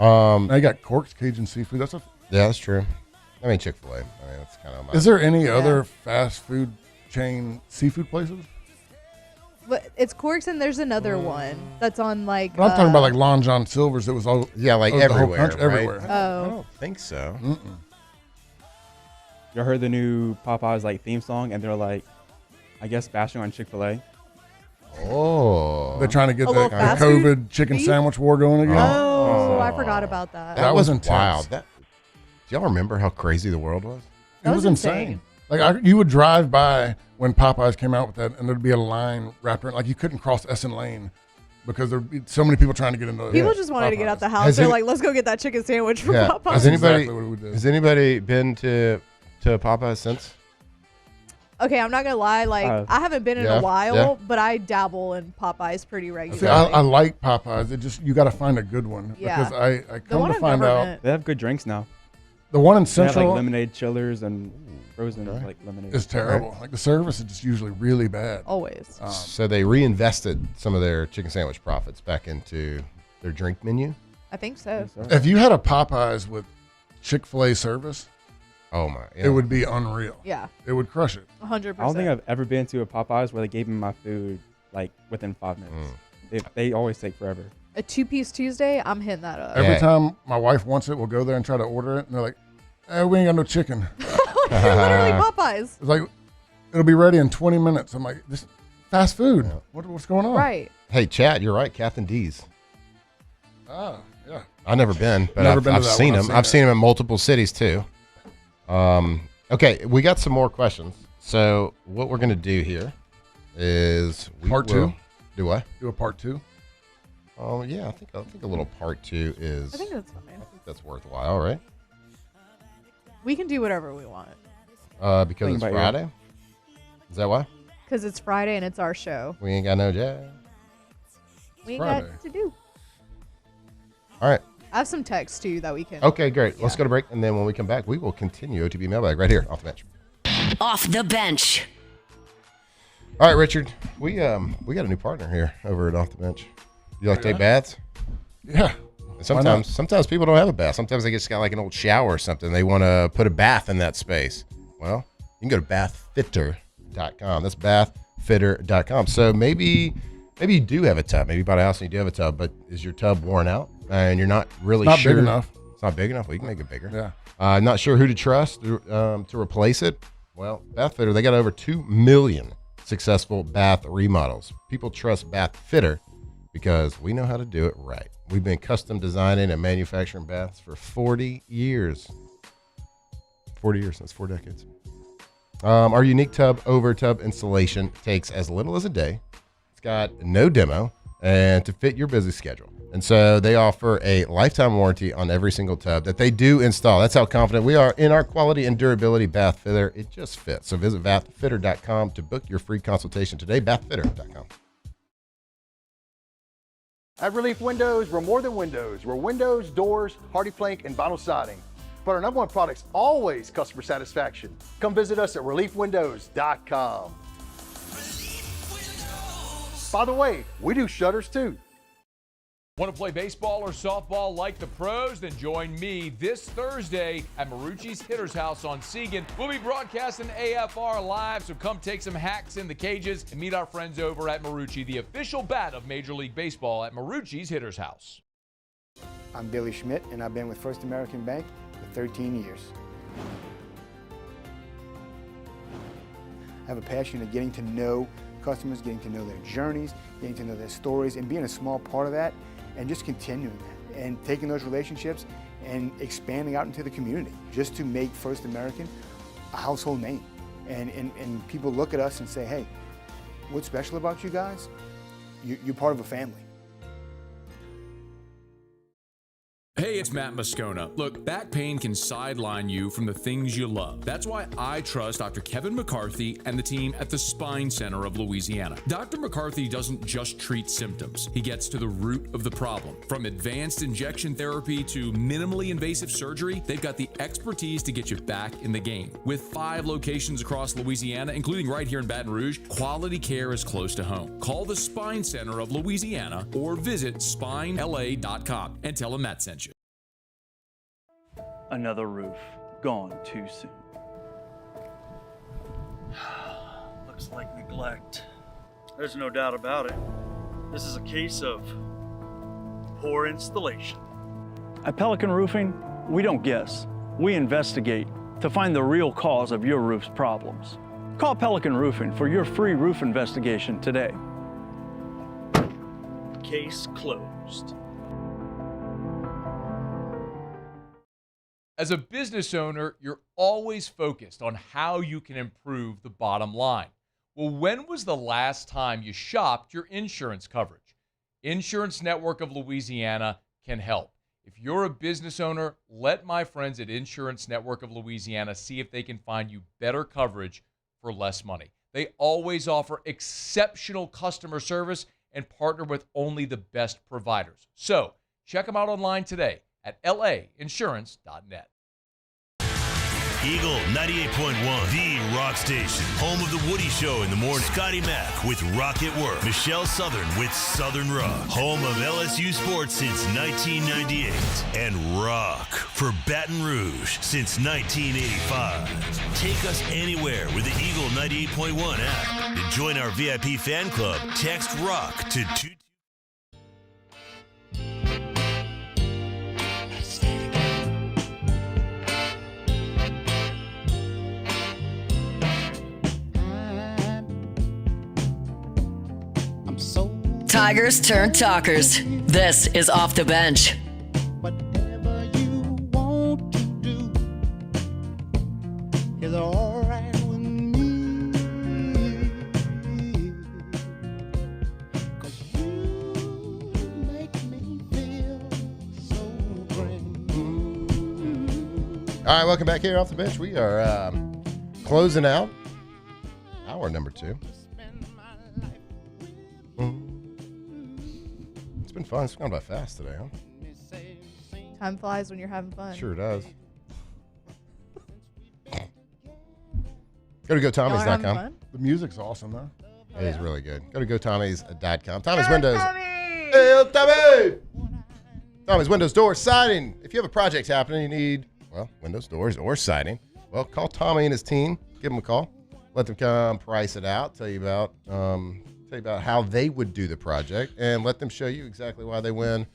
[SPEAKER 4] I got Cork's Cajun seafood.
[SPEAKER 3] Yeah, that's true. I mean, Chick-fil-A. I mean, that's kind of.
[SPEAKER 4] Is there any other fast food chain seafood places?
[SPEAKER 5] But it's Cork's and there's another one that's on like.
[SPEAKER 4] But I'm talking about like Long John Silver's. It was all
[SPEAKER 3] like
[SPEAKER 4] the whole
[SPEAKER 3] everywhere.
[SPEAKER 4] country,
[SPEAKER 3] Right?
[SPEAKER 4] everywhere.
[SPEAKER 3] I don't think so.
[SPEAKER 6] You heard the new Popeyes like theme song, and they're like, I guess bashing on Chick-fil-A.
[SPEAKER 3] Oh,
[SPEAKER 4] They're trying to get
[SPEAKER 5] A
[SPEAKER 4] the
[SPEAKER 5] little fast food
[SPEAKER 4] COVID chicken
[SPEAKER 5] beef?
[SPEAKER 4] sandwich war going again.
[SPEAKER 5] Oh, I forgot about that.
[SPEAKER 4] That was
[SPEAKER 3] intense.
[SPEAKER 4] intense.
[SPEAKER 3] Wild. Do y'all remember how crazy the world was?
[SPEAKER 4] It was insane. Like you would drive by when Popeyes came out with that, and there'd be a line wrapped around. Like you couldn't cross Essen Lane because there'd be so many people trying to get into.
[SPEAKER 5] People just wanted to get out the house.
[SPEAKER 3] Has
[SPEAKER 5] They're
[SPEAKER 3] any-
[SPEAKER 5] like, let's go get that chicken sandwich from
[SPEAKER 3] Yeah.
[SPEAKER 5] Popeyes.
[SPEAKER 3] Has anybody been to Popeyes since?
[SPEAKER 5] Okay, I'm not gonna lie. Like I haven't been in
[SPEAKER 3] Yeah,
[SPEAKER 5] a while,
[SPEAKER 3] yeah.
[SPEAKER 5] but I dabble in Popeyes pretty
[SPEAKER 4] See,
[SPEAKER 5] regularly.
[SPEAKER 4] I like Popeyes. It just you got to find a good one
[SPEAKER 5] Yeah.
[SPEAKER 4] because I
[SPEAKER 5] The
[SPEAKER 4] come
[SPEAKER 5] one
[SPEAKER 4] to
[SPEAKER 5] in
[SPEAKER 4] find out
[SPEAKER 5] Government.
[SPEAKER 6] They have good drinks now.
[SPEAKER 4] the one in
[SPEAKER 6] They have
[SPEAKER 4] Central
[SPEAKER 6] like lemonade chillers and frozen like lemonade.
[SPEAKER 4] is terrible. Like the service is just usually really bad.
[SPEAKER 5] Always.
[SPEAKER 3] So they reinvested some of their chicken sandwich profits back into their drink menu.
[SPEAKER 5] I think so.
[SPEAKER 4] If you had a Popeyes with Chick-fil-A service,
[SPEAKER 3] oh my,
[SPEAKER 4] it would be unreal.
[SPEAKER 5] Yeah.
[SPEAKER 4] It would crush it.
[SPEAKER 5] 100%.
[SPEAKER 6] I don't think I've ever been to a Popeyes where they gave me my food like within 5 minutes. They always take forever.
[SPEAKER 5] A 2-piece Tuesday, I'm hitting that up.
[SPEAKER 4] Every time my wife wants it, we'll go there and try to order it, and they're like, we ain't got no chicken.
[SPEAKER 5] Literally Popeyes.
[SPEAKER 4] It's like, it'll be ready in 20 minutes. I'm like, this fast food. What's going on?
[SPEAKER 5] Right.
[SPEAKER 3] Hey, Chad, you're right. Captain D's.
[SPEAKER 4] Ah, yeah.
[SPEAKER 3] I've never been, but
[SPEAKER 4] Never
[SPEAKER 3] I've,
[SPEAKER 4] been to
[SPEAKER 3] I've
[SPEAKER 4] that
[SPEAKER 3] seen
[SPEAKER 4] one.
[SPEAKER 3] them. I've seen them in multiple cities too. Okay, we got some more questions. So what we're gonna do here is
[SPEAKER 4] Part two?
[SPEAKER 3] Do what?
[SPEAKER 4] Do a part two.
[SPEAKER 3] Oh yeah, I think a little part two is.
[SPEAKER 5] I think that's fine.
[SPEAKER 3] That's worthwhile, right?
[SPEAKER 5] We can do whatever we want.
[SPEAKER 3] Because
[SPEAKER 6] Think
[SPEAKER 3] it's
[SPEAKER 6] about
[SPEAKER 3] Friday. Is that why?
[SPEAKER 5] Because it's Friday and it's our show.
[SPEAKER 3] We ain't got no jazz.
[SPEAKER 5] We ain't
[SPEAKER 3] Friday.
[SPEAKER 5] got to do.
[SPEAKER 3] All right.
[SPEAKER 5] I have some texts too that we can.
[SPEAKER 3] Okay, great. Let's go to break, and then when we come back, we will continue OTB mailbag right here off the bench.
[SPEAKER 1] Off the bench.
[SPEAKER 3] All right, Richard. We got a new partner here over at Off the Bench. You like to take baths?
[SPEAKER 4] Yeah.
[SPEAKER 3] And sometimes people don't have a bath. Sometimes they just got like an old shower or something. They want to put a bath in that space. Well, you can go to bathfitter.com. That's bathfitter.com. So maybe you do have a tub. Maybe you bought a house and you do have a tub, but is your tub worn out and you're not really
[SPEAKER 4] Not
[SPEAKER 3] sure?
[SPEAKER 4] big enough.
[SPEAKER 3] It's not big enough. Well, you can make it bigger.
[SPEAKER 4] Yeah.
[SPEAKER 3] Not sure who to trust to replace it. Well, Bathfitter, they got over 2 million successful bath remodels. People trust Bathfitter because we know how to do it right. We've been custom designing and manufacturing baths for 40 years. 40 years, that's 4 decades. Our unique tub over tub installation takes as little as a day. It's got no demo and to fit your busy schedule. And so they offer a lifetime warranty on every single tub that they do install. That's how confident we are in our quality and durability. Bathfitter, it just fits. So visit bathfitter.com to book your free consultation today. Bathfitter.com.
[SPEAKER 12] At Relief Windows, we're more than windows. We're windows, doors, hardy plank, and vinyl siding. But our number one product's always customer satisfaction. Come visit us at reliefwindows.com. By the way, we do shutters too.
[SPEAKER 7] Want to play baseball or softball like the pros? Then join me this Thursday at Marucci's Hitter's House on Segan. We'll be broadcasting AFR live, so come take some hacks in the cages and meet our friends over at Marucci, the official bat of Major League Baseball at Marucci's Hitter's House.
[SPEAKER 8] I'm Billy Schmidt, and I've been with First American Bank for 13 years. I have a passion of getting to know customers, getting to know their journeys, getting to know their stories, and being a small part of that, and just continuing that, and taking those relationships and expanding out into the community, just to make First American a household name. And people look at us and say, hey, what's special about you guys? You're part of a family.
[SPEAKER 18] it's Matt Moscona. Look, back pain can sideline you from the things you love. That's why I trust Dr. Kevin McCarthy and the team at the Spine Center of Louisiana. Dr. McCarthy doesn't just treat symptoms. He gets to the root of the problem. From advanced injection therapy to minimally invasive surgery, they've got the expertise to get you back in the game. With 5 locations across Louisiana, including right here in Baton Rouge, quality care is close to home. Call the Spine Center of Louisiana or visit spinela.com and tell them Matt sent you.
[SPEAKER 9] Another roof gone too soon. Looks like neglect. There's no doubt about it. This is a case of poor installation. At Pelican Roofing, we don't guess. We investigate to find the real cause of your roof's problems. Call Pelican Roofing for your free roof investigation today. Case closed.
[SPEAKER 7] As a business owner, you're always focused on how you can improve the bottom line. Well, when was the last time you shopped your insurance coverage? Insurance Network of Louisiana can help. If you're a business owner, let my friends at Insurance Network of Louisiana see if they can find you better coverage for less money. They always offer exceptional customer service and partner with only the best providers. So check them out online today at lainsurance.net.
[SPEAKER 10] Eagle 98.1, the rock station. Home of the Woody Show in the morning. Scotty Mack with Rock at Work. Michelle Southern with Southern Rock. Home of LSU sports since 1998. And rock for Baton Rouge since 1985. Take us anywhere with the Eagle 98.1 app. To join our VIP fan club, text ROCK to 2.
[SPEAKER 1] Tigers turn talkers. This is Off the Bench.
[SPEAKER 3] All right, welcome back here Off the Bench. We are closing out hour number 2. It's been fun. It's gone by fast today, huh?
[SPEAKER 5] Time flies when you're having fun.
[SPEAKER 3] Sure does. Go to GoTommys.com.
[SPEAKER 4] The music's awesome, though.
[SPEAKER 3] It is really good. Go to GoTommys.com. Tommy's Windows. Hey, Tommy! Tommy's Windows, Doors, Siding. If you have a project happening, you need, well, windows, doors, or siding, well, call Tommy and his team. Give them a call. Let them come price it out. Tell you about how they would do the project, and let them show you exactly why they win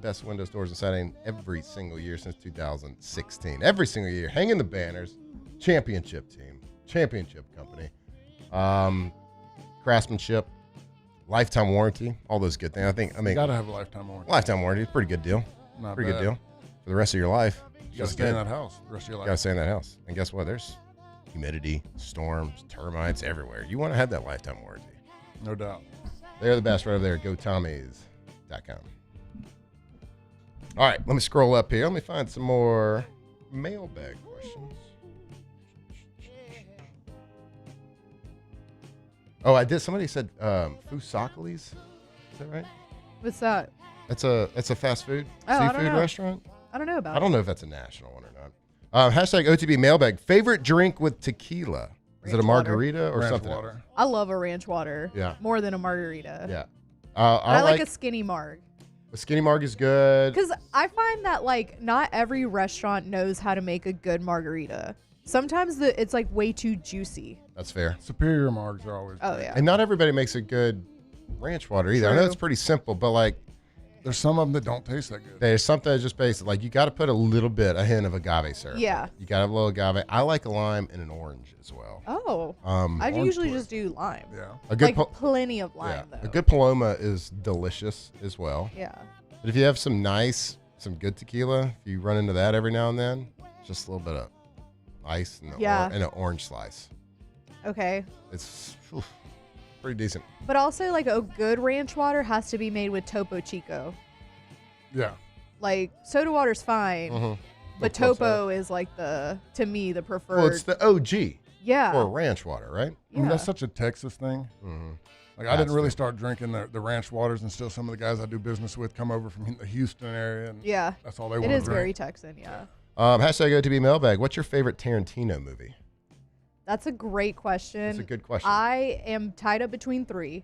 [SPEAKER 3] best windows, doors, and siding every single year since 2016. Every single year, hanging the banners, championship team, championship company, craftsmanship, lifetime warranty, all those good things. I mean,
[SPEAKER 4] you gotta have a lifetime warranty.
[SPEAKER 3] Lifetime warranty, pretty good deal.
[SPEAKER 4] Not
[SPEAKER 3] pretty
[SPEAKER 4] bad.
[SPEAKER 3] good deal for the rest of your life.
[SPEAKER 4] You gotta stay in that house the rest of your life.
[SPEAKER 3] You gotta stay in that house, and guess what? There's humidity, storms, termites everywhere. You want to have that lifetime warranty.
[SPEAKER 4] No doubt.
[SPEAKER 3] They're the best right over there at GoTommys.com. All right, let me scroll up here. Let me find some more mailbag questions. Oh, I did. Somebody said Fusakali's. Is that right?
[SPEAKER 5] What's that?
[SPEAKER 3] It's a fast food
[SPEAKER 5] I don't
[SPEAKER 3] seafood
[SPEAKER 5] know.
[SPEAKER 3] restaurant.
[SPEAKER 5] I don't know about it.
[SPEAKER 3] I don't know if that's a national one or not. Hashtag OTB mailbag. Favorite drink with tequila? Is it a margarita or
[SPEAKER 4] Ranch
[SPEAKER 3] something
[SPEAKER 4] water.
[SPEAKER 3] else?
[SPEAKER 5] I love a ranch water.
[SPEAKER 3] Yeah.
[SPEAKER 5] More than a margarita.
[SPEAKER 3] Yeah.
[SPEAKER 5] I like a skinny marg.
[SPEAKER 3] A skinny marg is good.
[SPEAKER 5] Because I find that, like, not every restaurant knows how to make a good margarita. Sometimes it's, like, way too juicy.
[SPEAKER 3] That's fair.
[SPEAKER 4] Superior margs are always
[SPEAKER 5] Oh, yeah.
[SPEAKER 3] And not everybody makes a good ranch water either. I know
[SPEAKER 5] True.
[SPEAKER 3] it's pretty simple, but, like,
[SPEAKER 4] there's some of them that don't taste that good.
[SPEAKER 3] there's something that's just basic. Like, you got to put a hint of agave syrup.
[SPEAKER 5] Yeah.
[SPEAKER 3] You got to have a little agave. I like a lime and an orange as well.
[SPEAKER 5] Oh. I
[SPEAKER 3] Orange
[SPEAKER 5] usually
[SPEAKER 3] twist.
[SPEAKER 5] just do lime.
[SPEAKER 4] Yeah.
[SPEAKER 3] A good
[SPEAKER 5] like, plenty of lime,
[SPEAKER 3] Yeah.
[SPEAKER 5] though.
[SPEAKER 3] A good Paloma is delicious as well.
[SPEAKER 5] Yeah.
[SPEAKER 3] But if you have some good tequila, if you run into that every now and then, just a little bit of ice and,
[SPEAKER 5] Yeah.
[SPEAKER 3] and an orange slice.
[SPEAKER 5] Okay.
[SPEAKER 3] It's pretty decent.
[SPEAKER 5] But also, like, a good ranch water has to be made with Topo Chico.
[SPEAKER 4] Yeah.
[SPEAKER 5] Like soda water's fine, but Topo is like to me the preferred.
[SPEAKER 3] Well, it's the OG.
[SPEAKER 5] Yeah.
[SPEAKER 3] For ranch water, right?
[SPEAKER 4] I mean, that's such a Texas thing. Like, I didn't really start drinking the ranch waters until some of the guys I do business with come over from the Houston area, and that's all they want to drink.
[SPEAKER 5] It is very Texan, yeah.
[SPEAKER 3] Hashtag OTB mailbag. What's your favorite Tarantino movie?
[SPEAKER 5] That's a great question.
[SPEAKER 3] That's a good question.
[SPEAKER 5] I am tied up between 3,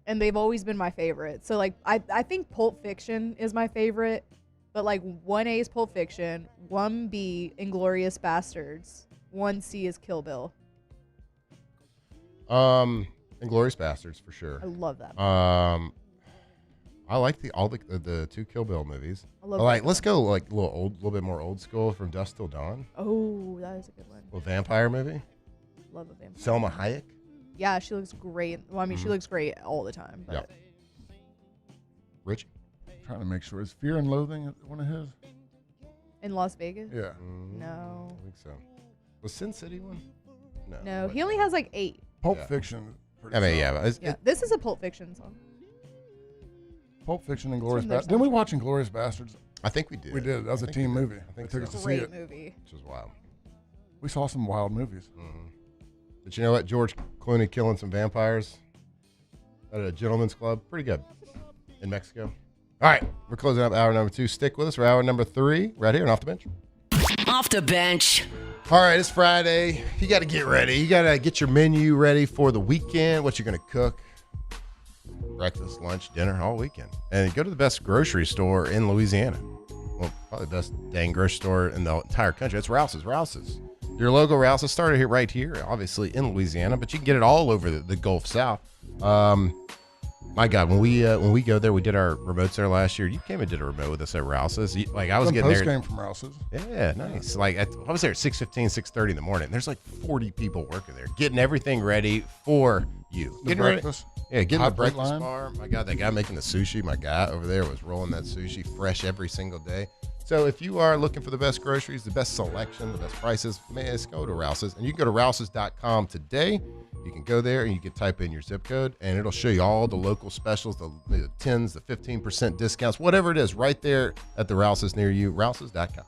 [SPEAKER 5] and they've always been my favorite. So, like, I think Pulp Fiction is my favorite, but, like, 1A is Pulp Fiction, 1B, Inglourious Bastards, 1C is Kill Bill.
[SPEAKER 3] Inglourious Bastards for sure.
[SPEAKER 5] I love that
[SPEAKER 3] movie. I like all the 2 Kill Bill movies.
[SPEAKER 5] I love
[SPEAKER 3] like, let's go like a little bit more old school, From Dusk Till Dawn.
[SPEAKER 5] Oh, that is a good one.
[SPEAKER 3] A vampire movie.
[SPEAKER 5] Love a vampire.
[SPEAKER 3] Selma Hayek.
[SPEAKER 5] Yeah, she looks great. Well, I mean, she looks great all the time. But.
[SPEAKER 3] Yep. Rich?
[SPEAKER 4] Trying to make sure. Is Fear and Loathing one of his?
[SPEAKER 5] In Las Vegas?
[SPEAKER 4] Yeah.
[SPEAKER 5] No.
[SPEAKER 3] I think so. Was Sin City one?
[SPEAKER 5] No, he only has like 8.
[SPEAKER 4] Pulp Fiction.
[SPEAKER 3] I mean, yeah.
[SPEAKER 5] This is a Pulp Fiction song.
[SPEAKER 4] Pulp Fiction and Inglourious Bastards. Didn't we watch Inglourious Bastards?
[SPEAKER 3] I think we did.
[SPEAKER 4] We did. That was a team movie.
[SPEAKER 3] I think
[SPEAKER 4] it took us to see
[SPEAKER 5] Great
[SPEAKER 4] it.
[SPEAKER 5] movie.
[SPEAKER 3] Which was wild.
[SPEAKER 4] We saw some wild movies.
[SPEAKER 3] But you know what? George Clooney killing some vampires at a gentleman's club. Pretty good. In Mexico. All right. We're closing up hour number 2. Stick with us for hour number 3 right here on Off the Bench.
[SPEAKER 1] Off the Bench.
[SPEAKER 3] All right. It's Friday. You got to get ready. You got to get your menu ready for the weekend. What you're going to cook. Breakfast, lunch, dinner, all weekend. And go to the best grocery store in Louisiana. Well, probably the best dang grocery store in the entire country. It's Rouse's. Rouse's. Your logo Rouse's started here, right here, obviously in Louisiana, but you can get it all over the Gulf South. My God, when we go there, we did our remotes there last year. You came and did a remote with us at Rouse's. Like I was
[SPEAKER 4] Some
[SPEAKER 3] getting there.
[SPEAKER 4] Post game from Rouse's.
[SPEAKER 3] Yeah, nice. Like I was there at 6:15, 6:30 in the morning. There's like 40 people working there, getting everything ready for you.
[SPEAKER 4] The breakfast.
[SPEAKER 3] Yeah, getting
[SPEAKER 4] Hot
[SPEAKER 3] the breakfast
[SPEAKER 4] line.
[SPEAKER 3] bar. My God, that guy making the sushi, my guy over there was rolling that sushi fresh every single day. So if you are looking for the best groceries, the best selection, the best prices, man, let's go to Rouse's. And you can go to rouses.com today. You can go there and you can type in your zip code, and it'll show you all the local specials, the 10s, the 15% discounts, whatever it is, right there at the Rouse's near you, rouses.com.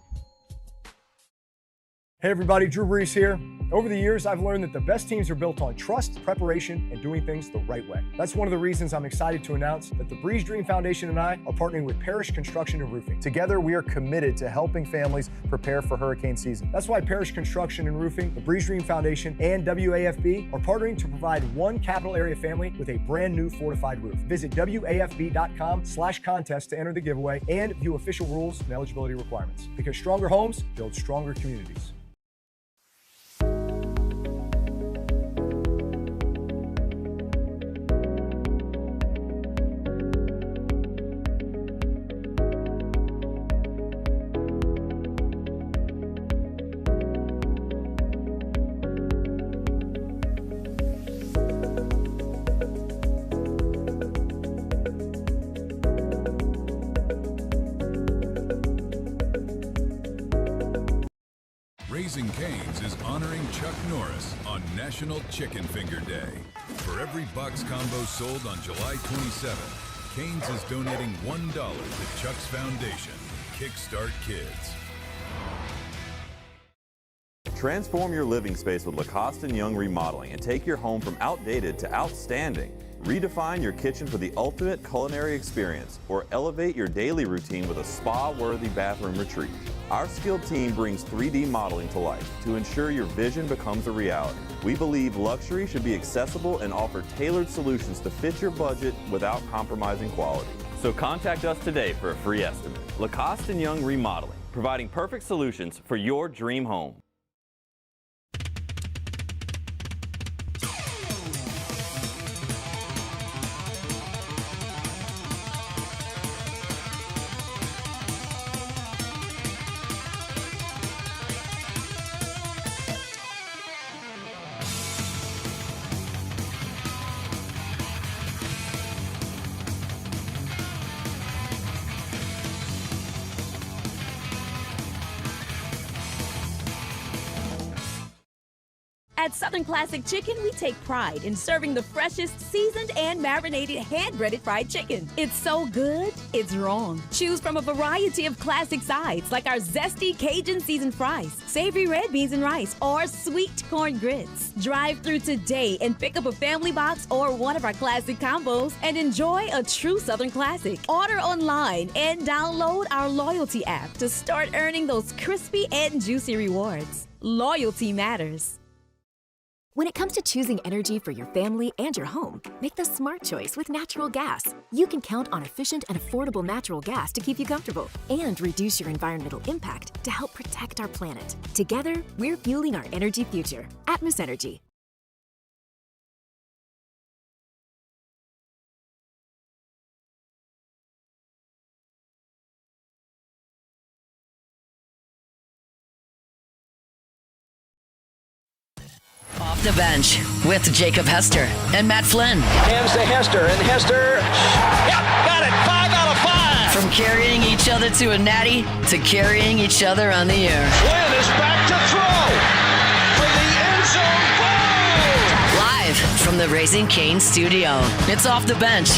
[SPEAKER 12] Hey everybody, Drew Brees here. Over the years, I've learned that the best teams are built on trust, preparation, and doing things the right way. That's one of the reasons I'm excited to announce that the Breeze Dream Foundation and I are partnering with Parish Construction and Roofing. Together, we are committed to helping families prepare for hurricane season. That's why Parish Construction and Roofing, the Breeze Dream Foundation, and WAFB are partnering to provide one capital area family with a brand new fortified roof. Visit WAFB.com/contest to enter the giveaway and view official rules and eligibility requirements. Because stronger homes build stronger communities.
[SPEAKER 17] Raising Cane's is honoring Chuck Norris on National Chicken Finger Day. For every box combo sold on July 27th, Cane's is donating $1 to Chuck's Foundation, Kickstart Kids.
[SPEAKER 14] Transform your living space with Lacoste & Young Remodeling and take your home from outdated to outstanding. Redefine your kitchen for the ultimate culinary experience or elevate your daily routine with a spa-worthy bathroom retreat. Our skilled team brings 3D modeling to life to ensure your vision becomes a reality. We believe luxury should be accessible and offer tailored solutions to fit your budget without compromising quality. So contact us today for a free estimate. Lacoste & Young Remodeling, providing perfect solutions for your dream home.
[SPEAKER 2] At Southern Classic Chicken, we take pride in serving the freshest, seasoned, and marinated hand-breaded fried chicken. It's so good, it's wrong. Choose from a variety of classic sides like our zesty Cajun seasoned fries, savory red beans and rice, or sweet corn grits. Drive through today and pick up a family box or one of our classic combos and enjoy a true Southern classic. Order online and download our loyalty app to start earning those crispy and juicy rewards. Loyalty matters.
[SPEAKER 11] When it comes to choosing energy for your family and your home, make the smart choice with natural gas. You can count on efficient and affordable natural gas to keep you comfortable and reduce your environmental impact to help protect our planet. Together, we're fueling our energy future. Atmos Energy.
[SPEAKER 1] Off the bench with Jacob Hester and Matt Flynn.
[SPEAKER 21] Hands to Hester, and Hester, yep, got it, 5 out of 5.
[SPEAKER 1] From carrying each other to a natty to carrying each other on the air.
[SPEAKER 21] Flynn is back to throw for the end zone goal.
[SPEAKER 1] Live from the Raising Cane studio, it's Off the Bench.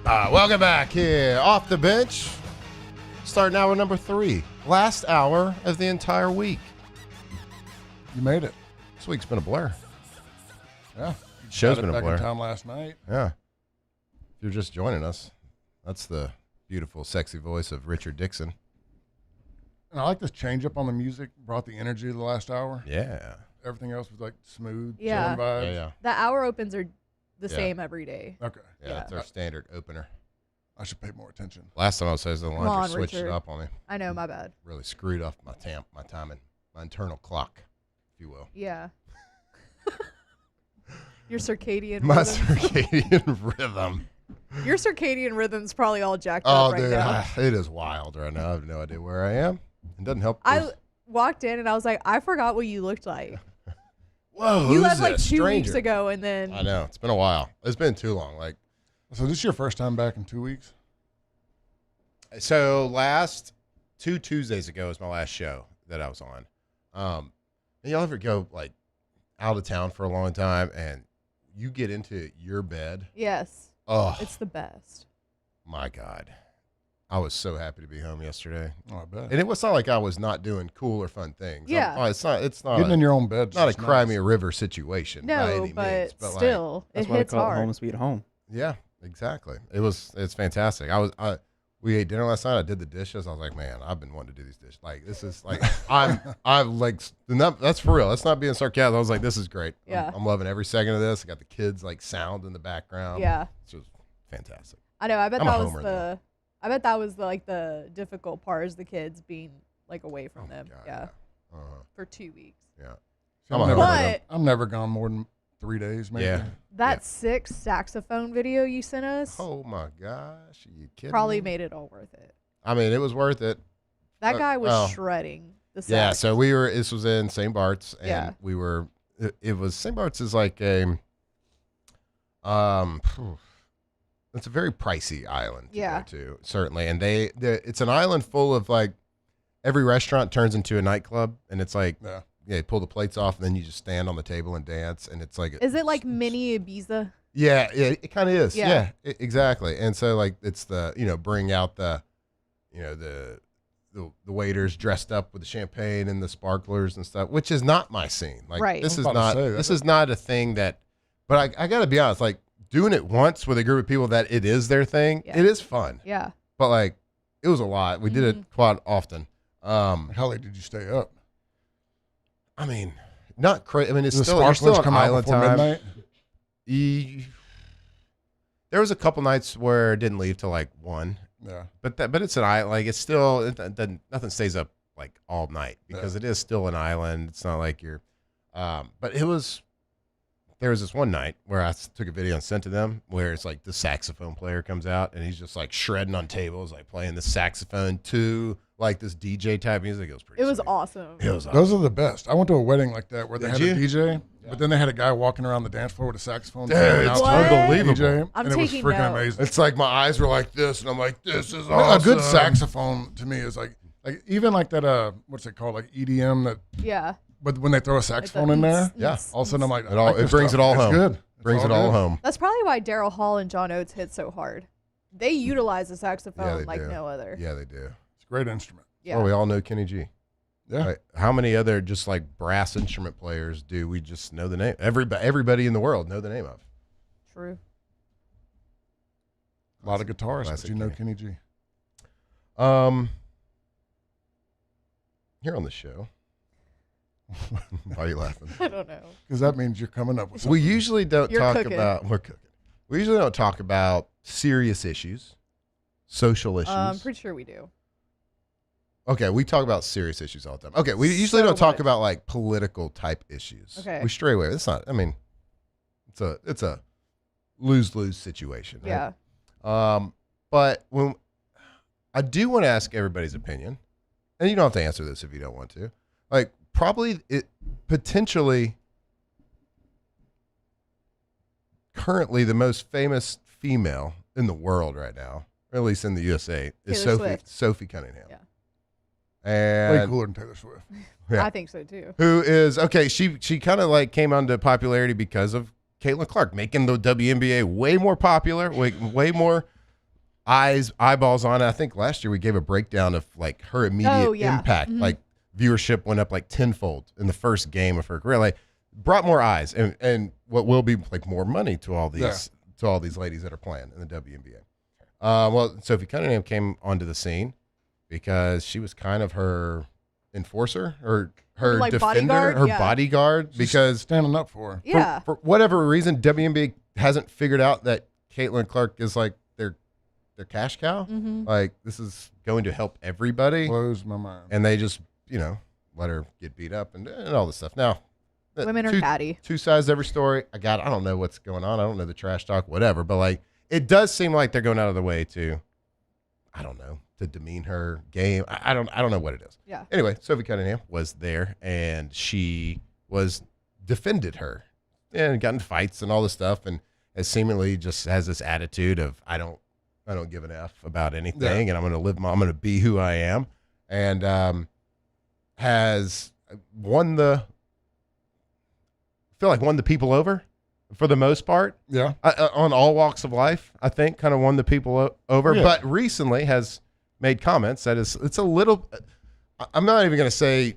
[SPEAKER 3] Welcome back here, Off the Bench. Starting hour number 3. Last hour of the entire week.
[SPEAKER 4] You made it.
[SPEAKER 3] This week's been a blur.
[SPEAKER 4] Yeah.
[SPEAKER 3] Show's
[SPEAKER 4] Got it
[SPEAKER 3] been a
[SPEAKER 4] back
[SPEAKER 3] blur.
[SPEAKER 4] in town last night.
[SPEAKER 3] Yeah. If you're just joining us, that's the beautiful, sexy voice of Richard Dixon.
[SPEAKER 4] And I like this change up on the music. Brought the energy of the last hour.
[SPEAKER 3] Yeah.
[SPEAKER 4] Everything else was like smooth,
[SPEAKER 5] Yeah.
[SPEAKER 4] chilling vibes.
[SPEAKER 3] Yeah.
[SPEAKER 5] The hour opens are the
[SPEAKER 3] Yeah.
[SPEAKER 5] same every day.
[SPEAKER 4] Okay.
[SPEAKER 3] Yeah, that's our standard opener.
[SPEAKER 4] I should pay more attention.
[SPEAKER 3] Last time I was saying the
[SPEAKER 5] Come
[SPEAKER 3] line
[SPEAKER 5] on,
[SPEAKER 3] switched
[SPEAKER 5] Richard.
[SPEAKER 3] it up on me.
[SPEAKER 5] I know, my bad.
[SPEAKER 3] Really screwed up my timing, my internal clock, if you will.
[SPEAKER 5] Yeah. Your circadian
[SPEAKER 3] My
[SPEAKER 5] rhythm.
[SPEAKER 3] circadian rhythm.
[SPEAKER 5] Your circadian rhythm's probably all jacked up right
[SPEAKER 3] dude,
[SPEAKER 5] now.
[SPEAKER 3] it is wild right now. I have no idea where I am. It doesn't help.
[SPEAKER 5] I walked in and I was like, I forgot what you looked like.
[SPEAKER 3] Whoa,
[SPEAKER 5] You
[SPEAKER 3] who's
[SPEAKER 5] left like
[SPEAKER 3] this
[SPEAKER 5] 2 weeks
[SPEAKER 3] stranger?
[SPEAKER 5] ago, and then
[SPEAKER 3] I know it's been a while. It's been too long. Like,
[SPEAKER 4] so this is your first time back in 2 weeks?
[SPEAKER 3] So last 2 Tuesdays ago was my last show that I was on. And y'all ever go like out of town for a long time and you get into your bed?
[SPEAKER 5] yes,
[SPEAKER 3] Oh,
[SPEAKER 5] it's the best.
[SPEAKER 3] my God. I was so happy to be home yesterday.
[SPEAKER 4] Oh, I bet.
[SPEAKER 3] And it was not like I was not doing cool or fun things.
[SPEAKER 5] Yeah.
[SPEAKER 3] It's not
[SPEAKER 4] Getting in your own bed.
[SPEAKER 3] Not a Crimea River situation by
[SPEAKER 5] No,
[SPEAKER 3] any
[SPEAKER 5] but
[SPEAKER 3] means. But
[SPEAKER 5] still,
[SPEAKER 6] That's
[SPEAKER 5] it
[SPEAKER 6] why
[SPEAKER 5] hits
[SPEAKER 6] they call it
[SPEAKER 5] hard.
[SPEAKER 6] home sweet home.
[SPEAKER 3] yeah, exactly. It's fantastic. We ate dinner last night. I did the dishes. I was like, man, I've been wanting to do these dishes. Like, this is like, I'm like, that's for real. That's not being sarcastic. I was like, this is great.
[SPEAKER 5] Yeah.
[SPEAKER 3] I'm loving every second of this. I got the kids like sound in the background.
[SPEAKER 5] Yeah.
[SPEAKER 3] It's just fantastic.
[SPEAKER 5] I know. I bet
[SPEAKER 3] I'm a
[SPEAKER 5] that was
[SPEAKER 3] homer,
[SPEAKER 5] the. I bet that was the difficult part is the kids being like away from them.
[SPEAKER 3] God,
[SPEAKER 5] yeah.
[SPEAKER 3] Uh-huh.
[SPEAKER 5] For 2 weeks.
[SPEAKER 3] Yeah.
[SPEAKER 4] I'm never gone more than 3 days, maybe.
[SPEAKER 3] Yeah.
[SPEAKER 5] That sick saxophone video you sent us
[SPEAKER 3] Oh my gosh. Are you kidding
[SPEAKER 5] probably
[SPEAKER 3] me?
[SPEAKER 5] made it all worth it.
[SPEAKER 3] I mean, it was worth it.
[SPEAKER 5] That guy was
[SPEAKER 3] oh.
[SPEAKER 5] shredding the sax.
[SPEAKER 3] Yeah, so this was in St. Bart's, and
[SPEAKER 5] Yeah.
[SPEAKER 3] we were, it was, St. Bart's is like it's a very pricey island to
[SPEAKER 5] Yeah.
[SPEAKER 3] go to, certainly. And it's an island full of like, every restaurant turns into a nightclub, and it's like,
[SPEAKER 4] Yeah.
[SPEAKER 3] you pull the plates off, and then you just stand on the table and dance, and it's like,
[SPEAKER 5] Is it like mini Ibiza?
[SPEAKER 3] yeah, it kind of is.
[SPEAKER 5] Yeah.
[SPEAKER 3] Yeah, exactly. And so like it's the, bring out the, the waiters dressed up with the champagne and the sparklers and stuff, which is not my scene. Like
[SPEAKER 5] Right.
[SPEAKER 3] this
[SPEAKER 4] I
[SPEAKER 3] is
[SPEAKER 4] was about
[SPEAKER 3] not
[SPEAKER 4] to say,
[SPEAKER 3] this is not a thing that, but I got to be honest, like doing it once with a group of people that it is their thing,
[SPEAKER 5] Yeah.
[SPEAKER 3] it is fun.
[SPEAKER 5] Yeah.
[SPEAKER 3] But like it was a lot. We did it quite often.
[SPEAKER 4] How late did you stay up?
[SPEAKER 3] I mean, not crazy. I mean, it's
[SPEAKER 4] Did the
[SPEAKER 3] still, you're
[SPEAKER 4] sparklers
[SPEAKER 3] still on
[SPEAKER 4] come out
[SPEAKER 3] island
[SPEAKER 4] before
[SPEAKER 3] time.
[SPEAKER 4] midnight?
[SPEAKER 3] There was a couple nights where it didn't leave till like 1.
[SPEAKER 4] Yeah.
[SPEAKER 3] But it's an island. Like it's still nothing stays up like all night because it is still an island. It's not like you're. But it was there was this one night where I took a video and sent to them where it's like the saxophone player comes out and he's just like shredding on tables, like playing the saxophone to like this DJ type music. It was pretty.
[SPEAKER 5] It was awesome.
[SPEAKER 3] It was awesome.
[SPEAKER 4] Those are the best. I went to a wedding like that where they
[SPEAKER 3] Did
[SPEAKER 4] had
[SPEAKER 3] you?
[SPEAKER 4] a DJ, but then they had a guy walking around the dance floor with a saxophone.
[SPEAKER 3] Dude, it's unbelievable.
[SPEAKER 4] DJ,
[SPEAKER 5] I'm
[SPEAKER 4] and it was
[SPEAKER 5] taking
[SPEAKER 4] freaking
[SPEAKER 5] notes.
[SPEAKER 4] amazing.
[SPEAKER 3] It's like my eyes were like this, and I'm like, this is
[SPEAKER 4] A
[SPEAKER 3] awesome.
[SPEAKER 4] good saxophone to me is like even like that what's it called, like EDM that.
[SPEAKER 5] Yeah.
[SPEAKER 4] But when they throw a saxophone in there, all of a sudden I'm like,
[SPEAKER 3] It brings it all home.
[SPEAKER 4] Good.
[SPEAKER 3] Brings it all home.
[SPEAKER 5] That's probably why Daryl Hall and John Oates hit so hard. They utilize the saxophone like
[SPEAKER 3] do.
[SPEAKER 5] no other.
[SPEAKER 3] Yeah, they do.
[SPEAKER 4] It's a great instrument.
[SPEAKER 5] Yeah.
[SPEAKER 3] Well, we all know Kenny G.
[SPEAKER 4] Yeah.
[SPEAKER 3] Like, how many other just like brass instrument players do we just know the name? Everybody in the world know the name of.
[SPEAKER 5] True.
[SPEAKER 4] A lot of guitarists, but
[SPEAKER 3] Classic
[SPEAKER 4] you know Kenny G.
[SPEAKER 3] Here on the show. Why are you laughing?
[SPEAKER 5] I don't know.
[SPEAKER 4] Because that means you're coming up with something.
[SPEAKER 3] We usually don't
[SPEAKER 5] You're
[SPEAKER 3] talk
[SPEAKER 5] cooking.
[SPEAKER 3] about. We're cooking. We usually don't talk about serious issues, social issues.
[SPEAKER 5] I'm pretty sure we do.
[SPEAKER 3] Okay, we talk about serious issues all the time. Okay, we usually
[SPEAKER 5] So
[SPEAKER 3] don't talk
[SPEAKER 5] much.
[SPEAKER 3] about like political type issues.
[SPEAKER 5] Okay.
[SPEAKER 3] We stray away. It's not. I mean, it's a lose-lose situation. Right?
[SPEAKER 5] Yeah.
[SPEAKER 3] But when I do want to ask everybody's opinion, and you don't have to answer this if you don't want to. Like, probably it potentially currently the most famous female in the world right now, or at least in the USA, is
[SPEAKER 5] Taylor Swift.
[SPEAKER 3] Sophie Cunningham.
[SPEAKER 5] Yeah.
[SPEAKER 4] Way
[SPEAKER 3] And
[SPEAKER 4] cooler than Taylor Swift.
[SPEAKER 3] yeah.
[SPEAKER 5] I think so too.
[SPEAKER 3] Who is okay? She kind of like came onto popularity because of Caitlin Clark, making the WNBA way more popular, way more eyeballs on it. I think last year we gave a breakdown of like her immediate impact.
[SPEAKER 5] Mhm.
[SPEAKER 3] Like viewership went up like tenfold in the first game of her career. Like brought more eyes and what will be like more money to all these ladies that are playing in the WNBA. Well, Sophie Cunningham came onto the scene because she was kind of her enforcer or her
[SPEAKER 5] Like
[SPEAKER 3] defender,
[SPEAKER 5] bodyguard?
[SPEAKER 3] her
[SPEAKER 5] Yeah.
[SPEAKER 3] bodyguard, because
[SPEAKER 4] standing up for her.
[SPEAKER 5] Yeah.
[SPEAKER 3] for whatever reason, WNBA hasn't figured out that Caitlin Clark is like their cash cow.
[SPEAKER 5] Mhm.
[SPEAKER 3] Like this is going to help everybody.
[SPEAKER 4] Blows my mind.
[SPEAKER 3] And they just, let her get beat up and all this stuff. Now,
[SPEAKER 5] Women are catty.
[SPEAKER 3] Two sides to every story. I don't know what's going on. I don't know the trash talk, whatever. But like, it does seem like they're going out of their way to, I don't know, to demean her game. I don't know what it is.
[SPEAKER 5] Yeah.
[SPEAKER 3] Anyway, Sophie Cunningham was there and she defended her and got in fights and all this stuff and has seemingly just has this attitude of I don't give an F about anything and I'm going to be who I am, and has won the people over for the most part.
[SPEAKER 4] Yeah.
[SPEAKER 3] On all walks of life, I think kind of won the people over,
[SPEAKER 4] Yeah.
[SPEAKER 3] but recently has made comments that it's a little, I'm not even going to say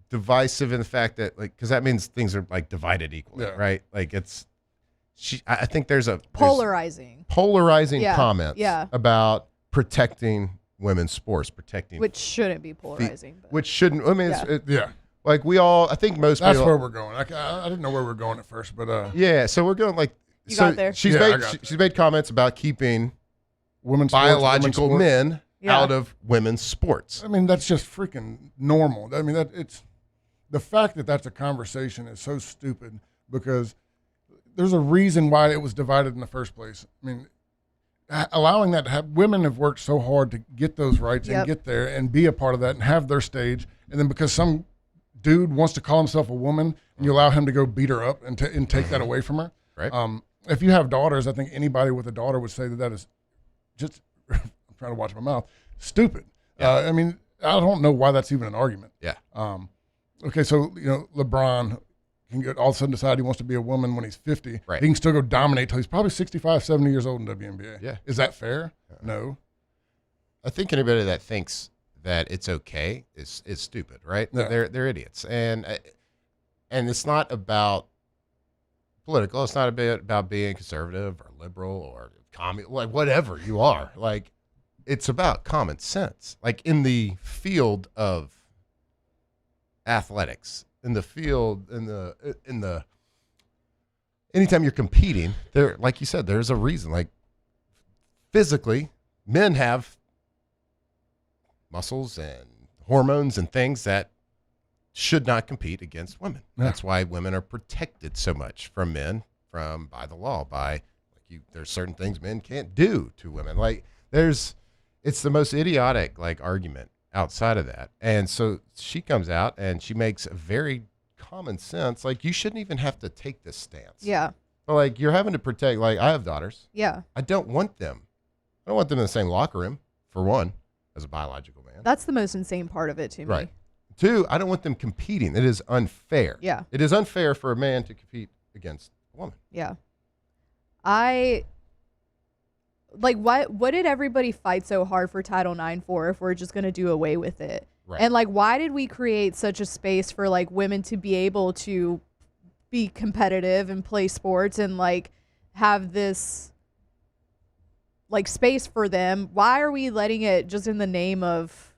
[SPEAKER 3] divisive in the fact that like, cause that means things are like divided equally, right? Like I think there's
[SPEAKER 5] Polarizing
[SPEAKER 3] polarizing
[SPEAKER 5] Yeah,
[SPEAKER 3] comments
[SPEAKER 5] yeah.
[SPEAKER 3] about protecting women's sports, protecting
[SPEAKER 5] which shouldn't be polarizing. but-
[SPEAKER 3] which shouldn't. I mean,
[SPEAKER 4] Yeah.
[SPEAKER 3] like I think most
[SPEAKER 4] That's
[SPEAKER 3] people.
[SPEAKER 4] where we're going. I didn't know where we were going at first, but
[SPEAKER 3] Yeah, so we're going like.
[SPEAKER 5] You
[SPEAKER 3] so
[SPEAKER 5] got there.
[SPEAKER 3] She's
[SPEAKER 4] Yeah, I
[SPEAKER 3] made
[SPEAKER 4] got
[SPEAKER 3] she's made comments about keeping
[SPEAKER 4] women's sports,
[SPEAKER 3] biological
[SPEAKER 4] women's sports.
[SPEAKER 3] men
[SPEAKER 5] Yeah.
[SPEAKER 3] out of women's sports.
[SPEAKER 4] I mean, that's just freaking normal. I mean, it's the fact that that's a conversation is so stupid because there's a reason why it was divided in the first place. I mean, allowing that to have women have worked so hard to get those rights and
[SPEAKER 5] Yep.
[SPEAKER 4] get there and be a part of that and have their stage, and then because some dude wants to call himself a woman and you allow him to go beat her up and take that away from her.
[SPEAKER 3] Right.
[SPEAKER 4] If you have daughters, I think anybody with a daughter would say that is just I'm trying to watch my mouth. Stupid. I mean, I don't know why that's even an argument.
[SPEAKER 3] Yeah.
[SPEAKER 4] Okay, so LeBron can all of a sudden decide he wants to be a woman when he's 50.
[SPEAKER 3] Right.
[SPEAKER 4] He can still go dominate till he's probably 65, 70 years old in WNBA.
[SPEAKER 3] Yeah.
[SPEAKER 4] Is that fair? No.
[SPEAKER 3] I think anybody that thinks that it's okay is stupid, right?
[SPEAKER 4] Yeah.
[SPEAKER 3] They're idiots, and it's not about political. It's not about being conservative or liberal or like whatever you are. Like it's about common sense. Like in the field of athletics, in the field, in the anytime you're competing, there, like you said, there's a reason. Like physically, men have muscles and hormones and things that should not compete against women. That's why women are protected so much from men by the law. There's certain things men can't do to women. It's the most idiotic argument outside of that. And so she comes out and she makes a very common sense. You shouldn't even have to take this stance.
[SPEAKER 5] Yeah.
[SPEAKER 3] But you're having to protect. I have daughters.
[SPEAKER 5] Yeah.
[SPEAKER 3] I don't want them in the same locker room, for one, as a biological man.
[SPEAKER 5] That's the most insane part of it to me.
[SPEAKER 3] Right. Two, I don't want them competing. It is unfair.
[SPEAKER 5] Yeah.
[SPEAKER 3] It is unfair for a man to compete against a woman.
[SPEAKER 5] Yeah. What did everybody fight so hard for Title IX for if we're just going to do away with it?
[SPEAKER 3] Right.
[SPEAKER 5] And why did we create such a space for women to be able to be competitive and play sports and have this space for them? Why are we letting it just in the name of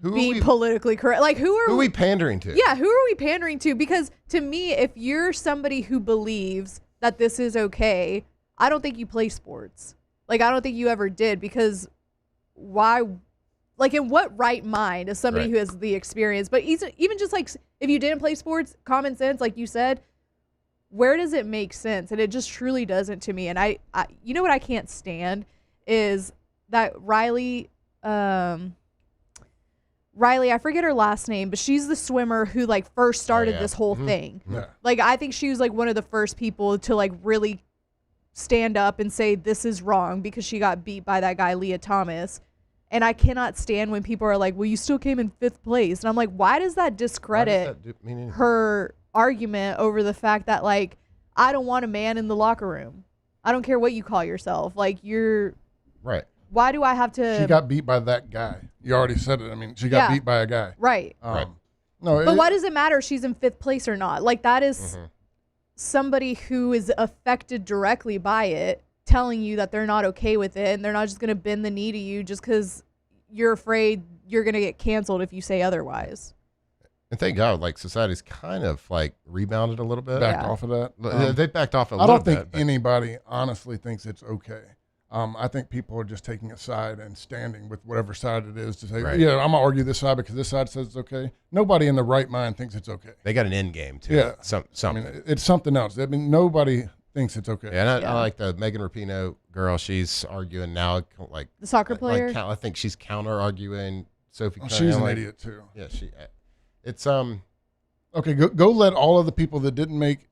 [SPEAKER 5] being politically correct? Who are
[SPEAKER 3] we pandering to?
[SPEAKER 5] Yeah, who are we pandering to? Because to me, if you're somebody who believes that this is okay, I don't think you play sports. I don't think you ever did, because why? In what right mind is somebody who has the experience? But even just if you didn't play sports, common sense, like you said, where does it make sense? And it just truly doesn't to me. And I you know what I can't stand is that Riley, I forget her last name, but she's the swimmer who first started this whole thing.
[SPEAKER 4] Yeah.
[SPEAKER 5] I think she was one of the first people to really stand up and say this is wrong, because she got beat by that guy Leah Thomas. And I cannot stand when people are well, you still came in 5th place. And I'm why does that discredit her argument over the fact that I don't want a man in the locker room? I don't care what you call yourself. You're
[SPEAKER 3] right.
[SPEAKER 5] Why do I have to?
[SPEAKER 4] She got beat by that guy. You already said it. I mean, she got beat by a guy.
[SPEAKER 5] Right.
[SPEAKER 3] Right.
[SPEAKER 4] No,
[SPEAKER 5] but why does it matter if she's in 5th place or not? That is somebody who is affected directly by it telling you that they're not okay with it, and they're not just going to bend the knee to you just because you're afraid you're going to get canceled if you say otherwise.
[SPEAKER 3] And thank God, society's kind of rebounded a little bit.
[SPEAKER 4] Backed off of that.
[SPEAKER 3] They backed off a little bit.
[SPEAKER 4] I don't think anybody honestly thinks it's okay. I think people are just taking a side and standing with whatever side it is to say, yeah, I'm going to argue this side because this side says it's okay. Nobody in the right mind thinks it's okay.
[SPEAKER 3] They got an end game, too.
[SPEAKER 4] Yeah.
[SPEAKER 3] Something.
[SPEAKER 4] I mean, it's something else. I mean, nobody thinks it's okay.
[SPEAKER 3] Yeah, and I like the Megan Rapinoe girl. She's arguing now,
[SPEAKER 5] the soccer player.
[SPEAKER 3] I think she's counter arguing Sophie.
[SPEAKER 4] She's an idiot too.
[SPEAKER 3] Yeah, it's
[SPEAKER 4] Okay, go let all of the people that didn't make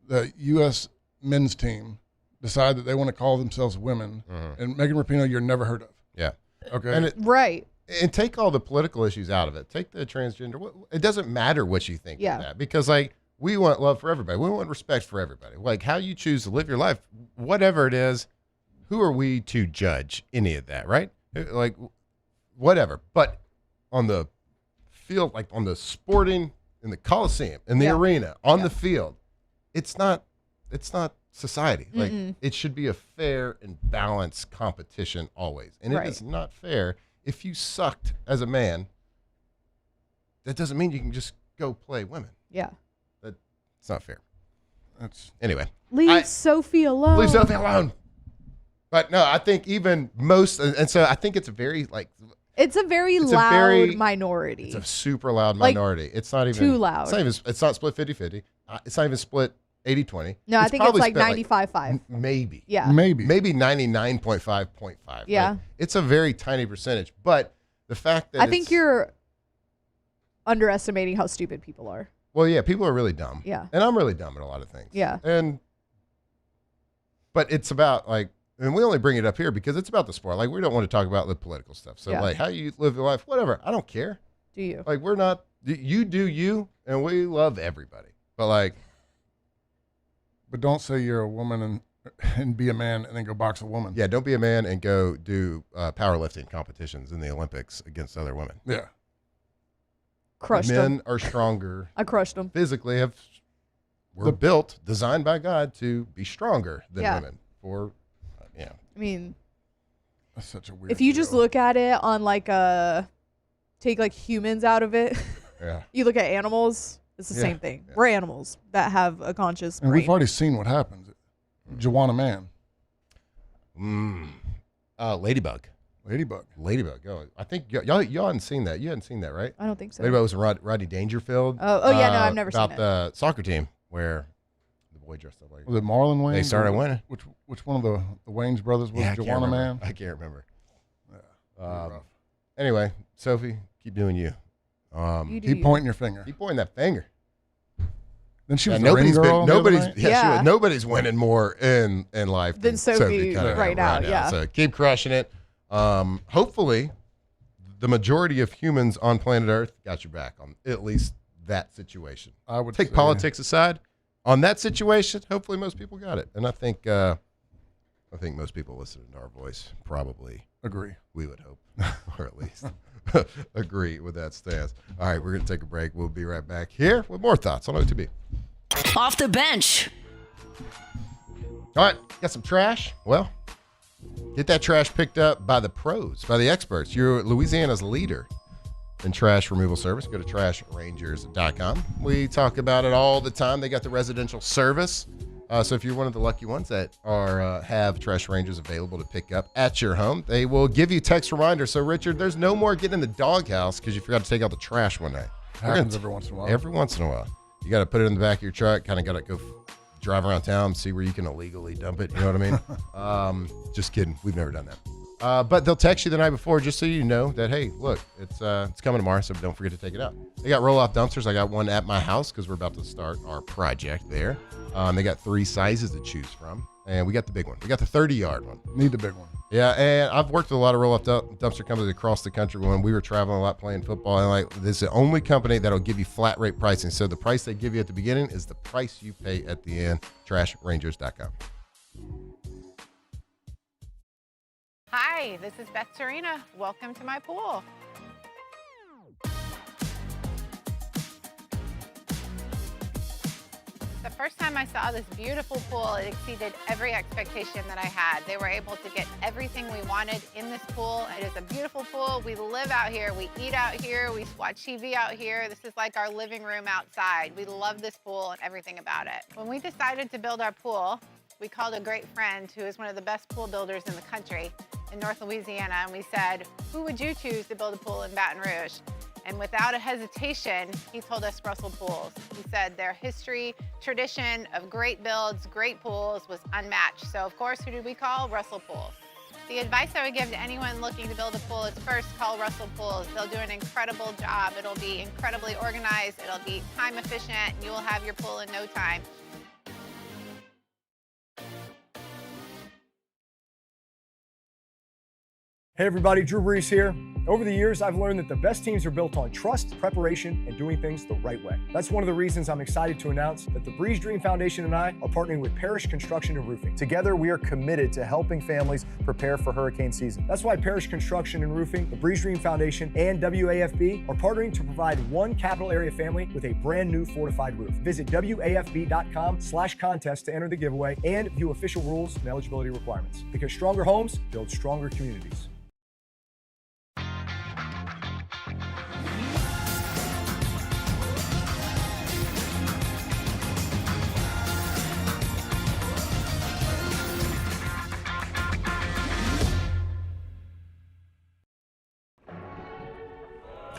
[SPEAKER 4] the U.S. men's team decide that they want to call themselves women, and Megan Rapinoe, you're never heard of.
[SPEAKER 3] Yeah.
[SPEAKER 4] Okay.
[SPEAKER 3] And
[SPEAKER 5] right.
[SPEAKER 3] And take all the political issues out of it. Take the transgender. It doesn't matter what you think of that, because we want love for everybody. We want respect for everybody. How you choose to live your life, whatever it is, who are we to judge any of that, right? Whatever. But on the field, on the sporting, in the Coliseum, in the arena, on the field, it's not society. It should be a fair and balanced competition always. And it is not fair if you sucked as a man. That doesn't mean you can just go play women.
[SPEAKER 5] Yeah.
[SPEAKER 3] It's not fair. Anyway.
[SPEAKER 5] Leave Sophie alone.
[SPEAKER 3] Leave Sophie alone. But no, I think even most, and so I think it's a very
[SPEAKER 5] it's a very loud minority.
[SPEAKER 3] It's a super loud minority. It's not even
[SPEAKER 5] too loud.
[SPEAKER 3] It's not split 50-50. It's not even split 80-20.
[SPEAKER 5] No, I think it's 95-5.
[SPEAKER 3] Maybe.
[SPEAKER 5] Yeah.
[SPEAKER 3] Maybe 99.5.5.
[SPEAKER 5] Yeah.
[SPEAKER 3] It's a very tiny percentage. But the fact that
[SPEAKER 5] I think you're underestimating how stupid people are.
[SPEAKER 3] Well, yeah, people are really dumb.
[SPEAKER 5] Yeah.
[SPEAKER 3] And I'm really dumb at a lot of things.
[SPEAKER 5] Yeah.
[SPEAKER 3] But it's about and we only bring it up here because it's about the sport. We don't want to talk about the political stuff. So how you live your life, whatever. I don't care.
[SPEAKER 5] Do you?
[SPEAKER 3] We're not, you do you, and we love everybody. But
[SPEAKER 4] but don't say you're a woman and be a man and then go box a woman.
[SPEAKER 3] Yeah, don't be a man and go do powerlifting competitions in the Olympics against other women.
[SPEAKER 4] Yeah.
[SPEAKER 5] Crushed
[SPEAKER 3] Men
[SPEAKER 5] them.
[SPEAKER 3] are stronger.
[SPEAKER 5] I crushed them.
[SPEAKER 3] Physically, we're built, designed by God to be stronger than women.
[SPEAKER 5] I mean,
[SPEAKER 4] that's such a weird.
[SPEAKER 5] If you just look at it on take humans out of it, you look at animals, it's the same thing. Yeah. We're animals that have a conscious brain.
[SPEAKER 4] And we've already seen what happens. Joanna Man.
[SPEAKER 3] Ladybug.
[SPEAKER 4] Ladybug.
[SPEAKER 3] Oh, I think y'all hadn't seen that. You hadn't seen that, right?
[SPEAKER 5] I don't think so.
[SPEAKER 3] Ladybug was in Rodney Dangerfield.
[SPEAKER 5] Oh yeah, no, I've never seen it.
[SPEAKER 3] About the soccer team where the boy dressed up like.
[SPEAKER 4] Was it Marlon Wayans?
[SPEAKER 3] They started winning.
[SPEAKER 4] Which one of the Wayans brothers was Joanna Man?
[SPEAKER 3] I can't remember.
[SPEAKER 4] Yeah,
[SPEAKER 3] anyway, Sophie, keep doing you.
[SPEAKER 4] Keep pointing your finger.
[SPEAKER 3] Keep pointing that finger.
[SPEAKER 4] Then she was the ring girl.
[SPEAKER 3] Nobody's winning more in life than
[SPEAKER 5] Sophie right now. Yeah.
[SPEAKER 3] So keep crushing it. Hopefully, the majority of humans on planet Earth got your back on at least that situation.
[SPEAKER 4] I would
[SPEAKER 3] take
[SPEAKER 4] say,
[SPEAKER 3] politics aside. On that situation, hopefully most people got it, and I think most people listening to our voice probably
[SPEAKER 4] agree.
[SPEAKER 3] We would hope, or at least agree with that stance. All right, we're going to take a break. We'll be right back here with more thoughts on OTB.
[SPEAKER 1] Off the bench.
[SPEAKER 3] All right, got some trash. Well, get that trash picked up by the pros, by the experts. You're Louisiana's leader in trash removal service. Go to trashrangers.com. We talk about it all the time. They got the residential service. So if you're one of the lucky ones that have Trash Rangers available to pick up at your home, they will give you text reminders. So, Richard, there's no more getting in the doghouse because you forgot to take out the trash one night.
[SPEAKER 4] Happens every once in a while.
[SPEAKER 3] Every once in a while. You got to put it in the back of your truck, kind of got to go drive around town, see where you can illegally dump it. You know what I mean? Just kidding. We've never done that. But they'll text you the night before just so you know that, hey, look, it's coming tomorrow, so don't forget to take it out. They got roll-off dumpsters. I got one at my house because we're about to start our project there. They got 3 sizes to choose from, and we got the big one. We got the 30-yard one.
[SPEAKER 4] Need the big one.
[SPEAKER 3] Yeah, and I've worked with a lot of roll-off dumpster companies across the country when we were traveling a lot playing football, and this is the only company that'll give you flat rate pricing. So the price they give you at the beginning is the price you pay at the end. TrashRangers.com.
[SPEAKER 13] Hi, this is Beth Serena. Welcome to my pool. The first time I saw this beautiful pool, it exceeded every expectation that I had. They were able to get everything we wanted in this pool. It is a beautiful pool. We live out here, we eat out here, we watch TV out here. This is like our living room outside. We love this pool and everything about it. When we decided to build our pool, we called a great friend who is one of the best pool builders in the country in North Louisiana, and we said, who would you choose to build a pool in Baton Rouge? And without a hesitation, he told us Russell Pools. He said their history, tradition of great builds, great pools was unmatched. So of course, who did we call? Russell Pools. The advice I would give to anyone looking to build a pool is first call Russell Pools. They'll do an incredible job. It'll be incredibly organized. It'll be time efficient. And you will have your pool in no time.
[SPEAKER 12] Hey everybody, Drew Brees here. Over the years, I've learned that the best teams are built on trust, preparation, and doing things the right way. That's one of the reasons I'm excited to announce that the Breeze Dream Foundation and I are partnering with Parish Construction and Roofing. Together, we are committed to helping families prepare for hurricane season. That's why Parish Construction and Roofing, the Breeze Dream Foundation, and WAFB are partnering to provide one capital area family with a brand new fortified roof. Visit WAFB.com/contest to enter the giveaway and view official rules and eligibility requirements. Because stronger homes build stronger communities.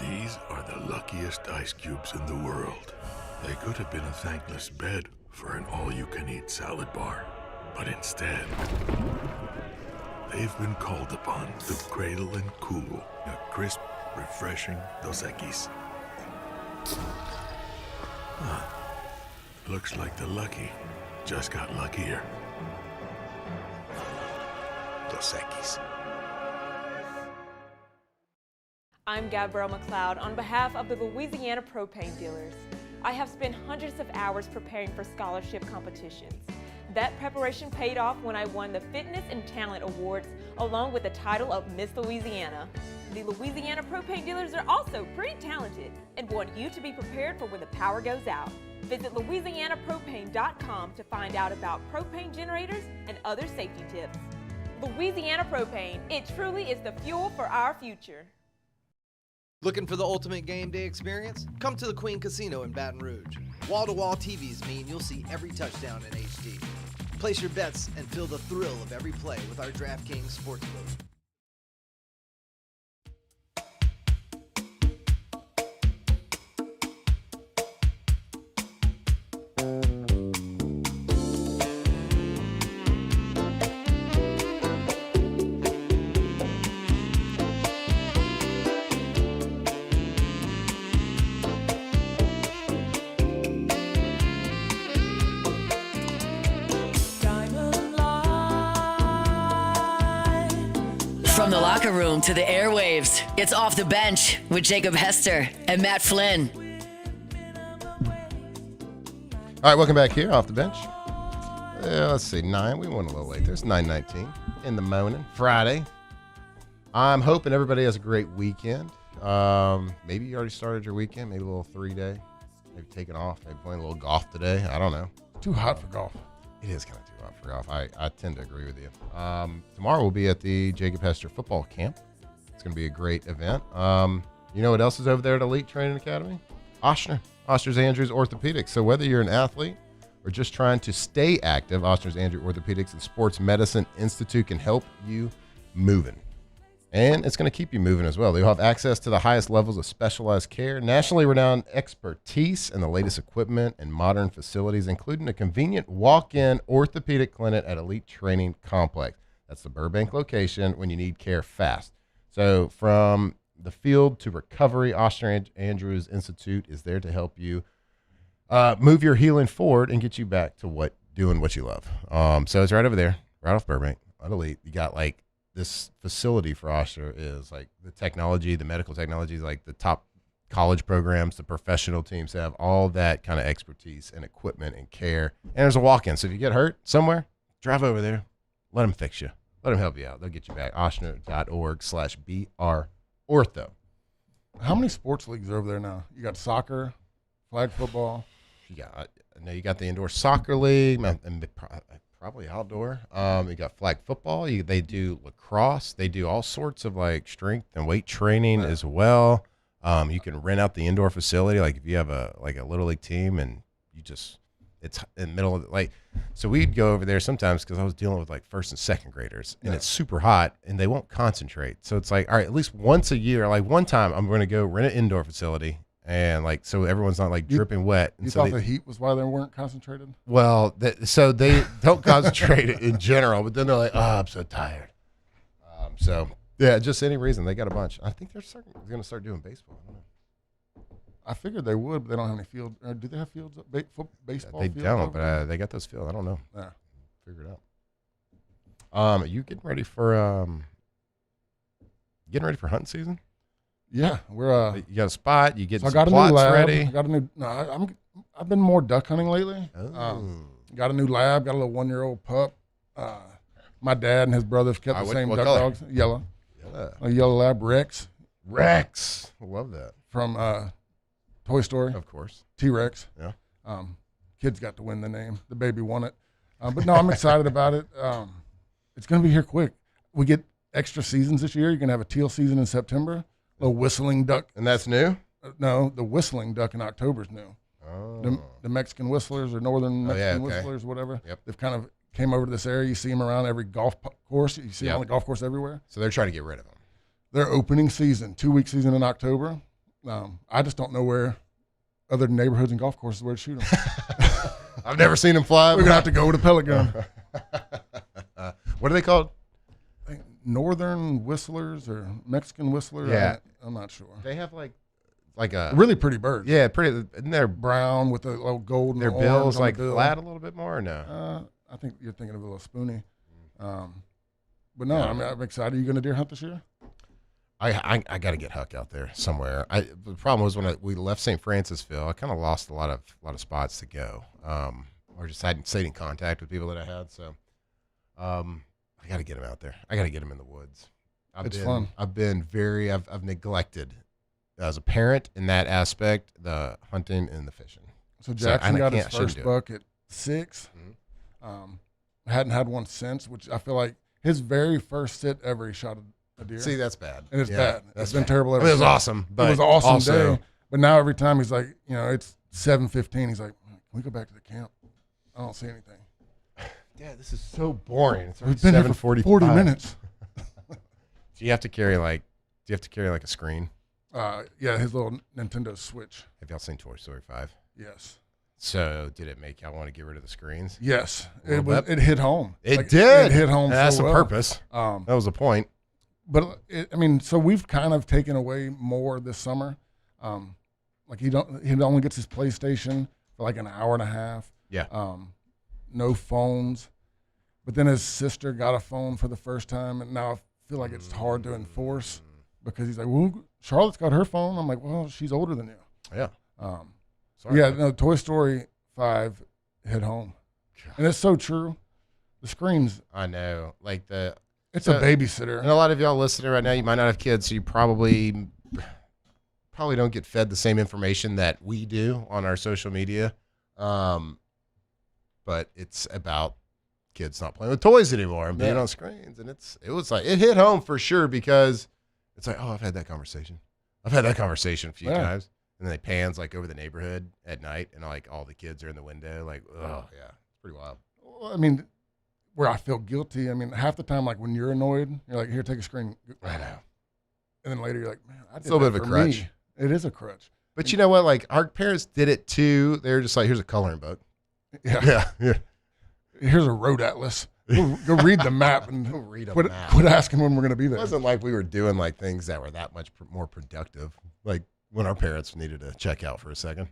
[SPEAKER 15] These are the luckiest ice cubes in the world. They could have been a thankless bed for an all-you-can-eat salad bar. But instead, they've been called upon to cradle and cool a crisp, refreshing Dos Equis. Looks like the lucky just got luckier. Dos Equis.
[SPEAKER 23] I'm Gabrielle McLeod on behalf of the Louisiana Propane Dealers. I have spent hundreds of hours preparing for scholarship competitions. That preparation paid off when I won the Fitness and Talent Awards along with the title of Miss Louisiana. The Louisiana Propane Dealers are also pretty talented and want you to be prepared for when the power goes out. Visit LouisianaPropane.com to find out about propane generators and other safety tips. Louisiana Propane, it truly is the fuel for our future.
[SPEAKER 19] Looking for the ultimate game day experience? Come to the Queen Casino in Baton Rouge. Wall-to-wall TVs mean you'll see every touchdown in HD. Place your bets and feel the thrill of every play with our DraftKings Sportsbook.
[SPEAKER 1] From the locker room to the airwaves, it's Off the Bench with Jacob Hester and Matt Flynn.
[SPEAKER 3] All right, welcome back here, Off the Bench. Let's see, 9. We went a little late. There's 9:19 in the morning, Friday. I'm hoping everybody has a great weekend. Maybe you already started your weekend, maybe a little 3-day, maybe taking off, maybe playing a little golf today. I don't know.
[SPEAKER 4] Too hot for golf.
[SPEAKER 3] It is kind of too hot for golf. I tend to agree with you. Tomorrow we'll be at the Jacob Hester football camp. It's going to be a great event. You know what else is over there at Elite Training Academy? Oshner's Andrews Orthopedics. So whether you're an athlete or just trying to stay active, Oshner's Andrews Orthopedics and Sports Medicine Institute can help you moving. And it's going to keep you moving as well. They'll have access to the highest levels of specialized care, nationally renowned expertise, and the latest equipment and modern facilities, including a convenient walk-in orthopedic clinic at Elite Training Complex. That's the Burbank location when you need care fast. So from the field to recovery, Oshner Andrews Institute is there to help you move your healing forward and get you back to doing what you love. So it's right over there, right off Burbank at Elite. You got like this facility for Oshner is like the technology, the medical technology is like the top college programs, the professional teams have all that kind of expertise and equipment and care. And there's a walk-in. So if you get hurt somewhere, drive over there, let them fix you. Let them help you out. They'll get you back. Oshner.org/BRortho.
[SPEAKER 4] How many sports leagues are over there now? You got soccer, flag football.
[SPEAKER 3] You got the indoor soccer league, and probably outdoor. You got flag football. They do lacrosse. They do all sorts of like strength and weight training as well. You can rent out the indoor facility. Like if you have a little league team and it's in the middle of so we'd go over there sometimes because I was dealing with like first and second graders and it's super hot and they won't concentrate. So it's like, all right, at least once a year, like one time I'm going to go rent an indoor facility. And like, so everyone's not like dripping wet. And
[SPEAKER 4] you
[SPEAKER 3] so
[SPEAKER 4] thought the heat was why they weren't concentrated?
[SPEAKER 3] Well, so they don't concentrate in general, but then they're like, oh, I'm so tired. So yeah, just any reason. They got a bunch. I think they're going to start doing baseball. I don't know.
[SPEAKER 4] I figured they would, but they don't have any fields. Do they have fields? Baseball
[SPEAKER 3] They
[SPEAKER 4] fields
[SPEAKER 3] don't, but they got those fields. I don't know.
[SPEAKER 4] Yeah.
[SPEAKER 3] Figure it out. Are you getting ready for hunting season?
[SPEAKER 4] Yeah, we're.
[SPEAKER 3] You got a spot. You get
[SPEAKER 4] so
[SPEAKER 3] some
[SPEAKER 4] I got
[SPEAKER 3] plots
[SPEAKER 4] a new lab.
[SPEAKER 3] ready.
[SPEAKER 4] I got a new. No, I've been more duck hunting lately. Got a new lab. Got a little 1-year-old pup. My dad and his brother have kept the same duck dogs. Yellow. A yellow lab, Rex.
[SPEAKER 3] I love that.
[SPEAKER 4] From Toy Story.
[SPEAKER 3] Of course.
[SPEAKER 4] T-Rex.
[SPEAKER 3] Yeah.
[SPEAKER 4] Kids got to win the name. The baby won it. But no, I'm excited about it. It's going to be here quick. We get extra seasons this year. You're going to have a teal season in September. A little whistling duck.
[SPEAKER 3] And that's new?
[SPEAKER 4] No, the whistling duck in October is new.
[SPEAKER 3] Oh.
[SPEAKER 4] The Mexican whistlers or northern Mexican whistlers, whatever.
[SPEAKER 3] Yep.
[SPEAKER 4] They've kind of came over to this area. You see them around every golf course. You see them on the golf course everywhere.
[SPEAKER 3] So they're trying to get rid of them.
[SPEAKER 4] Their opening season, 2-week season in October. I just don't know where, other than neighborhoods and golf courses, where to shoot them.
[SPEAKER 3] I've never seen them fly.
[SPEAKER 4] We're going to have to go with a pellet gun.
[SPEAKER 3] What are they called?
[SPEAKER 4] Northern whistlers or Mexican whistlers.
[SPEAKER 3] Yeah.
[SPEAKER 4] I'm not sure.
[SPEAKER 3] They have like a
[SPEAKER 4] really pretty birds.
[SPEAKER 3] Yeah, pretty. And they're
[SPEAKER 4] brown with a little gold. And
[SPEAKER 3] their
[SPEAKER 4] orange
[SPEAKER 3] bills
[SPEAKER 4] on
[SPEAKER 3] like
[SPEAKER 4] the bill.
[SPEAKER 3] flat a little bit more or no?
[SPEAKER 4] I think you're thinking of a little spoony. But no, I mean, I'm excited. Are you going to deer hunt this year?
[SPEAKER 3] I got to get Huck out there somewhere. The problem was when we left St. Francisville, I kind of lost a lot of spots to go. Or just hadn't stayed in contact with people that I had. So I got to get him out there. I got to get him in the woods.
[SPEAKER 4] It's fun.
[SPEAKER 3] I've neglected as a parent in that aspect, the hunting and the fishing.
[SPEAKER 4] So Jackson got his first buck at 6. Hadn't had one since, which I feel like his very first sit ever, he shot a deer.
[SPEAKER 3] See, that's bad.
[SPEAKER 4] And it's bad. It's been terrible ever
[SPEAKER 3] I mean, it was
[SPEAKER 4] since.
[SPEAKER 3] awesome. But
[SPEAKER 4] it was an awesome
[SPEAKER 3] also,
[SPEAKER 4] day. But now every time he's like, it's 7:15. He's like, can we go back to the camp? I don't see anything.
[SPEAKER 3] Yeah, this is so boring. It's
[SPEAKER 4] We've been here for 40 minutes.
[SPEAKER 3] Do you have to carry like a screen?
[SPEAKER 4] Yeah, his little Nintendo Switch.
[SPEAKER 3] Have y'all seen Toy Story 5?
[SPEAKER 4] Yes.
[SPEAKER 3] So did it make y'all want to get rid of the screens?
[SPEAKER 4] Yes. It hit home.
[SPEAKER 3] It did.
[SPEAKER 4] It hit home.
[SPEAKER 3] That's
[SPEAKER 4] so
[SPEAKER 3] the
[SPEAKER 4] well.
[SPEAKER 3] purpose. That was the point.
[SPEAKER 4] But so we've kind of taken away more this summer. Like he only gets his PlayStation for like an hour and a half.
[SPEAKER 3] Yeah.
[SPEAKER 4] No phones. But then his sister got a phone for the first time, and now feel like it's hard to enforce because he's like, well, Charlotte's got her phone. I'm like, well, she's older than you.
[SPEAKER 3] Yeah.
[SPEAKER 4] Sorry, yeah, no, Toy Story 5 hit home. God. And it's so true. The screens.
[SPEAKER 3] I know. Like
[SPEAKER 4] it's a babysitter.
[SPEAKER 3] And a lot of y'all listening right now, you might not have kids, so you probably don't get fed the same information that we do on our social media. But it's about kids not playing with toys anymore and being on screens. And it was like, it hit home for sure because it's like, oh, I've had that conversation. I've had that conversation a few times. And then it pans like over the neighborhood at night and like all the kids are in the window. Like, oh yeah, it's pretty wild.
[SPEAKER 4] Well, I mean, where I feel guilty, I mean, half the time, like when you're annoyed, you're like, here, take a screen.
[SPEAKER 3] I know.
[SPEAKER 4] And then later you're like, man, I did
[SPEAKER 3] it's a little bit of a crutch.
[SPEAKER 4] Me. It is a crutch.
[SPEAKER 3] But you know what? Like our parents did it too. They were just like, here's a coloring book. Yeah.
[SPEAKER 4] Here's a road atlas. Go read the map and quit asking when we're going to be there.
[SPEAKER 3] It wasn't like we were doing like things that were that much more productive. Like when our parents needed to check out for a second.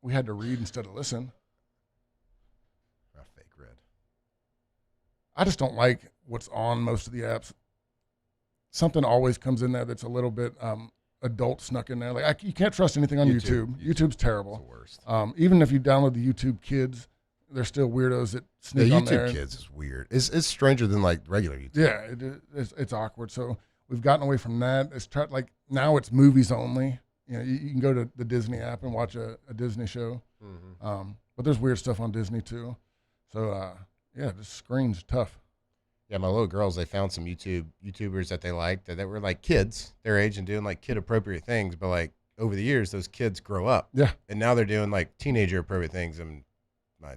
[SPEAKER 4] We had to read instead of listen.
[SPEAKER 3] I fake read.
[SPEAKER 4] I just don't like what's on most of the apps. Something always comes in there that's a little bit adult snuck in there. Like you can't trust anything on YouTube. YouTube's terrible.
[SPEAKER 3] It's the worst.
[SPEAKER 4] Even if you download the YouTube Kids, there's still weirdos that sneak on there.
[SPEAKER 3] The YouTube Kids is weird. It's stranger than like regular YouTube.
[SPEAKER 4] Yeah, it's awkward. So we've gotten away from that. Like now it's movies only. You know, you can go to the Disney app and watch a Disney show. Mm-hmm. But there's weird stuff on Disney too. So the screen's tough.
[SPEAKER 3] Yeah, my little girls, they found some YouTubers that they liked that were like kids their age and doing like kid appropriate things. But like over the years, those kids grow up.
[SPEAKER 4] Yeah.
[SPEAKER 3] And now they're doing like teenager appropriate things. And my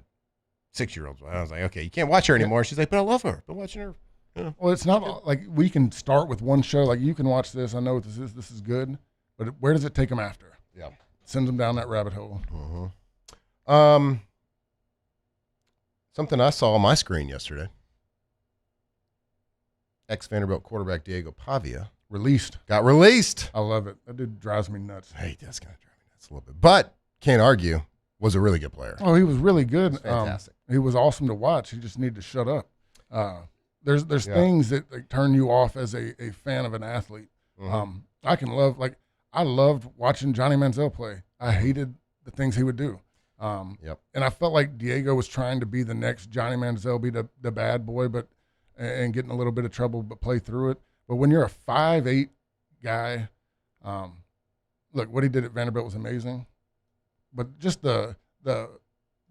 [SPEAKER 3] 6-year-old, I was like, okay, you can't watch her anymore. She's like, but I love her. Been watching her. Yeah.
[SPEAKER 4] Well, it's not like we can start with one show. Like you can watch this. I know what this is. This is good. But where does it take them after?
[SPEAKER 3] Yeah.
[SPEAKER 4] Sends them down that rabbit hole.
[SPEAKER 3] Mm-hmm. Something I saw on my screen yesterday. Ex-Vanderbilt quarterback Diego Pavia got released.
[SPEAKER 4] I love it. That dude drives me nuts.
[SPEAKER 3] Hey, that's kind of drive me nuts a little bit. But can't argue, was a really good player.
[SPEAKER 4] Oh, he was really good.
[SPEAKER 3] Fantastic.
[SPEAKER 4] He was awesome to watch. He just needed to shut up. There's things that like, turn you off as a fan of an athlete. Mm-hmm. I loved watching Johnny Manziel play. I hated the things he would do. And I felt like Diego was trying to be the next Johnny Manziel, be the bad boy, and get in a little bit of trouble, but play through it. But when you're a 5'8" guy, look, what he did at Vanderbilt was amazing. But just the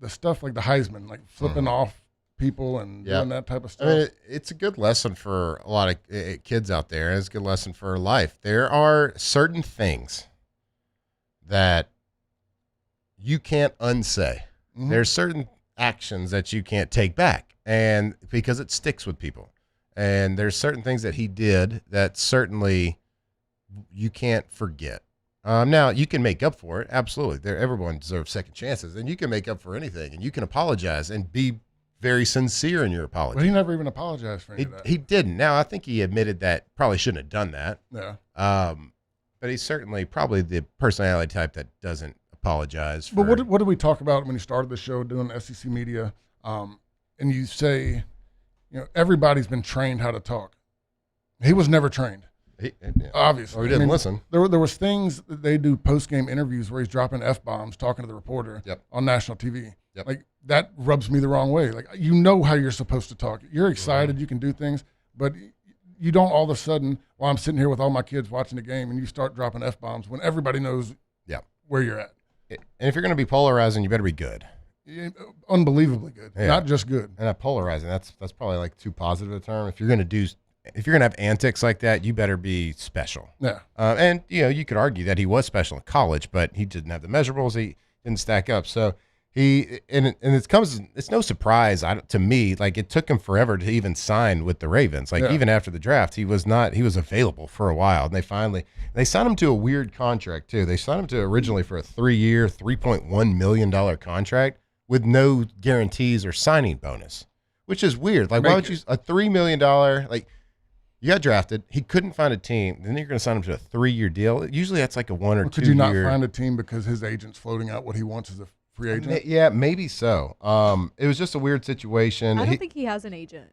[SPEAKER 4] stuff like the Heisman, like flipping off people and doing that type of stuff.
[SPEAKER 3] I mean, it's a good lesson for a lot of kids out there, and it's a good lesson for life. There are certain things that you can't unsay. Mm-hmm. There's certain actions that you can't take back, and because it sticks with people. And there's certain things that he did that certainly you can't forget. Now, you can make up for it. Absolutely. Everyone deserves second chances, and you can make up for anything, and you can apologize and be very sincere in your apology.
[SPEAKER 4] But he never even apologized for any of that.
[SPEAKER 3] He didn't. Now, I think he admitted that probably shouldn't have done that.
[SPEAKER 4] Yeah.
[SPEAKER 3] But he's certainly probably the personality type that doesn't apologize for.
[SPEAKER 4] But what did we talk about when he started the show doing SEC media? And you say, everybody's been trained how to talk. He was never trained. Obviously.
[SPEAKER 3] Or he didn't listen.
[SPEAKER 4] There was things that they do post-game interviews where he's dropping F-bombs, talking to the reporter on national TV.
[SPEAKER 3] Yep.
[SPEAKER 4] Like, that rubs me the wrong way. Like, you know how you're supposed to talk. You're excited, you can do things, but you don't all of a sudden, while I'm sitting here with all my kids watching the game, and you start dropping F-bombs when everybody knows where you're at.
[SPEAKER 3] And if you're going to be polarizing, you better be good.
[SPEAKER 4] Unbelievably good, not just good.
[SPEAKER 3] And polarizing, that's probably like too positive a term. If you're going to have antics like that, you better be special.
[SPEAKER 4] Yeah.
[SPEAKER 3] And you could argue that he was special in college, but he didn't have the measurables. He didn't stack up. So it's no surprise to me. Like, it took him forever to even sign with the Ravens. Like, even after the draft, he was available for a while, and they signed him to a weird contract too. They signed him to originally for a 3-year, $3.1 million contract with no guarantees or signing bonus, which is weird. Like, why would you a $3 million like? You got drafted. He couldn't find a team. Then you're going to sign him to a 3-year deal. Usually that's like a 1 or 2 year.
[SPEAKER 4] Could you not find a team because his agent's floating out what he wants as a free agent?
[SPEAKER 3] Yeah, maybe so. It was just a weird situation.
[SPEAKER 5] I don't think he has an agent.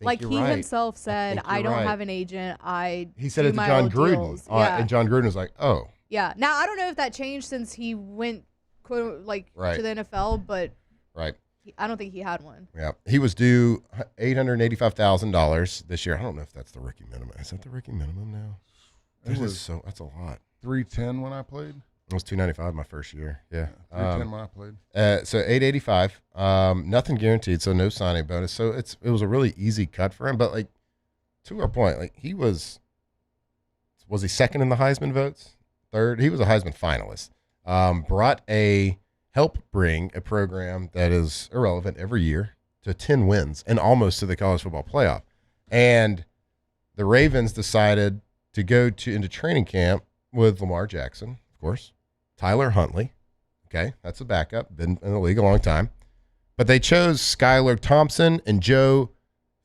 [SPEAKER 5] Like he
[SPEAKER 3] right.
[SPEAKER 5] himself said, I don't
[SPEAKER 3] right.
[SPEAKER 5] have an agent.
[SPEAKER 3] He said
[SPEAKER 5] do
[SPEAKER 3] it to
[SPEAKER 5] my
[SPEAKER 3] John
[SPEAKER 5] own
[SPEAKER 3] Gruden.
[SPEAKER 5] deals. Yeah.
[SPEAKER 3] And John Gruden was like, oh.
[SPEAKER 5] Yeah. Now I don't know if that changed since he went to the NFL, but
[SPEAKER 3] right.
[SPEAKER 5] I don't think he had one.
[SPEAKER 3] Yeah, he was due $885,000 this year. I don't know if that's the rookie minimum. Is that the rookie minimum now? That's a lot.
[SPEAKER 4] 310 when I played.
[SPEAKER 3] It was $295 my first year. Yeah,
[SPEAKER 4] 310 when I played.
[SPEAKER 3] So $885. Nothing guaranteed, so no signing bonus. So it was a really easy cut for him. But like to our point, like he was he second in the Heisman votes? Third? He was a Heisman finalist. Help bring a program that is irrelevant every year to 10 wins and almost to the college football playoff. And the Ravens decided to go into training camp with Lamar Jackson, of course, Tyler Huntley. Okay, that's a backup, been in the league a long time. But they chose Skylar Thompson and Joe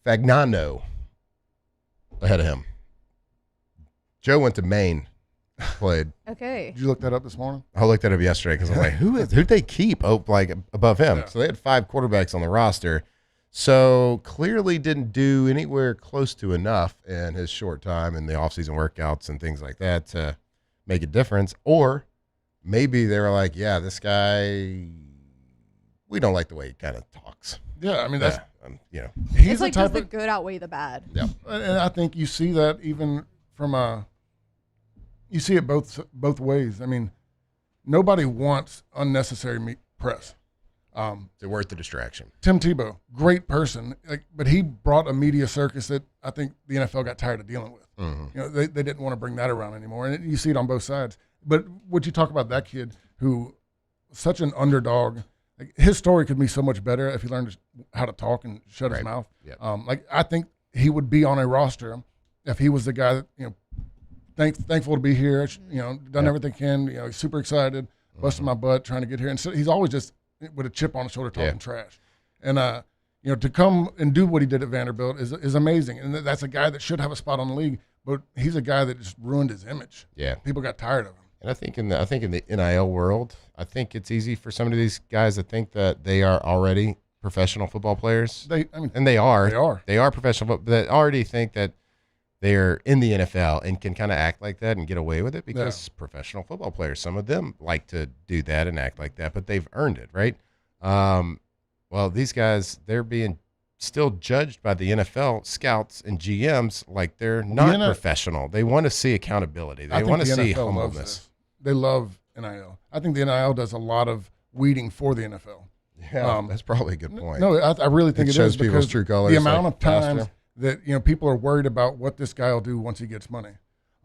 [SPEAKER 3] Fagnano ahead of him. Joe went to Maine. Played.
[SPEAKER 5] Okay.
[SPEAKER 4] Did you look that up this morning?
[SPEAKER 3] I looked that up yesterday because I'm like, who'd they keep above him? Yeah. So they had 5 quarterbacks on the roster. So clearly didn't do anywhere close to enough in his short time in the offseason workouts and things like that to make a difference. Or maybe they were like, yeah, this guy, we don't like the way he kind of talks.
[SPEAKER 4] Yeah, I mean, that's,
[SPEAKER 5] He's it's like, does the good outweigh the bad?
[SPEAKER 3] Yeah.
[SPEAKER 4] And I think you see that even from you see it both ways. I mean, nobody wants unnecessary press.
[SPEAKER 3] They're worth the distraction.
[SPEAKER 4] Tim Tebow, great person, but he brought a media circus that I think the NFL got tired of dealing with.
[SPEAKER 3] Mm-hmm.
[SPEAKER 4] They didn't want to bring that around anymore, and you see it on both sides. But would you talk about that kid who, such an underdog, his story could be so much better if he learned how to talk and shut his mouth.
[SPEAKER 3] Yep.
[SPEAKER 4] I think he would be on a roster if he was the guy that thankful to be here. Done everything he can. He's super excited, busting my butt trying to get here, and so he's always just with a chip on his shoulder talking trash. And to come and do what he did at Vanderbilt is amazing. And that's a guy that should have a spot on the league, but he's a guy that just ruined his image.
[SPEAKER 3] Yeah,
[SPEAKER 4] people got tired of him.
[SPEAKER 3] And I think in the NIL world, I think it's easy for some of these guys to think that they are already professional football players. They are professional, but they already think that they're in the NFL and can kind of act like that and get away with it because professional football players, some of them like to do that and act like that, but they've earned it, right? Well, these guys, they're being still judged by the NFL scouts and GMs like they're not professional. They want to see accountability. They want to see humbleness.
[SPEAKER 4] They love NIL. I think the NIL does a lot of weeding for the NFL.
[SPEAKER 3] Yeah, that's probably a good point.
[SPEAKER 4] No, I really think it
[SPEAKER 3] shows
[SPEAKER 4] is
[SPEAKER 3] people's
[SPEAKER 4] because
[SPEAKER 3] true colors.
[SPEAKER 4] The amount of times that people are worried about what this guy will do once he gets money,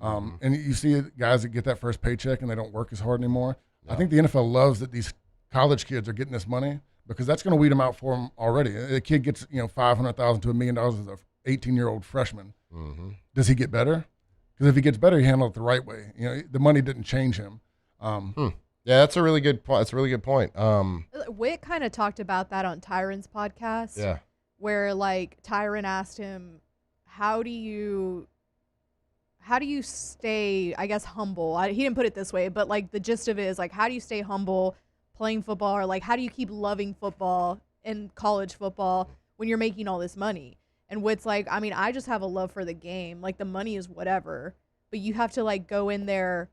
[SPEAKER 4] and you see guys that get that first paycheck and they don't work as hard anymore. No. I think the NFL loves that these college kids are getting this money because that's going to weed them out for them already. A kid gets $500,000 to $1 million as an 18-year-old freshman.
[SPEAKER 3] Mm-hmm.
[SPEAKER 4] Does he get better? Because if he gets better, he handled it the right way. The money didn't change him.
[SPEAKER 3] Yeah, that's a really good point. That's a really good point.
[SPEAKER 5] Witt kind of talked about that on Tyron's podcast.
[SPEAKER 3] Yeah.
[SPEAKER 5] Where Tyron asked him, how do you stay, I guess, humble? He didn't put it this way, but the gist of it is how do you stay humble playing football, or how do you keep loving football and college football when you're making all this money? And Witt's I just have a love for the game. The money is whatever, but you have to go in there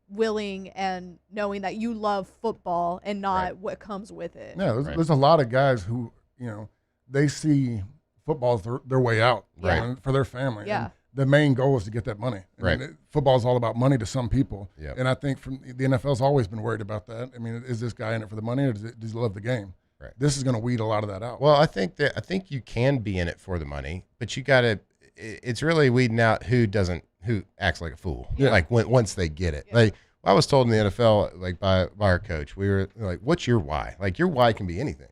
[SPEAKER 5] willing and knowing that you love football and not what comes with it.
[SPEAKER 4] Yeah, there's a lot of guys who, they see football as their way out for their family.
[SPEAKER 5] Yeah.
[SPEAKER 4] And the main goal is to get that money. Football is all about money to some people.
[SPEAKER 3] Yeah.
[SPEAKER 4] And I think the NFL's always been worried about that. I mean, is this guy in it for the money or does he love the game?
[SPEAKER 3] Right.
[SPEAKER 4] This is going to weed a lot of that out.
[SPEAKER 3] Well, I think you can be in it for the money, but you got to. It's really weeding out who acts like a fool.
[SPEAKER 4] Yeah.
[SPEAKER 3] Once they get it.
[SPEAKER 5] Yeah.
[SPEAKER 3] I was told in the NFL, by our coach, we were like, "What's your why?" Your why can be anything.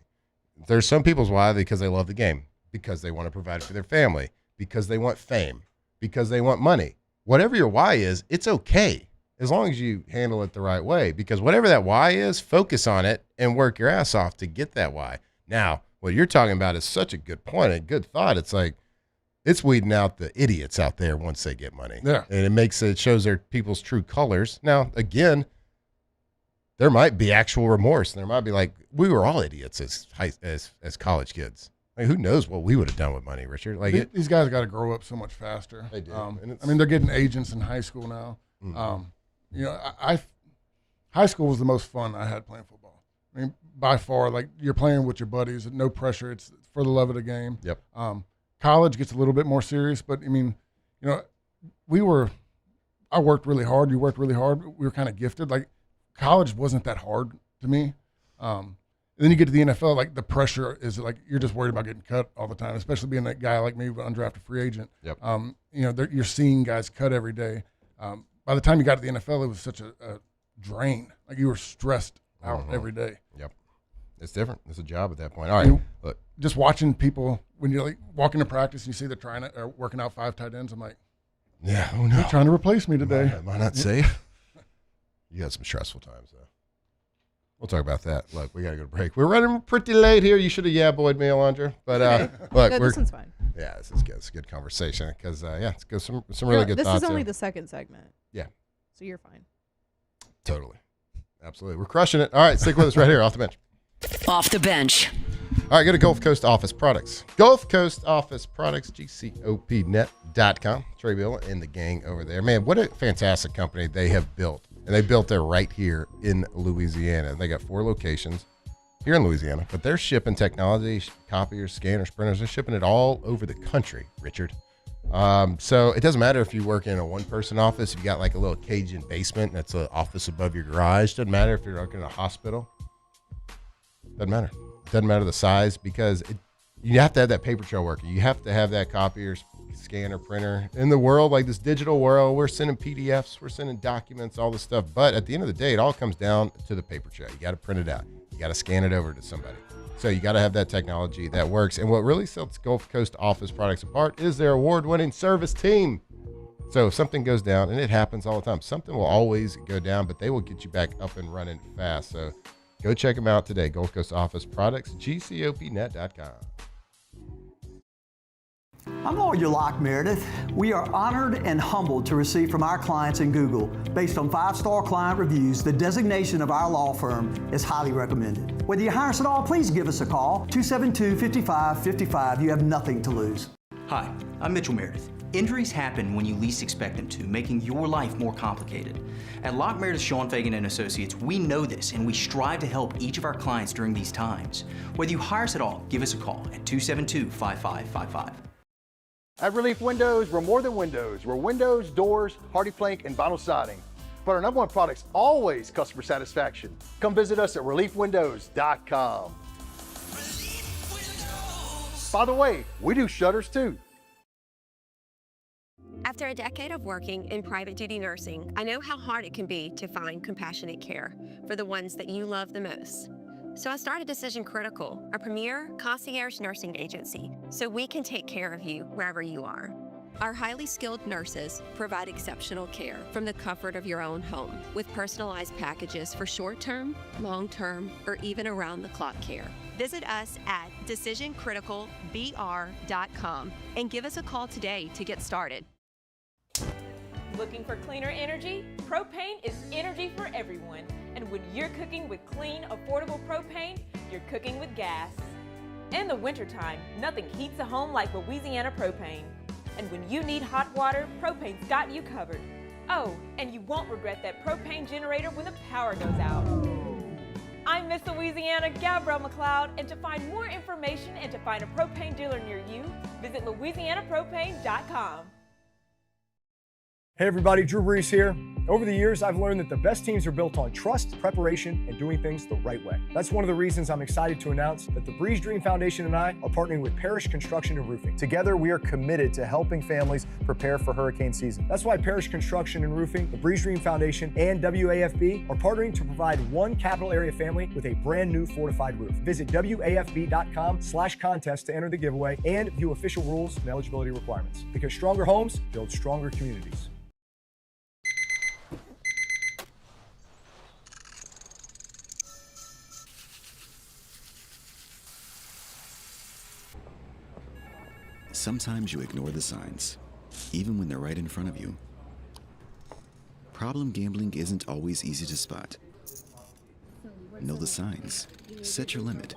[SPEAKER 3] There's some people's why because they love the game, because they want to provide for their family, because they want fame, because they want money. Whatever your why is, it's okay as long as you handle it the right way. Because whatever that why is, focus on it and work your ass off to get that why. Now, what you're talking about is such a good point, a good thought. It's it's weeding out the idiots out there once they get money.
[SPEAKER 4] Yeah.
[SPEAKER 3] And it shows their people's true colors. Now, again, there might be actual remorse. And there might be we were all idiots as college kids. Like, who knows what we would have done with money, Richard? Like
[SPEAKER 4] these guys got to grow up so much faster.
[SPEAKER 3] They do.
[SPEAKER 4] I mean, they're getting agents in high school now. You know, high school was the most fun I had playing football. I mean, by far, like you're playing with your buddies, no pressure. It's for the love of the game.
[SPEAKER 3] Yep.
[SPEAKER 4] College gets a little bit more serious, but I mean, you know, I worked really hard. You worked really hard. We were kind of gifted. Like college wasn't that hard to me. Then you get to the NFL, like the pressure is like you're just worried about getting cut all the time, especially being that guy like me, undrafted free agent.
[SPEAKER 3] Yep.
[SPEAKER 4] You know, you're seeing guys cut every day. By the time you got to the NFL, it was such a drain. Like you were stressed out every day.
[SPEAKER 3] Yep. It's different. It's a job at that point. All right. Look.
[SPEAKER 4] Just watching people when you're like walking to practice and you see they're trying to working out 5 tight ends. I'm like,
[SPEAKER 3] yeah, oh no,
[SPEAKER 4] they're trying to replace me today.
[SPEAKER 3] Am I not safe? You had some stressful times though. We'll talk about that. Look, we got to go to break. We're running pretty late here. You should have boyed me, Alondra. But look,
[SPEAKER 5] no, this one's fine.
[SPEAKER 3] Yeah, this is good. It's a good conversation because it's good. Some really good thoughts.
[SPEAKER 5] This is only
[SPEAKER 3] here.
[SPEAKER 5] the second segment.
[SPEAKER 3] Yeah.
[SPEAKER 5] So you're fine.
[SPEAKER 3] Totally. Absolutely. We're crushing it. All right, stick with us right here off the bench.
[SPEAKER 1] Off the bench.
[SPEAKER 3] All right, go to Gulf Coast Office Products. Gulf Coast Office Products, GCOPnet.com. Trey Bill and the gang over there. Man, what a fantastic company they have built. And they built it right here in Louisiana. They got 4 locations here in Louisiana, but they're shipping technology, copiers, scanners, printers. They're shipping it all over the country, Richard. So it doesn't matter if you work in a one-person office, if you got like a little Cajun basement that's an office above your garage. Doesn't matter if you're working in a hospital. Doesn't matter. Doesn't matter the size because you have to have that paper trail worker. You have to have that copier, scanner, printer. In the world, like this digital world, we're sending PDFs, we're sending documents, all this stuff. But at the end of the day, it all comes down to the paper trail. You got to print it out. You got to scan it over to somebody. So you got to have that technology that works. And what really sets Gulf Coast Office Products apart is their award-winning service team. So if something goes down, and it happens all the time, something will always go down, but they will get you back up and running fast. So go check them out today. Gulf Coast Office Products, GCOPnet.com.
[SPEAKER 16] I'm Lawyer Locke Meredith. We are honored and humbled to receive from our clients in Google. Based on 5-star client reviews, the designation of our law firm is highly recommended. Whether you hire us at all, please give us a call, 272-5555. You have nothing to lose.
[SPEAKER 20] Hi, I'm Mitchell Meredith. Injuries happen when you least expect them to, making your life more complicated. At Locke Meredith Sean Fagan and Associates, we know this and we strive to help each of our clients during these times. Whether you hire us at all, give us a call at 272-5555.
[SPEAKER 22] At Relief Windows, we're more than windows. We're windows, doors, hardy plank, and vinyl siding. But our number one product's always customer satisfaction. Come visit us at reliefwindows.com. By the way, we do shutters too.
[SPEAKER 24] After a decade of working in private duty nursing, I know how hard it can be to find compassionate care for the ones that you love the most. So I started Decision Critical, a premier concierge nursing agency, so we can take care of you wherever you are. Our highly skilled nurses provide exceptional care from the comfort of your own home with personalized packages for short-term, long-term, or even around-the-clock care. Visit us at decisioncriticalbr.com and give us a call today to get started.
[SPEAKER 23] Looking for cleaner energy? Propane is energy for everyone. And when you're cooking with clean, affordable propane, you're cooking with gas. In the wintertime, nothing heats a home like Louisiana propane. And when you need hot water, propane's got you covered. Oh, and you won't regret that propane generator when the power goes out. I'm Miss Louisiana, Gabrielle McLeod, and to find more information and to find a propane dealer near you, visit louisianapropane.com.
[SPEAKER 12] Hey everybody, Drew Brees here. Over the years, I've learned that the best teams are built on trust, preparation, and doing things the right way. That's one of the reasons I'm excited to announce that the Breeze Dream Foundation and I are partnering with Parish Construction and Roofing. Together, we are committed to helping families prepare for hurricane season. That's why Parish Construction and Roofing, the Breeze Dream Foundation, and WAFB are partnering to provide one capital area family with a brand new fortified roof. Visit WAFB.com/contest to enter the giveaway and view official rules and eligibility requirements. Because stronger homes build stronger communities.
[SPEAKER 25] Sometimes you ignore the signs, even when they're right in front of you. Problem gambling isn't always easy to spot. Know the signs. Set your limit.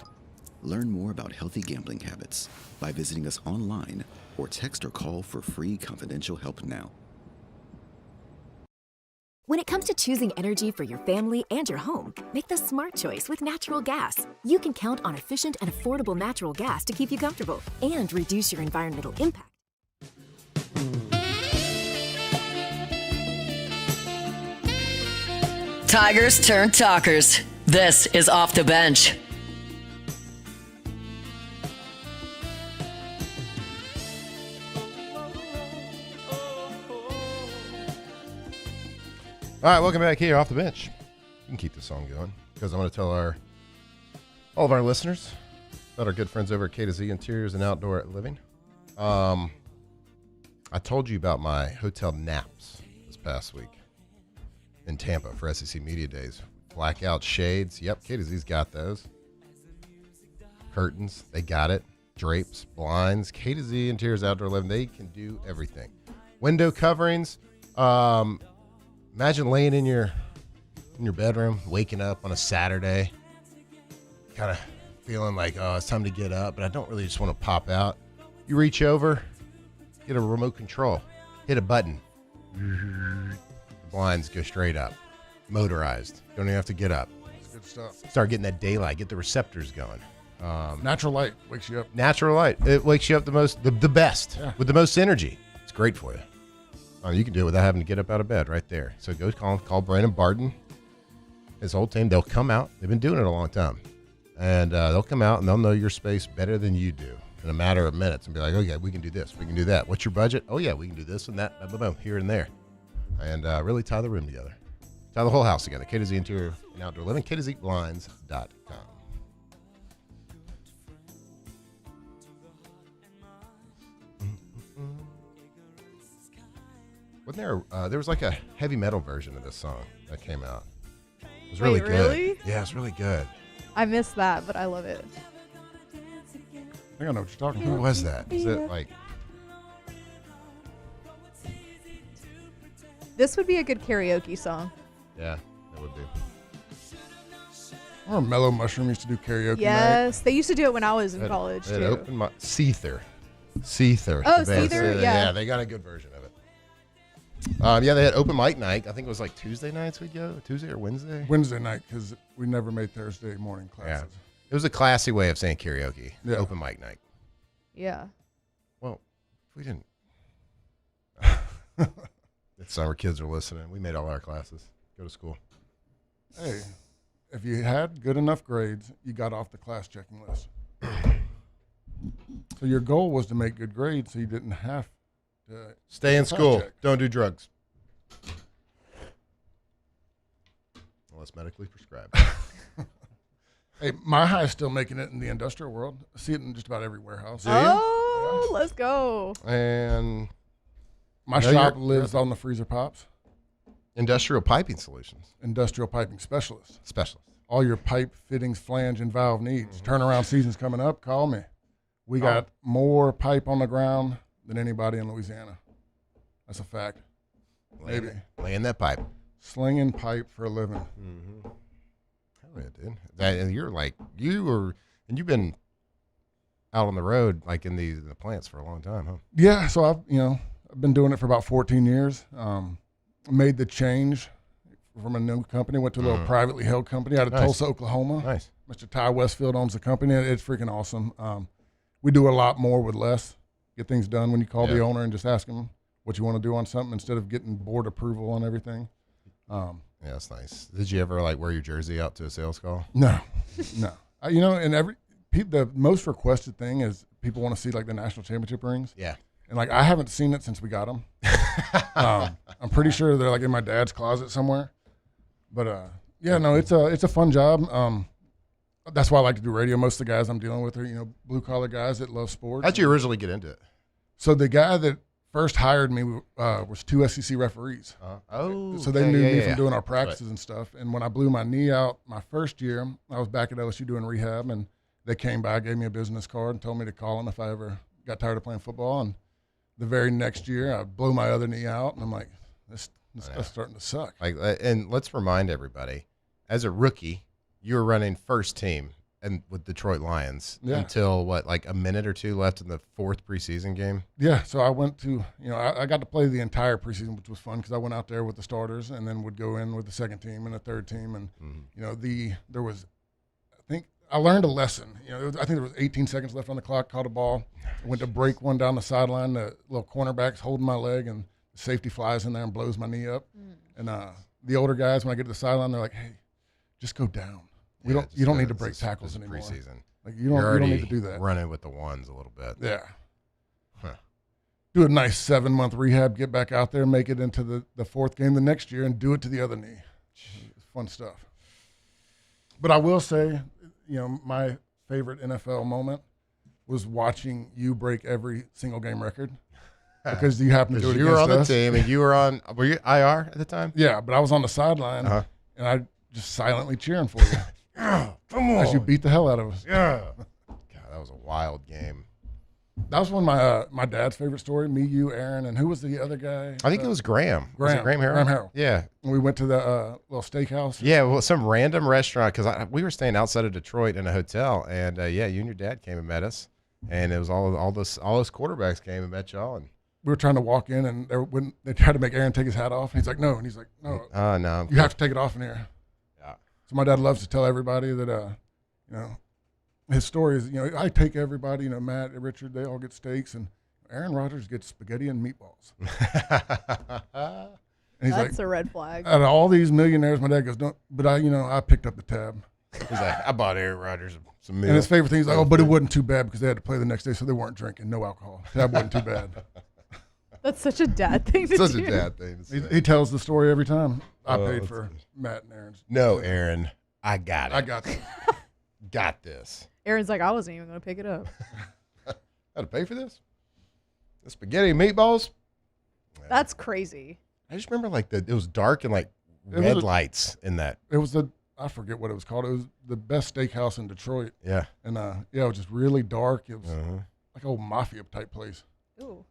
[SPEAKER 25] Learn more about healthy gambling habits by visiting us online or text or call for free confidential help now.
[SPEAKER 11] When it comes to choosing energy for your family and your home, make the smart choice with natural gas. You can count on efficient and affordable natural gas to keep you comfortable and reduce your environmental impact.
[SPEAKER 1] Tigers turn talkers. This is Off the Bench.
[SPEAKER 3] All right, welcome back here Off the Bench. You can keep the song going because I'm going to tell all of our listeners about our good friends over at K2Z Interiors and Outdoor Living. I told you about my hotel naps this past week in Tampa for SEC Media Days. Blackout shades. Yep, K2Z's got those. Curtains, they got it. Drapes, blinds, K2Z Interiors Outdoor Living. They can do everything. Window coverings. Imagine laying in your bedroom, waking up on a Saturday, kind of feeling like, oh, it's time to get up, but I don't really just want to pop out. You reach over, get a remote control, hit a button. The blinds go straight up. Motorized. Don't even have to get up.
[SPEAKER 4] That's good stuff.
[SPEAKER 3] Start getting that daylight. Get the receptors going.
[SPEAKER 4] Natural light wakes you up.
[SPEAKER 3] Natural light. It wakes you up the best, with the most energy. It's great for you. You can do it without having to get up out of bed right there. So go call Brandon Barton, his whole team. They'll come out. They've been doing it a long time. And they'll come out and they'll know your space better than you do in a matter of minutes and be like, okay, we can do this. We can do that. What's your budget? Oh, yeah, we can do this and that. Boom, boom, here and there. And really tie the room together. Tie the whole house together. K2Z Interior and Outdoor Living. KTZBlinds.com. Wasn't there was like a heavy metal version of this song that came out. It was really good.
[SPEAKER 5] Really?
[SPEAKER 3] Yeah, it's really good.
[SPEAKER 5] I missed that, but I love it.
[SPEAKER 4] I think I know what you're talking about.
[SPEAKER 3] Who was that? Is it like...
[SPEAKER 5] This would be a good karaoke song.
[SPEAKER 3] Yeah, it would be.
[SPEAKER 4] I remember Mellow Mushroom used to do karaoke
[SPEAKER 5] Yes, they used to do it when I was in college, too.
[SPEAKER 3] Open my Seether. Seether.
[SPEAKER 5] Oh,
[SPEAKER 3] the band.
[SPEAKER 5] Seether?
[SPEAKER 3] Yeah, they got a good version of it. Yeah, they had open mic night. I think it was like Tuesday nights we'd go. Tuesday or Wednesday?
[SPEAKER 4] Wednesday night, because we never made Thursday morning classes.
[SPEAKER 3] Yeah. It was a classy way of saying karaoke.
[SPEAKER 4] Yeah.
[SPEAKER 3] Open mic night.
[SPEAKER 5] Yeah.
[SPEAKER 3] Well, we didn't. It's summer kids are listening. We made all our classes. Go to school.
[SPEAKER 4] Hey, if you had good enough grades, you got off the class checking list. So your goal was to make good grades so you didn't have to
[SPEAKER 3] stay in school.
[SPEAKER 4] Check.
[SPEAKER 3] Don't do drugs. Unless medically prescribed.
[SPEAKER 4] Hey, my high is still making it in the industrial world. I see it in just about every warehouse.
[SPEAKER 5] Oh, let's go.
[SPEAKER 3] And
[SPEAKER 4] my shop lives on the freezer pops.
[SPEAKER 3] Industrial Piping Solutions.
[SPEAKER 4] Industrial Piping Specialist.
[SPEAKER 3] Specialist.
[SPEAKER 4] All your pipe, fittings, flange, and valve needs. Turnaround season's coming up. Call me. We got more pipe on the ground than anybody in Louisiana. That's a fact. Maybe.
[SPEAKER 3] Laying that pipe.
[SPEAKER 4] Slinging pipe for a living.
[SPEAKER 3] Mm-hmm. Hell yeah, dude. And you're like, you've been out on the road, like in the plants for a long time, huh?
[SPEAKER 4] Yeah. So I've been doing it for about 14 years. Made the change from a new company, went to a little privately held company out of Tulsa, Oklahoma.
[SPEAKER 3] Nice.
[SPEAKER 4] Mr. Ty Westfield owns the company. It's freaking awesome. We do a lot more with less. Get things done when you call the owner and just ask him what you want to do on something instead of getting board approval on everything.
[SPEAKER 3] Yeah, that's nice. Did you ever like wear your jersey out to a sales call?
[SPEAKER 4] No, no. And the most requested thing is people want to see like the national championship rings.
[SPEAKER 3] Yeah. And
[SPEAKER 4] like I haven't seen it since we got them. I'm pretty sure they're like in my dad's closet somewhere. But yeah, no, it's a fun job. That's why I like to do radio. Most of the guys I'm dealing with are blue collar guys that love sports.
[SPEAKER 3] How'd you originally get into it?
[SPEAKER 4] So the guy that first hired me was 2 SEC referees. So they knew me from doing our practices and stuff. And when I blew my knee out my first year, I was back at LSU doing rehab, and they came by, gave me a business card, and told me to call them if I ever got tired of playing football. And the very next year, I blew my other knee out, and I'm like, this stuff's starting to suck.
[SPEAKER 3] And let's remind everybody, as a rookie, you were running first team and with Detroit Lions
[SPEAKER 4] Yeah.
[SPEAKER 3] until like a minute or two left in the 4th preseason game.
[SPEAKER 4] Yeah, so I went to, I got to play the entire preseason, which was fun because I went out there with the starters and then would go in with the second team and the third team. And, there was, I learned a lesson. I think there was 18 seconds left on the clock, caught a ball, went to break one down the sideline, the little cornerback's holding my leg, and the safety flies in there and blows my knee up. And the older guys, when I get to the sideline, they're like, hey, just go down. You don't need to break tackles anymore.
[SPEAKER 3] Preseason.
[SPEAKER 4] Like you don't need to do that.
[SPEAKER 3] Running with the ones a little bit.
[SPEAKER 4] Yeah. Do a nice 7-month rehab, get back out there, make it into the 4th game the next year, and do it to the other knee. Fun stuff. But I will say, my favorite NFL moment was watching you break every single game record because you happened to do it
[SPEAKER 3] You
[SPEAKER 4] against
[SPEAKER 3] were on
[SPEAKER 4] us.
[SPEAKER 3] the team, and you were you IR at the time?
[SPEAKER 4] Yeah, but I was on the sideline, and I just silently cheering for you.
[SPEAKER 3] Come on.
[SPEAKER 4] As you beat the hell out of us.
[SPEAKER 3] Yeah. God, that was a wild game.
[SPEAKER 4] That was one of my dad's favorite story. Me, you, Aaron, and who was the other guy?
[SPEAKER 3] I think it was Graham. Was it Graham Harrell?
[SPEAKER 4] Graham Harrell.
[SPEAKER 3] Yeah.
[SPEAKER 4] And we went to the little steakhouse.
[SPEAKER 3] Yeah, well, some random restaurant because we were staying outside of Detroit in a hotel, and you and your dad came and met us, and it was all those quarterbacks came and met y'all, and
[SPEAKER 4] we were trying to walk in, and they tried to make Aaron take his hat off, and he's like, no, and he's like, no,
[SPEAKER 3] no,
[SPEAKER 4] you have to take it off in here.
[SPEAKER 3] Yeah.
[SPEAKER 4] So my dad loves to tell everybody that, his story is, I take everybody, Matt, Richard, they all get steaks, and Aaron Rodgers gets spaghetti and meatballs. And he's
[SPEAKER 5] That's a red flag.
[SPEAKER 4] Out of all these millionaires, my dad goes, don't, but I picked up the tab.
[SPEAKER 3] He's like, I bought Aaron Rodgers some meals.
[SPEAKER 4] And his favorite thing is like, but it wasn't too bad because they had to play the next day, so they weren't drinking, no alcohol. Tab wasn't too bad.
[SPEAKER 5] That's such a dad thing to do.
[SPEAKER 3] Such a dad thing to say.
[SPEAKER 4] He tells the story every time. I paid for Matt and Aaron's.
[SPEAKER 3] No, Aaron, I got it.
[SPEAKER 4] I got this.
[SPEAKER 3] Got this.
[SPEAKER 5] Aaron's like, I wasn't even going to pick it up.
[SPEAKER 3] Had to pay for this? The spaghetti and meatballs?
[SPEAKER 5] That's crazy.
[SPEAKER 3] I just remember it was dark and red lights in that.
[SPEAKER 4] It was I forget what it was called. It was the best steakhouse in Detroit.
[SPEAKER 3] Yeah.
[SPEAKER 4] And it was just really dark. It was like an old mafia type place.
[SPEAKER 5] Ooh.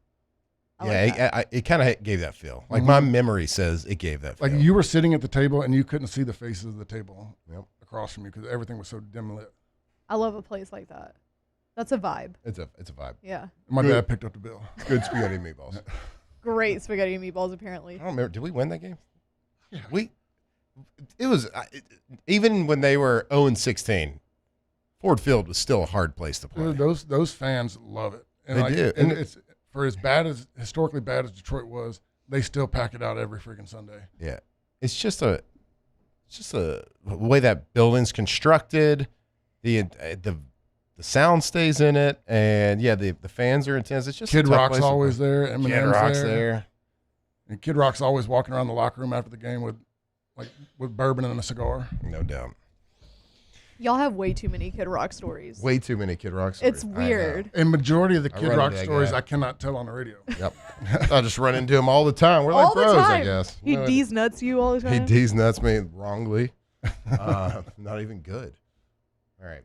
[SPEAKER 3] It kind of gave that feel. Like my memory says it gave that feel.
[SPEAKER 4] Like you were sitting at the table and you couldn't see the faces of the table across from you because everything was so dim lit.
[SPEAKER 5] I love a place like that. It's a vibe.
[SPEAKER 3] It's a vibe.
[SPEAKER 5] Yeah.
[SPEAKER 4] My dad picked up the bill.
[SPEAKER 3] Good spaghetti and meatballs.
[SPEAKER 5] Great spaghetti and meatballs, apparently.
[SPEAKER 3] I don't remember. Did we win that game? Yeah. It was even when they were 0-16. Ford Field was still a hard place to play.
[SPEAKER 4] Those fans love it. And
[SPEAKER 3] they do.
[SPEAKER 4] And it's for historically bad as Detroit was, they still pack it out every freaking Sunday.
[SPEAKER 3] Yeah. It's just a way that building's constructed. The sound stays in it, and the fans are intense. It's just
[SPEAKER 4] Kid
[SPEAKER 3] a tough
[SPEAKER 4] Rock's
[SPEAKER 3] place
[SPEAKER 4] always there.
[SPEAKER 3] Kid
[SPEAKER 4] Eminem's
[SPEAKER 3] Rock's there.
[SPEAKER 4] And Kid Rock's always walking around the locker room after the game with bourbon and a cigar.
[SPEAKER 3] No doubt.
[SPEAKER 5] Y'all have way too many Kid Rock stories.
[SPEAKER 3] Way too many Kid Rock stories.
[SPEAKER 5] It's weird.
[SPEAKER 4] And majority of the Kid Rock stories
[SPEAKER 3] guy.
[SPEAKER 4] I cannot tell on the radio.
[SPEAKER 3] Yep. I just run into him all the time. We're like
[SPEAKER 5] all
[SPEAKER 3] bros,
[SPEAKER 5] the time.
[SPEAKER 3] I guess.
[SPEAKER 5] He D's nuts you all the time.
[SPEAKER 3] He D's nuts me wrongly. Not even good. All right.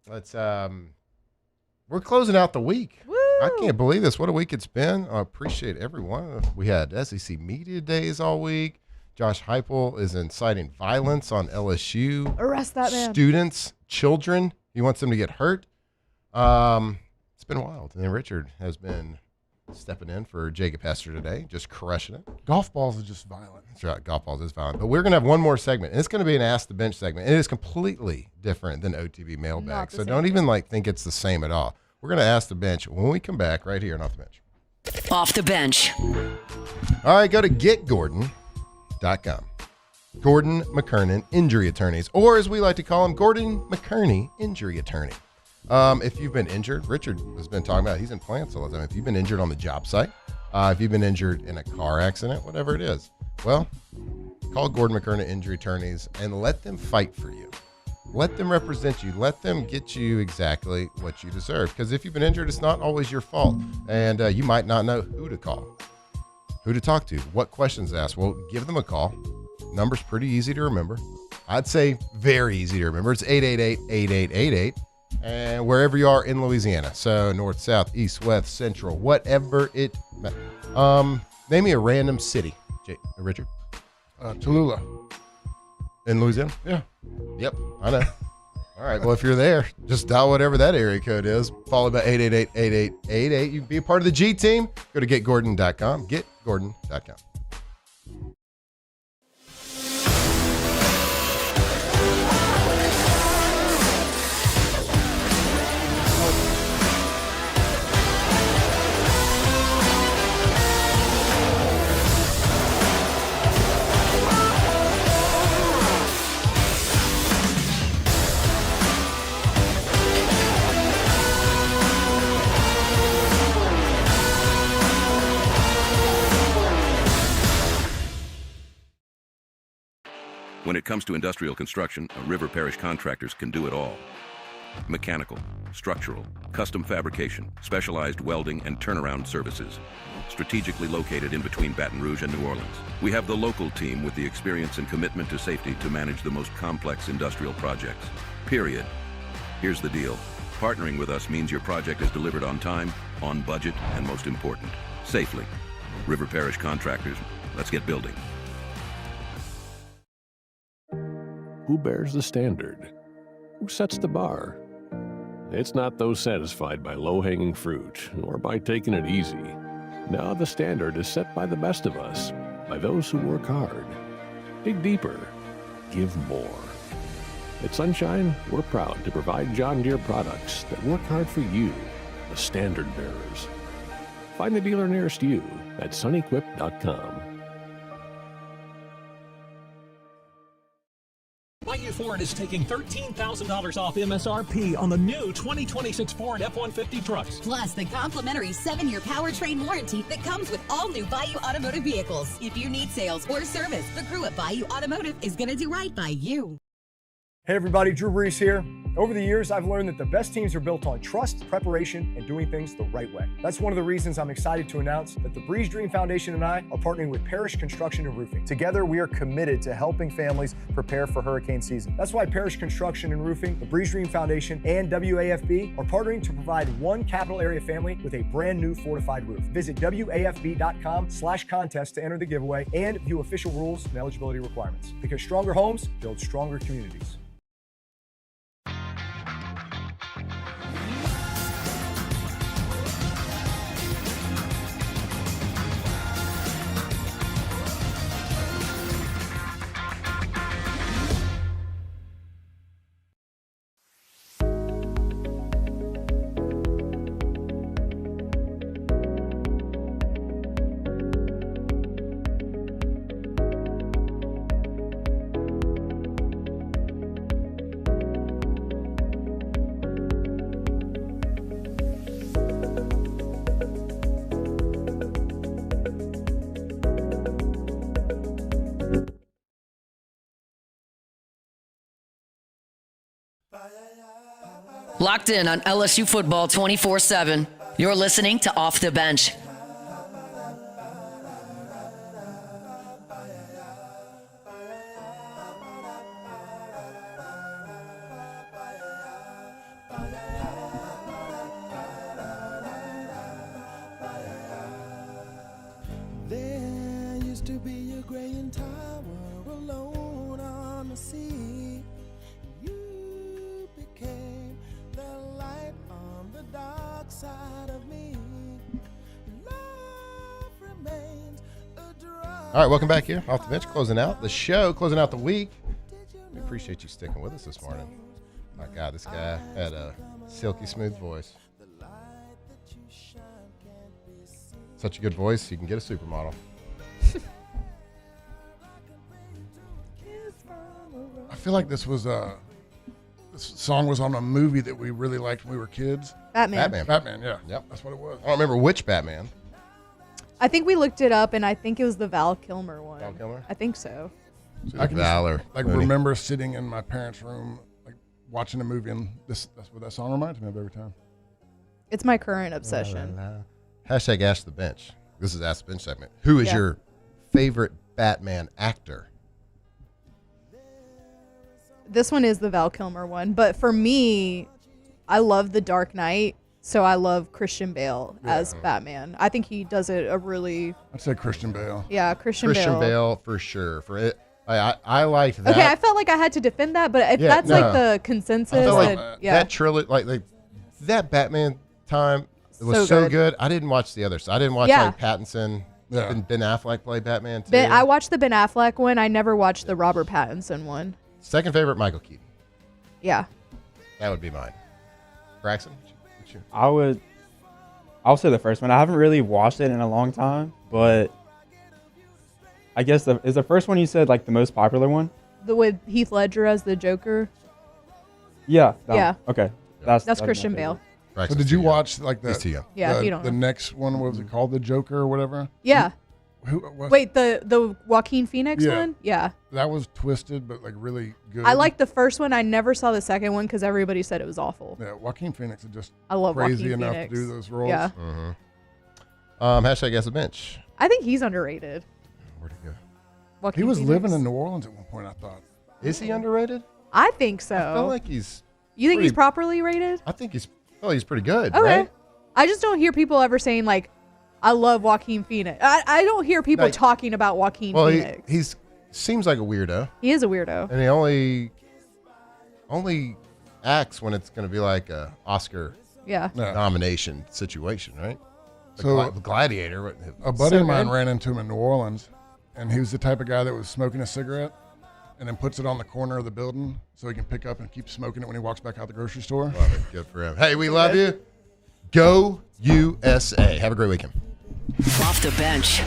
[SPEAKER 3] Let's we're closing out the week.
[SPEAKER 5] Woo!
[SPEAKER 3] I can't believe this. What a week it's been. I appreciate everyone. We had SEC Media Days all week. Josh Heupel is inciting violence on LSU.
[SPEAKER 5] Arrest that man.
[SPEAKER 3] Students, children. He wants them to get hurt. It's been wild. And then Richard has been stepping in for Jacob Hester today, just crushing it.
[SPEAKER 4] Golf balls are just violent.
[SPEAKER 3] That's right. Golf balls is violent. But we're going to have one more segment, and it's going to be an Ask the Bench segment. And it is completely different than OTB mailbag. So don't even think it's the same at all. We're going to ask the bench when we come back right here on Off the Bench.
[SPEAKER 1] Off the Bench.
[SPEAKER 3] All right, go to getgordon.com. Gordon McKernan Injury Attorneys, or as we like to call him, Gordon McKerney Injury Attorney. If you've been injured, Richard has been talking about, he's in plants all the time. If you've been injured on the job site, if you've been injured in a car accident, whatever it is, well, call Gordon McKernan Injury Attorneys and let them fight for you. Let them represent you. Let them get you exactly what you deserve. Because if you've been injured, it's not always your fault. And you might not know who to call, who to talk to, what questions to ask. Well, give them a call. Number's pretty easy to remember. I'd say very easy to remember. It's 888-8888. And wherever you are in Louisiana. So north, south, east, west, central, whatever it name me a random city, Richard.
[SPEAKER 4] Tallulah.
[SPEAKER 3] In Louisiana?
[SPEAKER 4] Yeah.
[SPEAKER 3] Yep, I know. All right. Well, if you're there, just dial whatever that area code is, followed by 888-8888. You can be a part of the G team. Go to getgordon.com. Getgordon.com.
[SPEAKER 7] When it comes to industrial construction, River Parish Contractors can do it all. Mechanical, structural, custom fabrication, specialized welding and turnaround services. Strategically located in between Baton Rouge and New Orleans, we have the local team with the experience and commitment to safety to manage the most complex industrial projects. Period. Here's the deal. Partnering with us means your project is delivered on time, on budget, and most important, safely. River Parish Contractors, let's get building.
[SPEAKER 8] Who bears the standard? Who sets the bar? It's not those satisfied by low-hanging fruit or by taking it easy. No, the standard is set by the best of us, by those who work hard. Dig deeper. Give more. At Sunshine, we're proud to provide John Deere products that work hard for you, the standard bearers. Find the dealer nearest you at sunequip.com.
[SPEAKER 9] Bayou Ford is taking $13,000 off MSRP on the new 2026 Ford F-150 trucks.
[SPEAKER 10] Plus the complimentary 7-year powertrain warranty that comes with all new Bayou Automotive vehicles. If you need sales or service, the crew at Bayou Automotive is going to do right by you.
[SPEAKER 12] Hey everybody, Drew Brees here. Over the years, I've learned that the best teams are built on trust, preparation, and doing things the right way. That's one of the reasons I'm excited to announce that the Breeze Dream Foundation and I are partnering with Parish Construction and Roofing. Together, we are committed to helping families prepare for hurricane season. That's why Parish Construction and Roofing, the Breeze Dream Foundation, and WAFB are partnering to provide one capital area family with a brand new fortified roof. Visit WAFB.com/contest to enter the giveaway and view official rules and eligibility requirements. Because stronger homes build stronger communities.
[SPEAKER 1] Locked in on LSU football 24/7. You're listening to Off the Bench.
[SPEAKER 18] There used to be a graying tower alone on the sea. You became the light on the dark side of me. Love remains a drug.
[SPEAKER 3] All right, welcome back here. Off the Bench, closing out the show, closing out the week. We appreciate you sticking with us this morning. My God, this guy had a silky smooth voice. Such a good voice, you can get a supermodel.
[SPEAKER 4] I feel like this song was on a movie that we really liked when we were kids.
[SPEAKER 5] Batman.
[SPEAKER 4] Batman, yeah.
[SPEAKER 3] Yep.
[SPEAKER 4] That's what it was.
[SPEAKER 3] I don't remember which Batman.
[SPEAKER 5] I think we looked it up, and I think it was the Val Kilmer one.
[SPEAKER 3] Val Kilmer?
[SPEAKER 5] I think so.
[SPEAKER 4] I can
[SPEAKER 3] Valor.
[SPEAKER 4] just, remember sitting in my parents' room, watching a movie, and that's what that song reminds me of every time.
[SPEAKER 5] It's my current obsession.
[SPEAKER 3] Hashtag Ask the Bench. This is Ask the Bench segment. Who is your favorite Batman actor?
[SPEAKER 5] This one is the Val Kilmer one, but for me, I love The Dark Knight, so I love Christian Bale as Batman. I think he does it a really...
[SPEAKER 4] I'd say Christian Bale.
[SPEAKER 5] Yeah, Christian Bale.
[SPEAKER 3] Christian Bale for sure. I like that.
[SPEAKER 5] Okay, I felt like I had to defend that, but if that's like the consensus,
[SPEAKER 3] I felt like
[SPEAKER 5] that
[SPEAKER 3] trilogy, like that Batman time, it was so good. I didn't watch the others. I didn't watch like Pattinson. Ben Affleck play Batman too.
[SPEAKER 5] I watched the Ben Affleck one. I never watched the Robert Pattinson one.
[SPEAKER 3] Second favorite, Michael Keaton.
[SPEAKER 5] Yeah.
[SPEAKER 3] That would be mine. Braxton?
[SPEAKER 2] I'll say the first one. I haven't really watched it in a long time, but I guess is the first one you said like the most popular one?
[SPEAKER 5] With Heath Ledger as the Joker.
[SPEAKER 2] Yeah.
[SPEAKER 5] Yeah.
[SPEAKER 2] Okay.
[SPEAKER 5] That's Christian Bale.
[SPEAKER 4] So did you watch like the
[SPEAKER 5] Yeah, you don't
[SPEAKER 4] the
[SPEAKER 5] know.
[SPEAKER 4] next one? What was it called? The Joker or whatever?
[SPEAKER 5] Yeah.
[SPEAKER 4] What?
[SPEAKER 5] Wait, the Joaquin Phoenix one? Yeah.
[SPEAKER 4] That was twisted, but like really good.
[SPEAKER 5] I liked the first one. I never saw the second one because everybody said it was awful.
[SPEAKER 4] Yeah, Joaquin Phoenix is just
[SPEAKER 5] I love
[SPEAKER 4] crazy
[SPEAKER 5] Joaquin
[SPEAKER 4] enough
[SPEAKER 5] Phoenix.
[SPEAKER 4] to do those roles.
[SPEAKER 5] Yeah.
[SPEAKER 3] Hashtag as a bench.
[SPEAKER 5] I think he's underrated.
[SPEAKER 3] Where'd he go?
[SPEAKER 5] Joaquin
[SPEAKER 4] He was
[SPEAKER 5] Phoenix.
[SPEAKER 4] living in New Orleans at one point, I thought.
[SPEAKER 3] Is he underrated?
[SPEAKER 5] I think so.
[SPEAKER 3] I feel like he's.
[SPEAKER 5] You think he's
[SPEAKER 3] pretty-
[SPEAKER 5] properly rated?
[SPEAKER 3] I think he's pretty good.
[SPEAKER 5] Okay.
[SPEAKER 3] Right?
[SPEAKER 5] I just don't hear people ever saying like, I love Joaquin Phoenix. I don't hear people
[SPEAKER 3] Like-
[SPEAKER 5] talking about Joaquin
[SPEAKER 3] Well,
[SPEAKER 5] Phoenix.
[SPEAKER 3] he's seems like a weirdo,
[SPEAKER 5] He is a weirdo.
[SPEAKER 3] and he only acts when it's going to be like a Oscar
[SPEAKER 5] Yeah.
[SPEAKER 3] nomination situation, right?
[SPEAKER 4] So-
[SPEAKER 3] The Gladiator.
[SPEAKER 4] A buddy of mine ran into him in New Orleans, and he was the type of guy that was smoking a cigarette and then puts it on the corner of the building so he can pick up and keep smoking it when he walks back out the grocery store.
[SPEAKER 3] Love it. Good for him. Hey, we love you. Go USA. Have a great weekend.
[SPEAKER 1] Off the bench.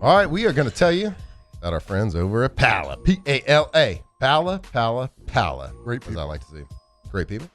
[SPEAKER 3] All right, we are going to tell you about our friends over at Pala. P-A-L-A. Pala. Great people. As I like to see. Great people.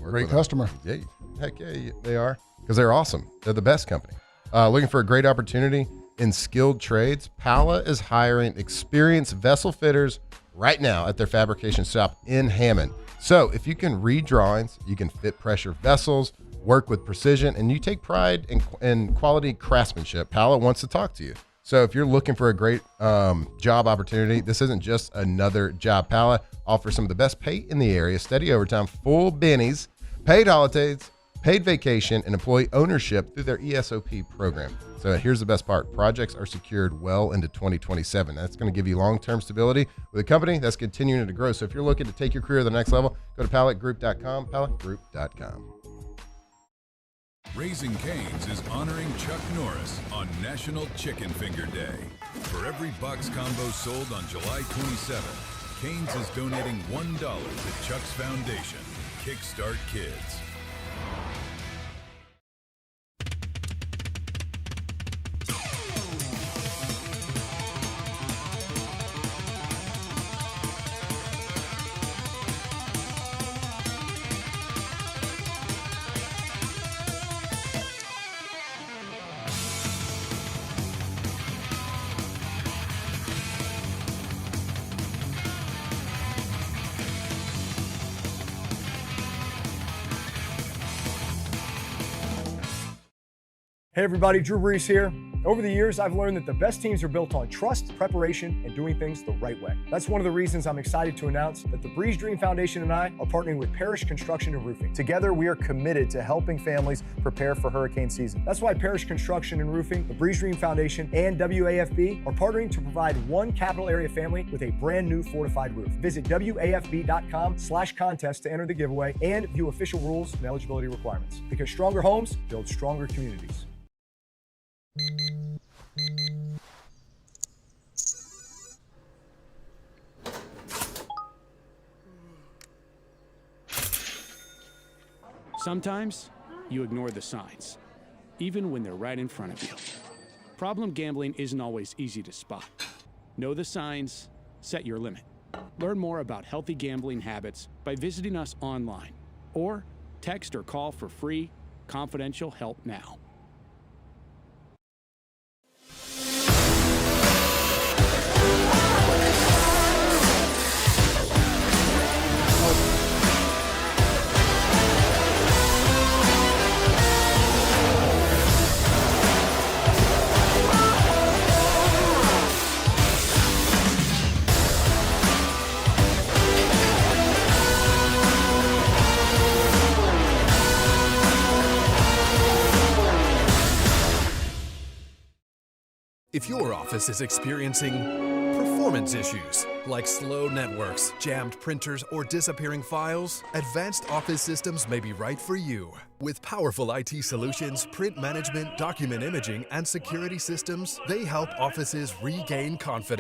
[SPEAKER 4] Great customer.
[SPEAKER 3] Yeah, heck yeah, they are. Because they're awesome. They're the best company. Looking for a great opportunity in skilled trades? Pala is hiring experienced vessel fitters right now at their fabrication shop in Hammond. So if you can read drawings, you can fit pressure vessels, work with precision, and you take pride in quality craftsmanship, Pala wants to talk to you. So if you're looking for a great job opportunity, this isn't just another job. Pala offers some of the best pay in the area, steady overtime, full bennies, paid holidays, paid vacation, and employee ownership through their ESOP program. So here's the best part. Projects are secured well into 2027. That's going to give you long-term stability with a company that's continuing to grow. So if you're looking to take your career to the next level, go to palletgroup.com, palletgroup.com.
[SPEAKER 6] Raising Cane's is honoring Chuck Norris on National Chicken Finger Day. For every box combo sold on July 27th, Cane's is donating $1 to Chuck's Foundation, Kickstart Kids.
[SPEAKER 12] Hey everybody, Drew Brees here. Over the years, I've learned that the best teams are built on trust, preparation, and doing things the right way. That's one of the reasons I'm excited to announce that the Breeze Dream Foundation and I are partnering with Parish Construction and Roofing. Together, we are committed to helping families prepare for hurricane season. That's why Parish Construction and Roofing, the Breeze Dream Foundation, and WAFB are partnering to provide one capital area family with a brand new fortified roof. Visit WAFB.com/contest to enter the giveaway and view official rules and eligibility requirements. Because stronger homes build stronger communities.
[SPEAKER 14] Sometimes you ignore the signs, even when they're right in front of you. Problem gambling isn't always easy to spot. Know the signs, set your limit. Learn more about healthy gambling habits by visiting us online or text or call for free, confidential help now.
[SPEAKER 13] If your office is experiencing performance issues like slow networks, jammed printers, or disappearing files, Advanced Office Systems may be right for you. With powerful IT solutions, print management, document imaging, and security systems, they help offices regain confidence.